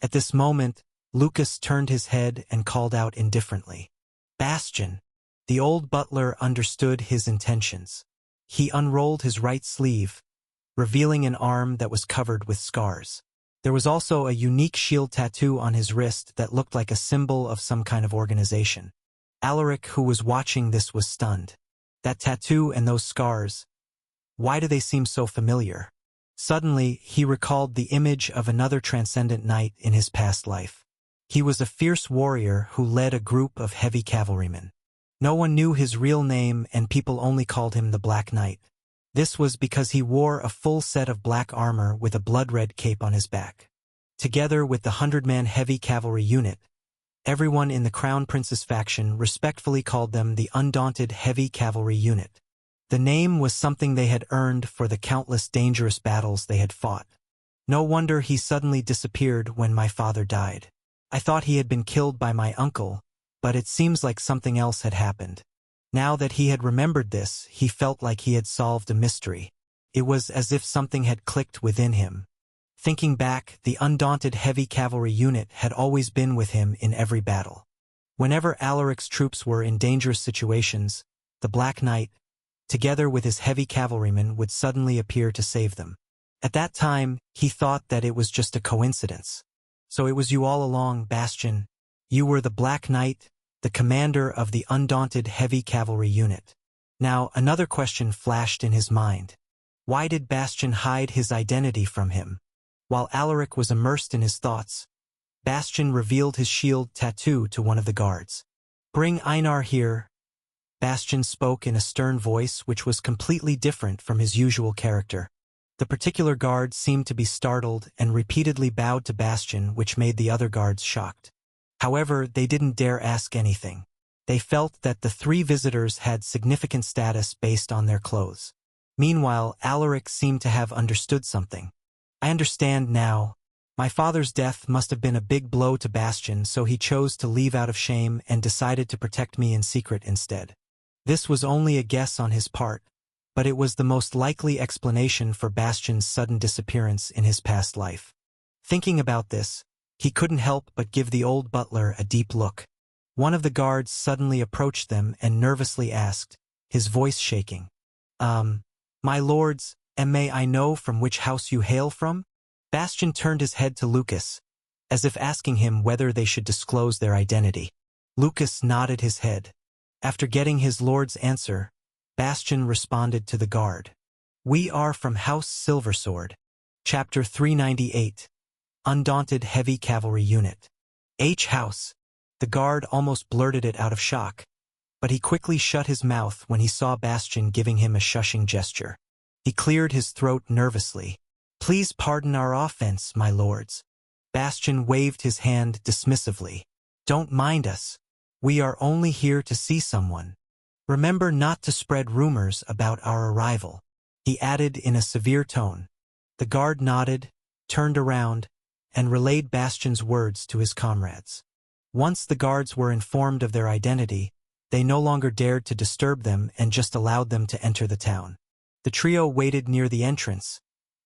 [SPEAKER 2] At this moment, Lucas turned his head and called out indifferently, "Bastian." The old butler understood his intentions. He unrolled his right sleeve, revealing an arm that was covered with scars. There was also a unique shield tattoo on his wrist that looked like a symbol of some kind of organization. Alaric, who was watching this, was stunned. That tattoo and those scars, why do they seem so familiar? Suddenly, he recalled the image of another transcendent knight in his past life. He was a fierce warrior who led a group of heavy cavalrymen. No one knew his real name and people only called him the Black Knight. This was because he wore a full set of black armor with a blood-red cape on his back. Together with the 100-man heavy cavalry unit, everyone in the Crown Prince's faction respectfully called them the Undaunted Heavy Cavalry Unit. The name was something they had earned for the countless dangerous battles they had fought. No wonder he suddenly disappeared when my father died. I thought he had been killed by my uncle, but it seems like something else had happened. Now that he had remembered this, he felt like he had solved a mystery. It was as if something had clicked within him. Thinking back, the Undaunted Heavy Cavalry Unit had always been with him in every battle. Whenever Alaric's troops were in dangerous situations, the Black Knight, together with his heavy cavalrymen, would suddenly appear to save them. At that time, he thought that it was just a coincidence. "So it was you all along, Bastian. You were the Black Knight, the commander of the Undaunted Heavy Cavalry Unit." Now, another question flashed in his mind. Why did Bastian hide his identity from him? While Alaric was immersed in his thoughts, Bastian revealed his shield tattoo to one of the guards. "Bring Einar here." Bastian spoke in a stern voice which was completely different from his usual character. The particular guard seemed to be startled and repeatedly bowed to Bastian, which made the other guards shocked. However, they didn't dare ask anything. They felt that the 3 visitors had significant status based on their clothes. Meanwhile, Alaric seemed to have understood something. "I understand now. My father's death must have been a big blow to Bastian, so he chose to leave out of shame and decided to protect me in secret instead. This was only a guess on his part, but it was the most likely explanation for Bastian's sudden disappearance in his past life." Thinking about this, he couldn't help but give the old butler a deep look. One of the guards suddenly approached them and nervously asked, his voice shaking, "My lords, and may I know from which house you hail from?" Bastian turned his head to Lucas, as if asking him whether they should disclose their identity. Lucas nodded his head. After getting his lord's answer, Bastian responded to the guard. "We are from House Silversword." Chapter 398. Undaunted Heavy Cavalry Unit. "H House." The guard almost blurted it out of shock, but he quickly shut his mouth when he saw Bastian giving him a shushing gesture. He cleared his throat nervously. "Please pardon our offense, my lords." Bastian waved his hand dismissively. "Don't mind us. We are only here to see someone. Remember not to spread rumors about our arrival," he added in a severe tone. The guard nodded, turned around, and relayed Bastian's words to his comrades. Once the guards were informed of their identity, they no longer dared to disturb them and just allowed them to enter the town. The trio waited near the entrance,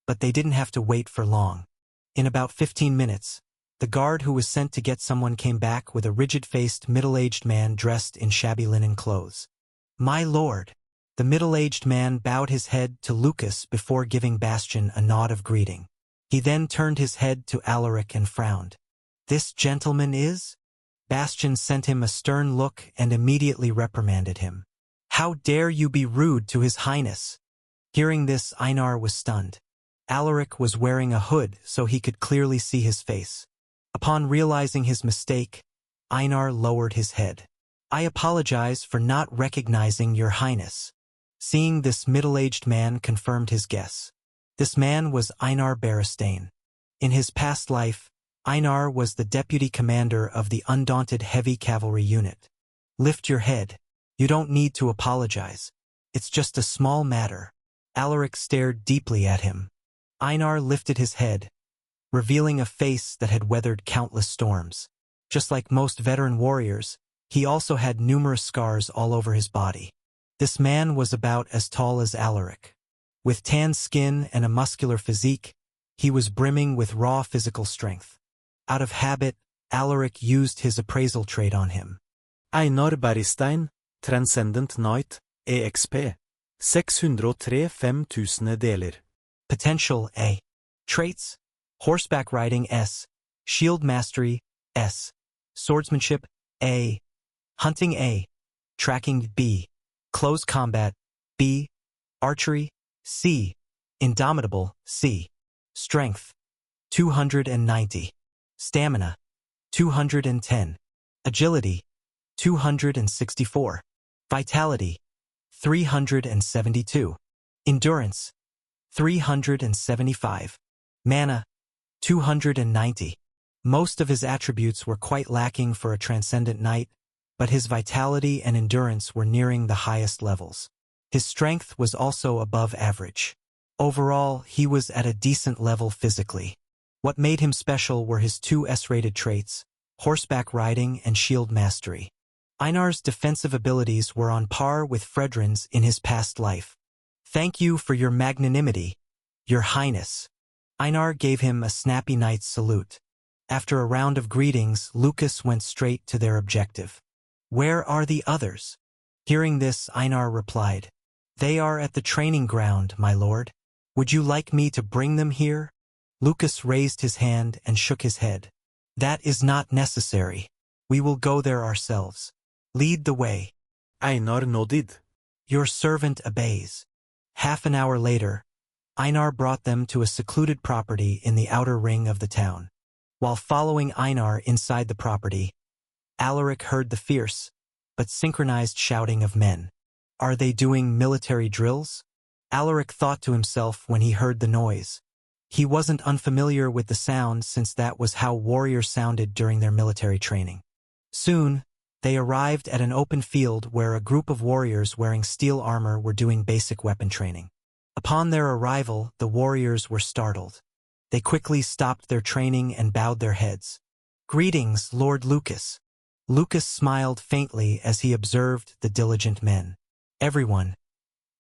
[SPEAKER 2] but they didn't have to wait for long. In about 15 minutes, The guard who was sent to get someone came back with a rigid-faced, middle-aged man dressed in shabby linen clothes. "My lord." The middle-aged man bowed his head to Lucas before giving Bastian a nod of greeting. He then turned his head to Alaric and frowned. "This gentleman is?" Bastian sent him a stern look and immediately reprimanded him. "How dare you be rude to his highness?" Hearing this, Einar was stunned. Alaric was wearing a hood so he could clearly see his face. Upon realizing his mistake, Einar lowered his head. "I apologize for not recognizing your highness." Seeing this, middle-aged man confirmed his guess. This man was Einar Berestein. In his past life, Einar was the deputy commander of the undaunted heavy cavalry unit. "Lift your head. You don't need to apologize. It's just a small matter." Alaric stared deeply at him. Einar lifted his head, revealing a face that had weathered countless storms. Just like most veteran warriors, he also had numerous scars all over his body. This man was about as tall as Alaric. With tan skin and a muscular physique, he was brimming with raw physical strength. Out of habit, Alaric used his appraisal trait on him.
[SPEAKER 1] Einar Berestein, Transcendent Knight, EXP. 603 5000 deler.
[SPEAKER 2] Potential A. Traits: horseback riding S, shield mastery S, swordsmanship A, hunting A, tracking B, close combat B, archery C, indomitable C, strength 290, stamina 210, agility 264, vitality 372, endurance 375, mana 290. Most of his attributes were quite lacking for a transcendent knight, but his vitality and endurance were nearing the highest levels. His strength was also above average. Overall, he was at a decent level physically. What made him special were his two S-rated traits, horseback riding and shield mastery. Einar's defensive abilities were on par with Fredrin's in his past life. "Thank you for your magnanimity, your highness." Einar gave him a snappy knight's salute. After a round of greetings, Lucas went straight to their objective. "Where are the others?" Hearing this, Einar replied, "They are at the training ground, my lord. Would you like me to bring them here?" Lucas raised his hand and shook his head. "That is not necessary. We will go there ourselves. Lead the way."
[SPEAKER 1] Einar nodded.
[SPEAKER 2] "Your servant obeys." Half an hour later, Einar brought them to a secluded property in the outer ring of the town. While following Einar inside the property, Alaric heard the fierce, but synchronized shouting of men. Are they doing military drills? Alaric thought to himself when he heard the noise. He wasn't unfamiliar with the sound since that was how warriors sounded during their military training. Soon, they arrived at an open field where a group of warriors wearing steel armor were doing basic weapon training. Upon their arrival, the warriors were startled. They quickly stopped their training and bowed their heads. "Greetings, Lord Lucas." Lucas smiled faintly as he observed the diligent men. "Everyone,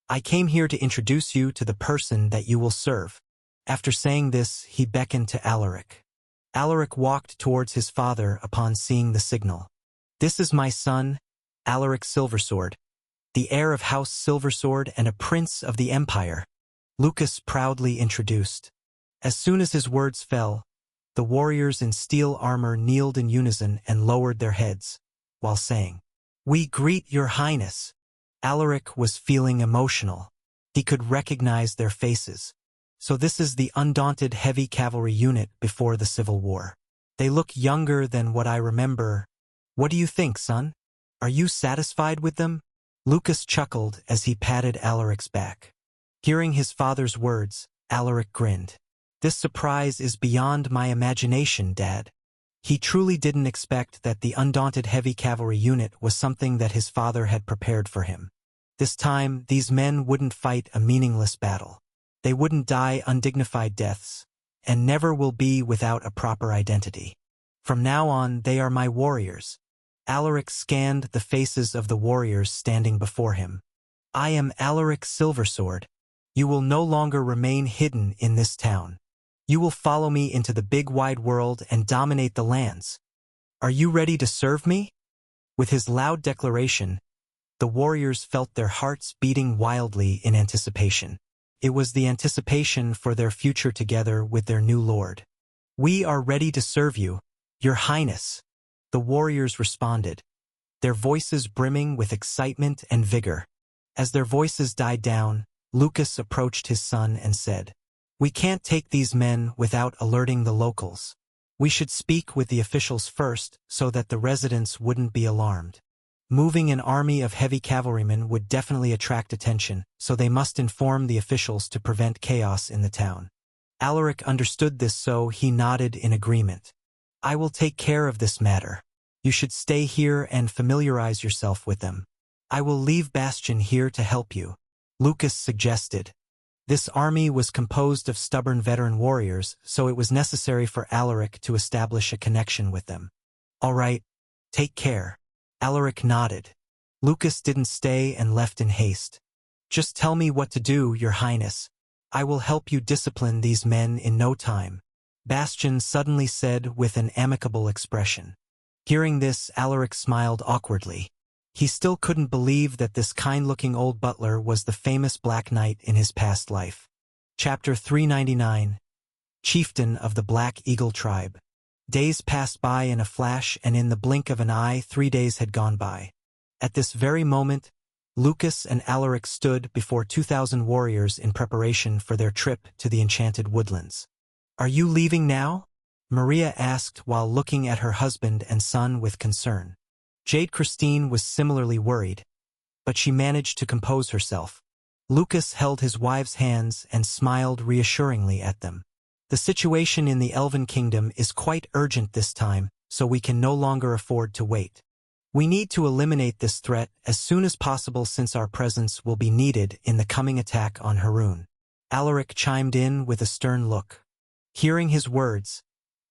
[SPEAKER 2] I came here to introduce you to the person that you will serve." After saying this, he beckoned to Alaric. Alaric walked towards his father upon seeing the signal. "This is my son, Alaric Silversword, the heir of House Silversword and a prince of the Empire," Lucas proudly introduced. As soon as his words fell, the warriors in steel armor kneeled in unison and lowered their heads, while saying, "We greet your highness." Alaric was feeling emotional. He could recognize their faces. So this is the undaunted heavy cavalry unit before the Civil War. They look younger than what I remember. What do you think, son? Are you satisfied with them? Lucas chuckled as he patted Alaric's back. Hearing his father's words, Alaric grinned. This surprise is beyond my imagination, Dad. He truly didn't expect that the undaunted heavy cavalry unit was something that his father had prepared for him. This time, these men wouldn't fight a meaningless battle. They wouldn't die undignified deaths, and never will be without a proper identity. From now on, they are my warriors. Alaric scanned the faces of the warriors standing before him. I am Alaric Silversword. You will no longer remain hidden in this town. You will follow me into the big wide world and dominate the lands. Are you ready to serve me? With his loud declaration, the warriors felt their hearts beating wildly in anticipation. It was the anticipation for their future together with their new lord. We are ready to serve you, Your Highness, the warriors responded, their voices brimming with excitement and vigor. As their voices died down, Lucas approached his son and said, "We can't take these men without alerting the locals. We should speak with the officials first so that the residents wouldn't be alarmed. Moving an army of heavy cavalrymen would definitely attract attention, so they must inform the officials to prevent chaos in the town." Alaric understood this, so he nodded in agreement. "I will take care of this matter. You should stay here and familiarize yourself with them. I will leave Bastion here to help you," Lucas suggested. This army was composed of stubborn veteran warriors, so it was necessary for Alaric to establish a connection with them. "All right, take care." Alaric nodded. Lucas didn't stay and left in haste. "Just tell me what to do, Your Highness. I will help you discipline these men in no time," Bastion suddenly said with an amicable expression. Hearing this, Alaric smiled awkwardly. He still couldn't believe that this kind-looking old butler was the famous Black Knight in his past life. Chapter 399. Chieftain of the Black Eagle Tribe. Days passed by in a flash, and in the blink of an eye 3 days had gone by. At this very moment, Lucas and Alaric stood before 2,000 warriors in preparation for their trip to the Enchanted Woodlands. "Are you leaving now?" Maria asked while looking at her husband and son with concern. Jade Christine was similarly worried, but she managed to compose herself. Lucas held his wife's hands and smiled reassuringly at them. "The situation in the Elven Kingdom is quite urgent this time, so we can no longer afford to wait. We need to eliminate this threat as soon as possible since our presence will be needed in the coming attack on Haroon." Alaric chimed in with a stern look. Hearing his words,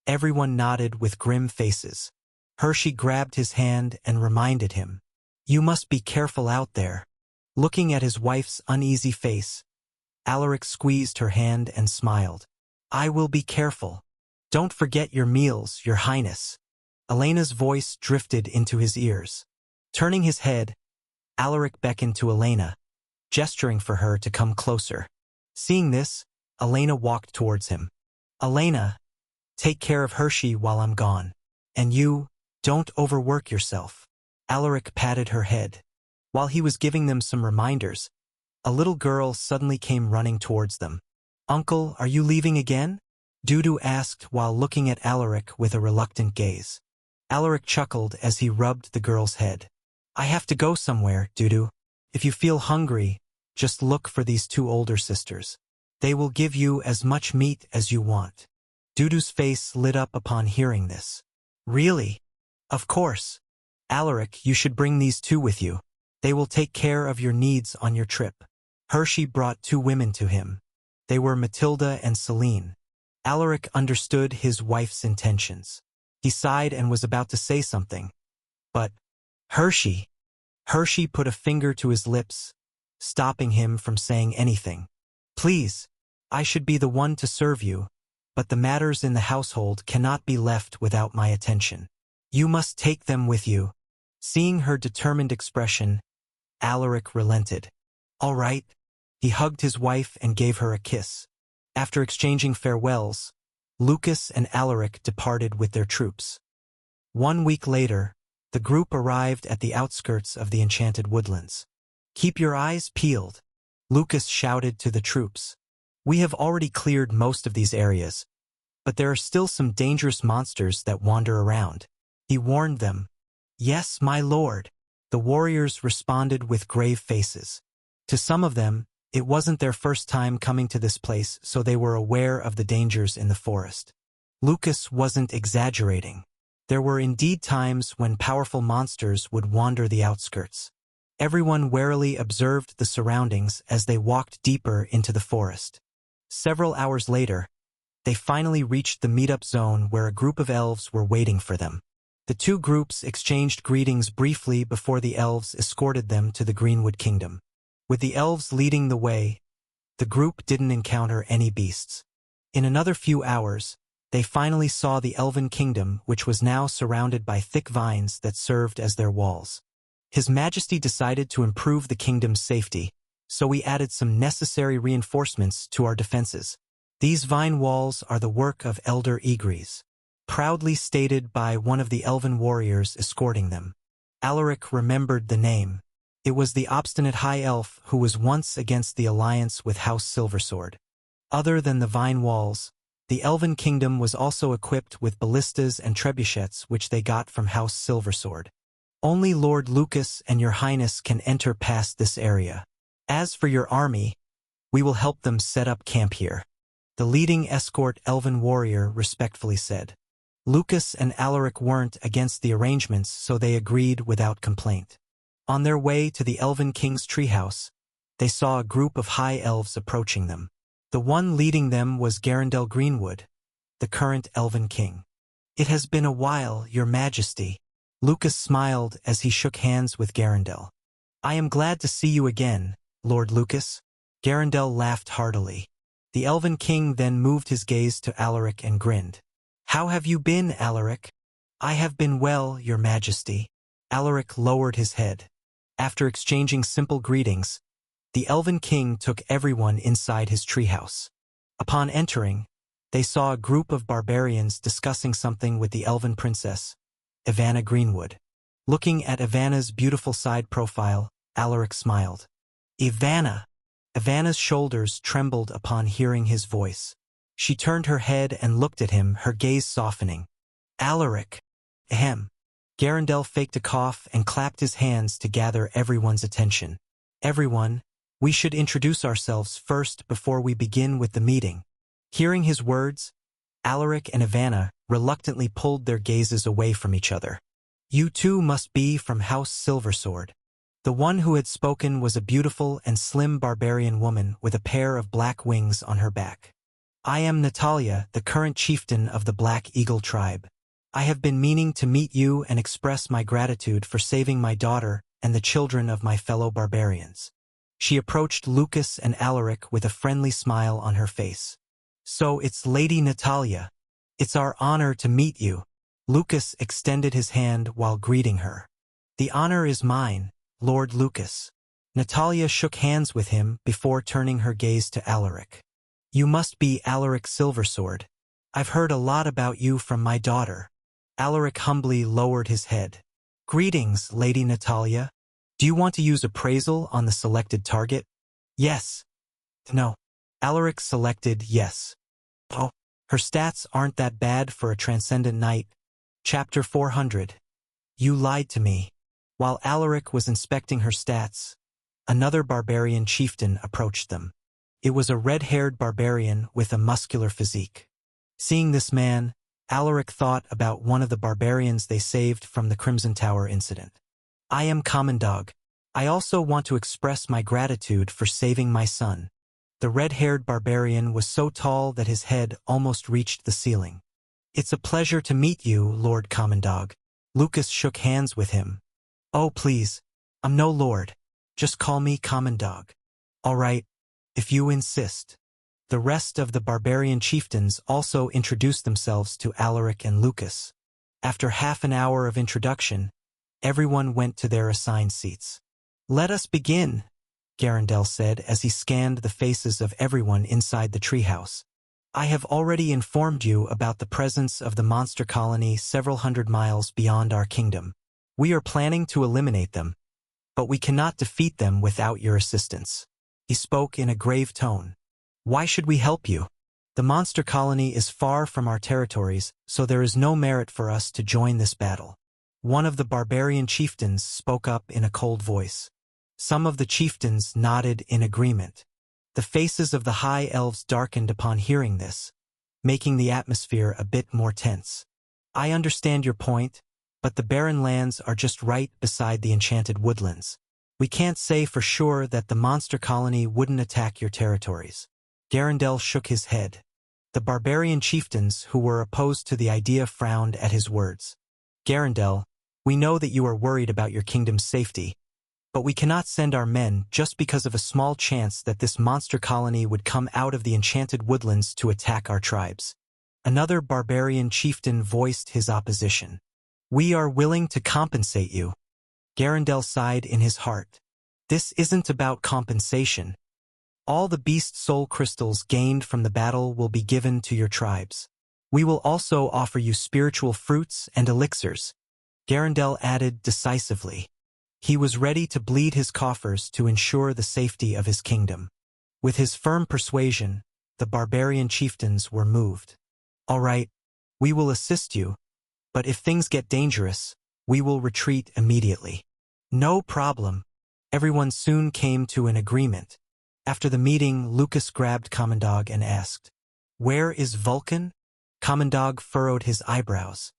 [SPEAKER 2] everyone nodded with grim faces. Hershey grabbed his hand and reminded him, "You must be careful out there." Looking at his wife's uneasy face, Alaric squeezed her hand and smiled. "I will be careful. Don't forget your meals, Your Highness." Elena's voice drifted into his ears. Turning his head, Alaric beckoned to Elena, gesturing for her to come closer. Seeing this, Elena walked towards him. "Elena, take care of Hershey while I'm gone. And you, don't overwork yourself." Alaric patted her head. While he was giving them some reminders, a little girl suddenly came running towards them. "Uncle, are you leaving again?" Dudu asked while looking at Alaric with a reluctant gaze. Alaric chuckled as he rubbed the girl's head. "I have to go somewhere, Dudu. If you feel hungry, just look for these 2 older sisters. They will give you as much meat as you want." Dudu's face lit up upon hearing this. "Really? Of course. Alaric, you should bring these 2 with you. They will take care of your needs on your trip." Hershey brought 2 women to him. They were Matilda and Celine. Alaric understood his wife's intentions. He sighed and was about to say something. But, Hershey put a finger to his lips, stopping him from saying anything. "Please, I should be the one to serve you, but the matters in the household cannot be left without my attention. You must take them with you." Seeing her determined expression, Alaric relented. "All right." He hugged his wife and gave her a kiss. After exchanging farewells, Lucas and Alaric departed with their troops. 1 week later, the group arrived at the outskirts of the Enchanted Woodlands. "Keep your eyes peeled," Lucas shouted to the troops. "We have already cleared most of these areas, but there are still some dangerous monsters that wander around," he warned them. "Yes, my lord," the warriors responded with grave faces. To some of them, it wasn't their first time coming to this place, so they were aware of the dangers in the forest. Lucas wasn't exaggerating. There were indeed times when powerful monsters would wander the outskirts. Everyone warily observed the surroundings as they walked deeper into the forest. Several hours later, they finally reached the meetup zone where a group of elves were waiting for them. The 2 groups exchanged greetings briefly before the elves escorted them to the Greenwood Kingdom. With the elves leading the way, the group didn't encounter any beasts. In another few hours, they finally saw the Elven Kingdom, which was now surrounded by thick vines that served as their walls. His Majesty decided to improve the kingdom's safety, so we added some necessary reinforcements to our defenses. These vine walls are the work of Elder Egres, proudly stated by one of the elven warriors escorting them. Alaric remembered the name. It was the obstinate high elf who was once against the alliance with House Silversword. Other than the vine walls, the Elven Kingdom was also equipped with ballistas and trebuchets which they got from House Silversword. Only Lord Lucas and Your Highness can enter past this area. As for your army, we will help them set up camp here. The leading escort elven warrior respectfully said. Lucas and Alaric weren't against the arrangements, so they agreed without complaint. On their way to the Elven King's treehouse, they saw a group of high elves approaching them. The one leading them was Garendel Greenwood, the current Elven King. It has been a while, Your Majesty. Lucas smiled as he shook hands with Garendel. I am glad to see you again, Lord Lucas. Garendel laughed heartily. The Elven King then moved his gaze to Alaric and grinned. How have you been, Alaric? I have been well, Your Majesty. Alaric lowered his head. After exchanging simple greetings, the Elven King took everyone inside his treehouse. Upon entering, they saw a group of barbarians discussing something with the Elven Princess, Ivana Greenwood. Looking at Ivana's beautiful side profile, Alaric smiled. Ivana! Ivana's shoulders trembled upon hearing his voice. She turned her head and looked at him, her gaze softening. Alaric! Ahem. Garendel faked a cough and clapped his hands to gather everyone's attention. Everyone, we should introduce ourselves first before we begin with the meeting. Hearing his words, Alaric and Ivana reluctantly pulled their gazes away from each other. You two must be from House Silversword. The one who had spoken was a beautiful and slim barbarian woman with a pair of black wings on her back. I am Natalia, the current chieftain of the Black Eagle tribe. I have been meaning to meet you and express my gratitude for saving my daughter and the children of my fellow barbarians. She approached Lucas and Alaric with a friendly smile on her face. So it's Lady Natalia. It's our honor to meet you. Lucas extended his hand while greeting her. The honor is mine, Lord Lucas. Natalia shook hands with him before turning her gaze to Alaric. You must be Alaric Silversword. I've heard a lot about you from my daughter. Alaric humbly lowered his head. Greetings, Lady Natalia. Do you want to use appraisal on the selected target? Yes. No. Alaric selected yes. Oh, her stats aren't that bad for a Transcendent Knight. Chapter 400. You lied to me. While Alaric was inspecting her stats, another barbarian chieftain approached them. It was a red-haired barbarian with a muscular physique. Seeing this man, Alaric thought about one of the barbarians they saved from the Crimson Tower incident. I am Commandog. I also want to express my gratitude for saving my son. The red-haired barbarian was so tall that his head almost reached the ceiling. It's a pleasure to meet you, Lord Commandog. Lucas shook hands with him. Oh, please. I'm no lord. Just call me Commandog. All right, if you insist. The rest of the barbarian chieftains also introduced themselves to Alaric and Lucas. After half an hour of introduction, everyone went to their assigned seats. Let us begin, Garendel said as he scanned the faces of everyone inside the treehouse. I have already informed you about the presence of the monster colony several hundred miles beyond our kingdom. We are planning to eliminate them, but we cannot defeat them without your assistance. He spoke in a grave tone. Why should we help you? The monster colony is far from our territories, so there is no merit for us to join this battle. One of the barbarian chieftains spoke up in a cold voice. Some of the chieftains nodded in agreement. The faces of the high elves darkened upon hearing this, making the atmosphere a bit more tense. I understand your point, but the barren lands are just right beside the enchanted woodlands. We can't say for sure that the monster colony wouldn't attack your territories. Garendel shook his head. The barbarian chieftains who were opposed to the idea frowned at his words. Garendel, we know that you are worried about your kingdom's safety, But we cannot send our men just because of a small chance that this monster colony would come out of the enchanted woodlands to attack our tribes. Another barbarian chieftain voiced his opposition. We are willing to compensate you. Garandel sighed in his heart. This isn't about compensation. All the beast soul crystals gained from the battle will be given to your tribes. We will also offer you spiritual fruits and elixirs, Garandel added decisively. He was ready to bleed his coffers to ensure the safety of his kingdom. With his firm persuasion, the barbarian chieftains were moved. All right, we will assist you, but if things get dangerous, we will retreat immediately. No problem. Everyone soon came to an agreement. After the meeting, Lucas grabbed Commandog and asked, "Where is Vulcan?" Commandog furrowed his eyebrows.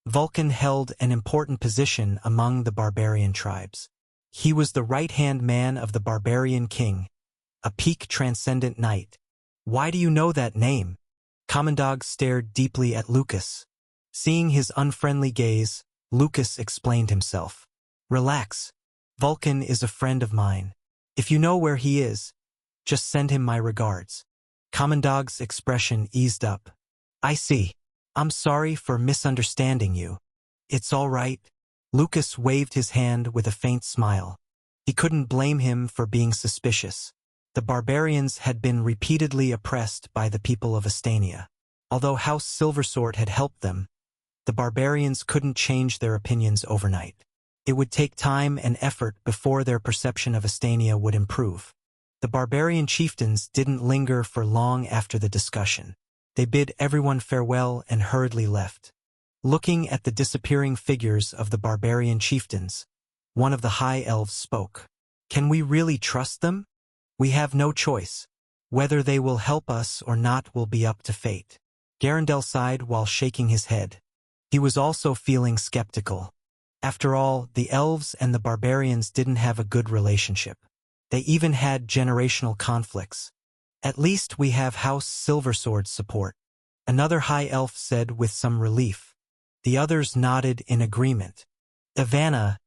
[SPEAKER 2] Vulcan held an important position among the barbarian tribes. He was the right-hand man of the barbarian king, a peak transcendent knight. Why do you know that name? Commandog stared deeply at Lucas. Seeing his unfriendly gaze, Lucas explained himself. Relax. Vulcan is a friend of mine. If you know where he is, just send him my regards. Commandog's expression eased up. I see. I'm sorry for misunderstanding you. It's all right. Lucas waved his hand with a faint smile. He couldn't blame him for being suspicious. The barbarians had been repeatedly oppressed by the people of Estania. Although House Silversword had helped them, the barbarians couldn't change their opinions overnight. It would take time and effort before their perception of Estania would improve. The barbarian chieftains didn't linger for long after the discussion. They bid everyone farewell and hurriedly left. Looking at the disappearing figures of the barbarian chieftains, one of the high elves spoke. Can we really trust them? We have no choice. Whether they will help us or not will be up to fate. Garandel sighed while shaking his head. He was also feeling skeptical. After all, the elves and the barbarians didn't have a good relationship. They even had generational conflicts. At least we have House Silversword's support, another high elf said with some relief. The others nodded in agreement. Ivana,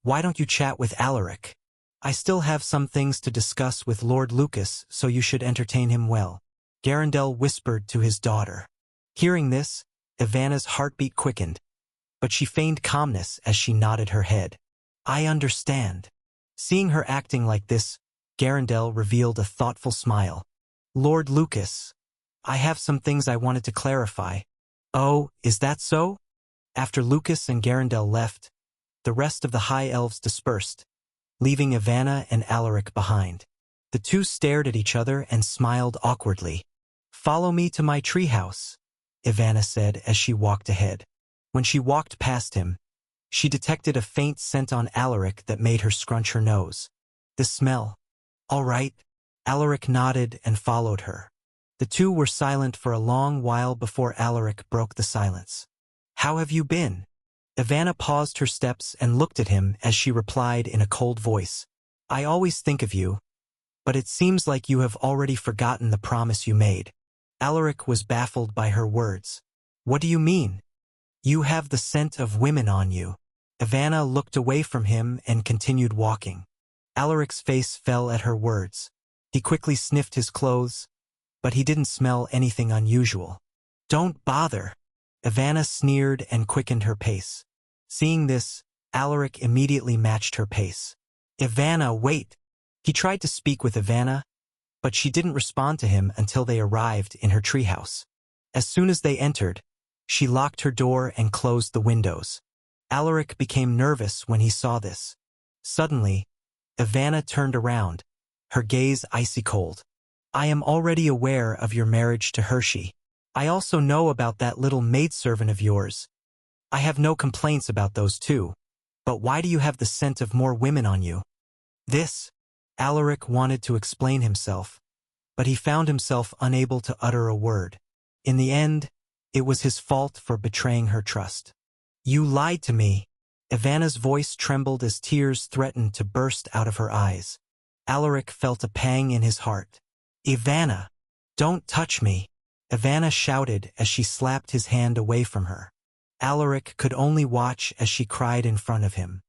[SPEAKER 2] why don't you chat with Alaric? I still have some things to discuss with Lord Lucas, so you should entertain him well. Garandel whispered to his daughter. Hearing this, Ivana's heartbeat quickened, but she feigned calmness as she nodded her head. I understand. Seeing her acting like this, Garandel revealed a thoughtful smile. Lord Lucas, I have some things I wanted to clarify. Oh, is that so? After Lucas and Garandel left, the rest of the high elves dispersed, leaving Ivana and Alaric behind. The two stared at each other and smiled awkwardly. Follow me to my treehouse, Ivana said as she walked ahead. When she walked past him, she detected a faint scent on Alaric that made her scrunch her nose. The smell. All right. Alaric nodded and followed her. The two were silent for a long while before Alaric broke the silence. How have you been? Ivana paused her steps and looked at him as she replied in a cold voice. I always think of you, but it seems like you have already forgotten the promise you made. Alaric was baffled by her words. What do you mean? You have the scent of women on you. Ivana looked away from him and continued walking. Alaric's face fell at her words. He quickly sniffed his clothes, but he didn't smell anything unusual. Don't bother. Ivana sneered and quickened her pace. Seeing this, Alaric immediately matched her pace. Ivana, wait. He tried to speak with Ivana, but she didn't respond to him until they arrived in her treehouse. As soon as they entered, she locked her door and closed the windows. Alaric became nervous when he saw this. Suddenly, Ivana turned around, her gaze icy cold. I am already aware of your marriage to Hershey. I also know about that little maidservant of yours. I have no complaints about those two. But why do you have the scent of more women on you? This, Alaric wanted to explain himself, but he found himself unable to utter a word. In the end, it was his fault for betraying her trust. You lied to me. Ivana's voice trembled as tears threatened to burst out of her eyes. Alaric felt a pang in his heart. Ivana, don't touch me. Ivana shouted as she slapped his hand away from her. Alaric could only watch as she cried in front of him.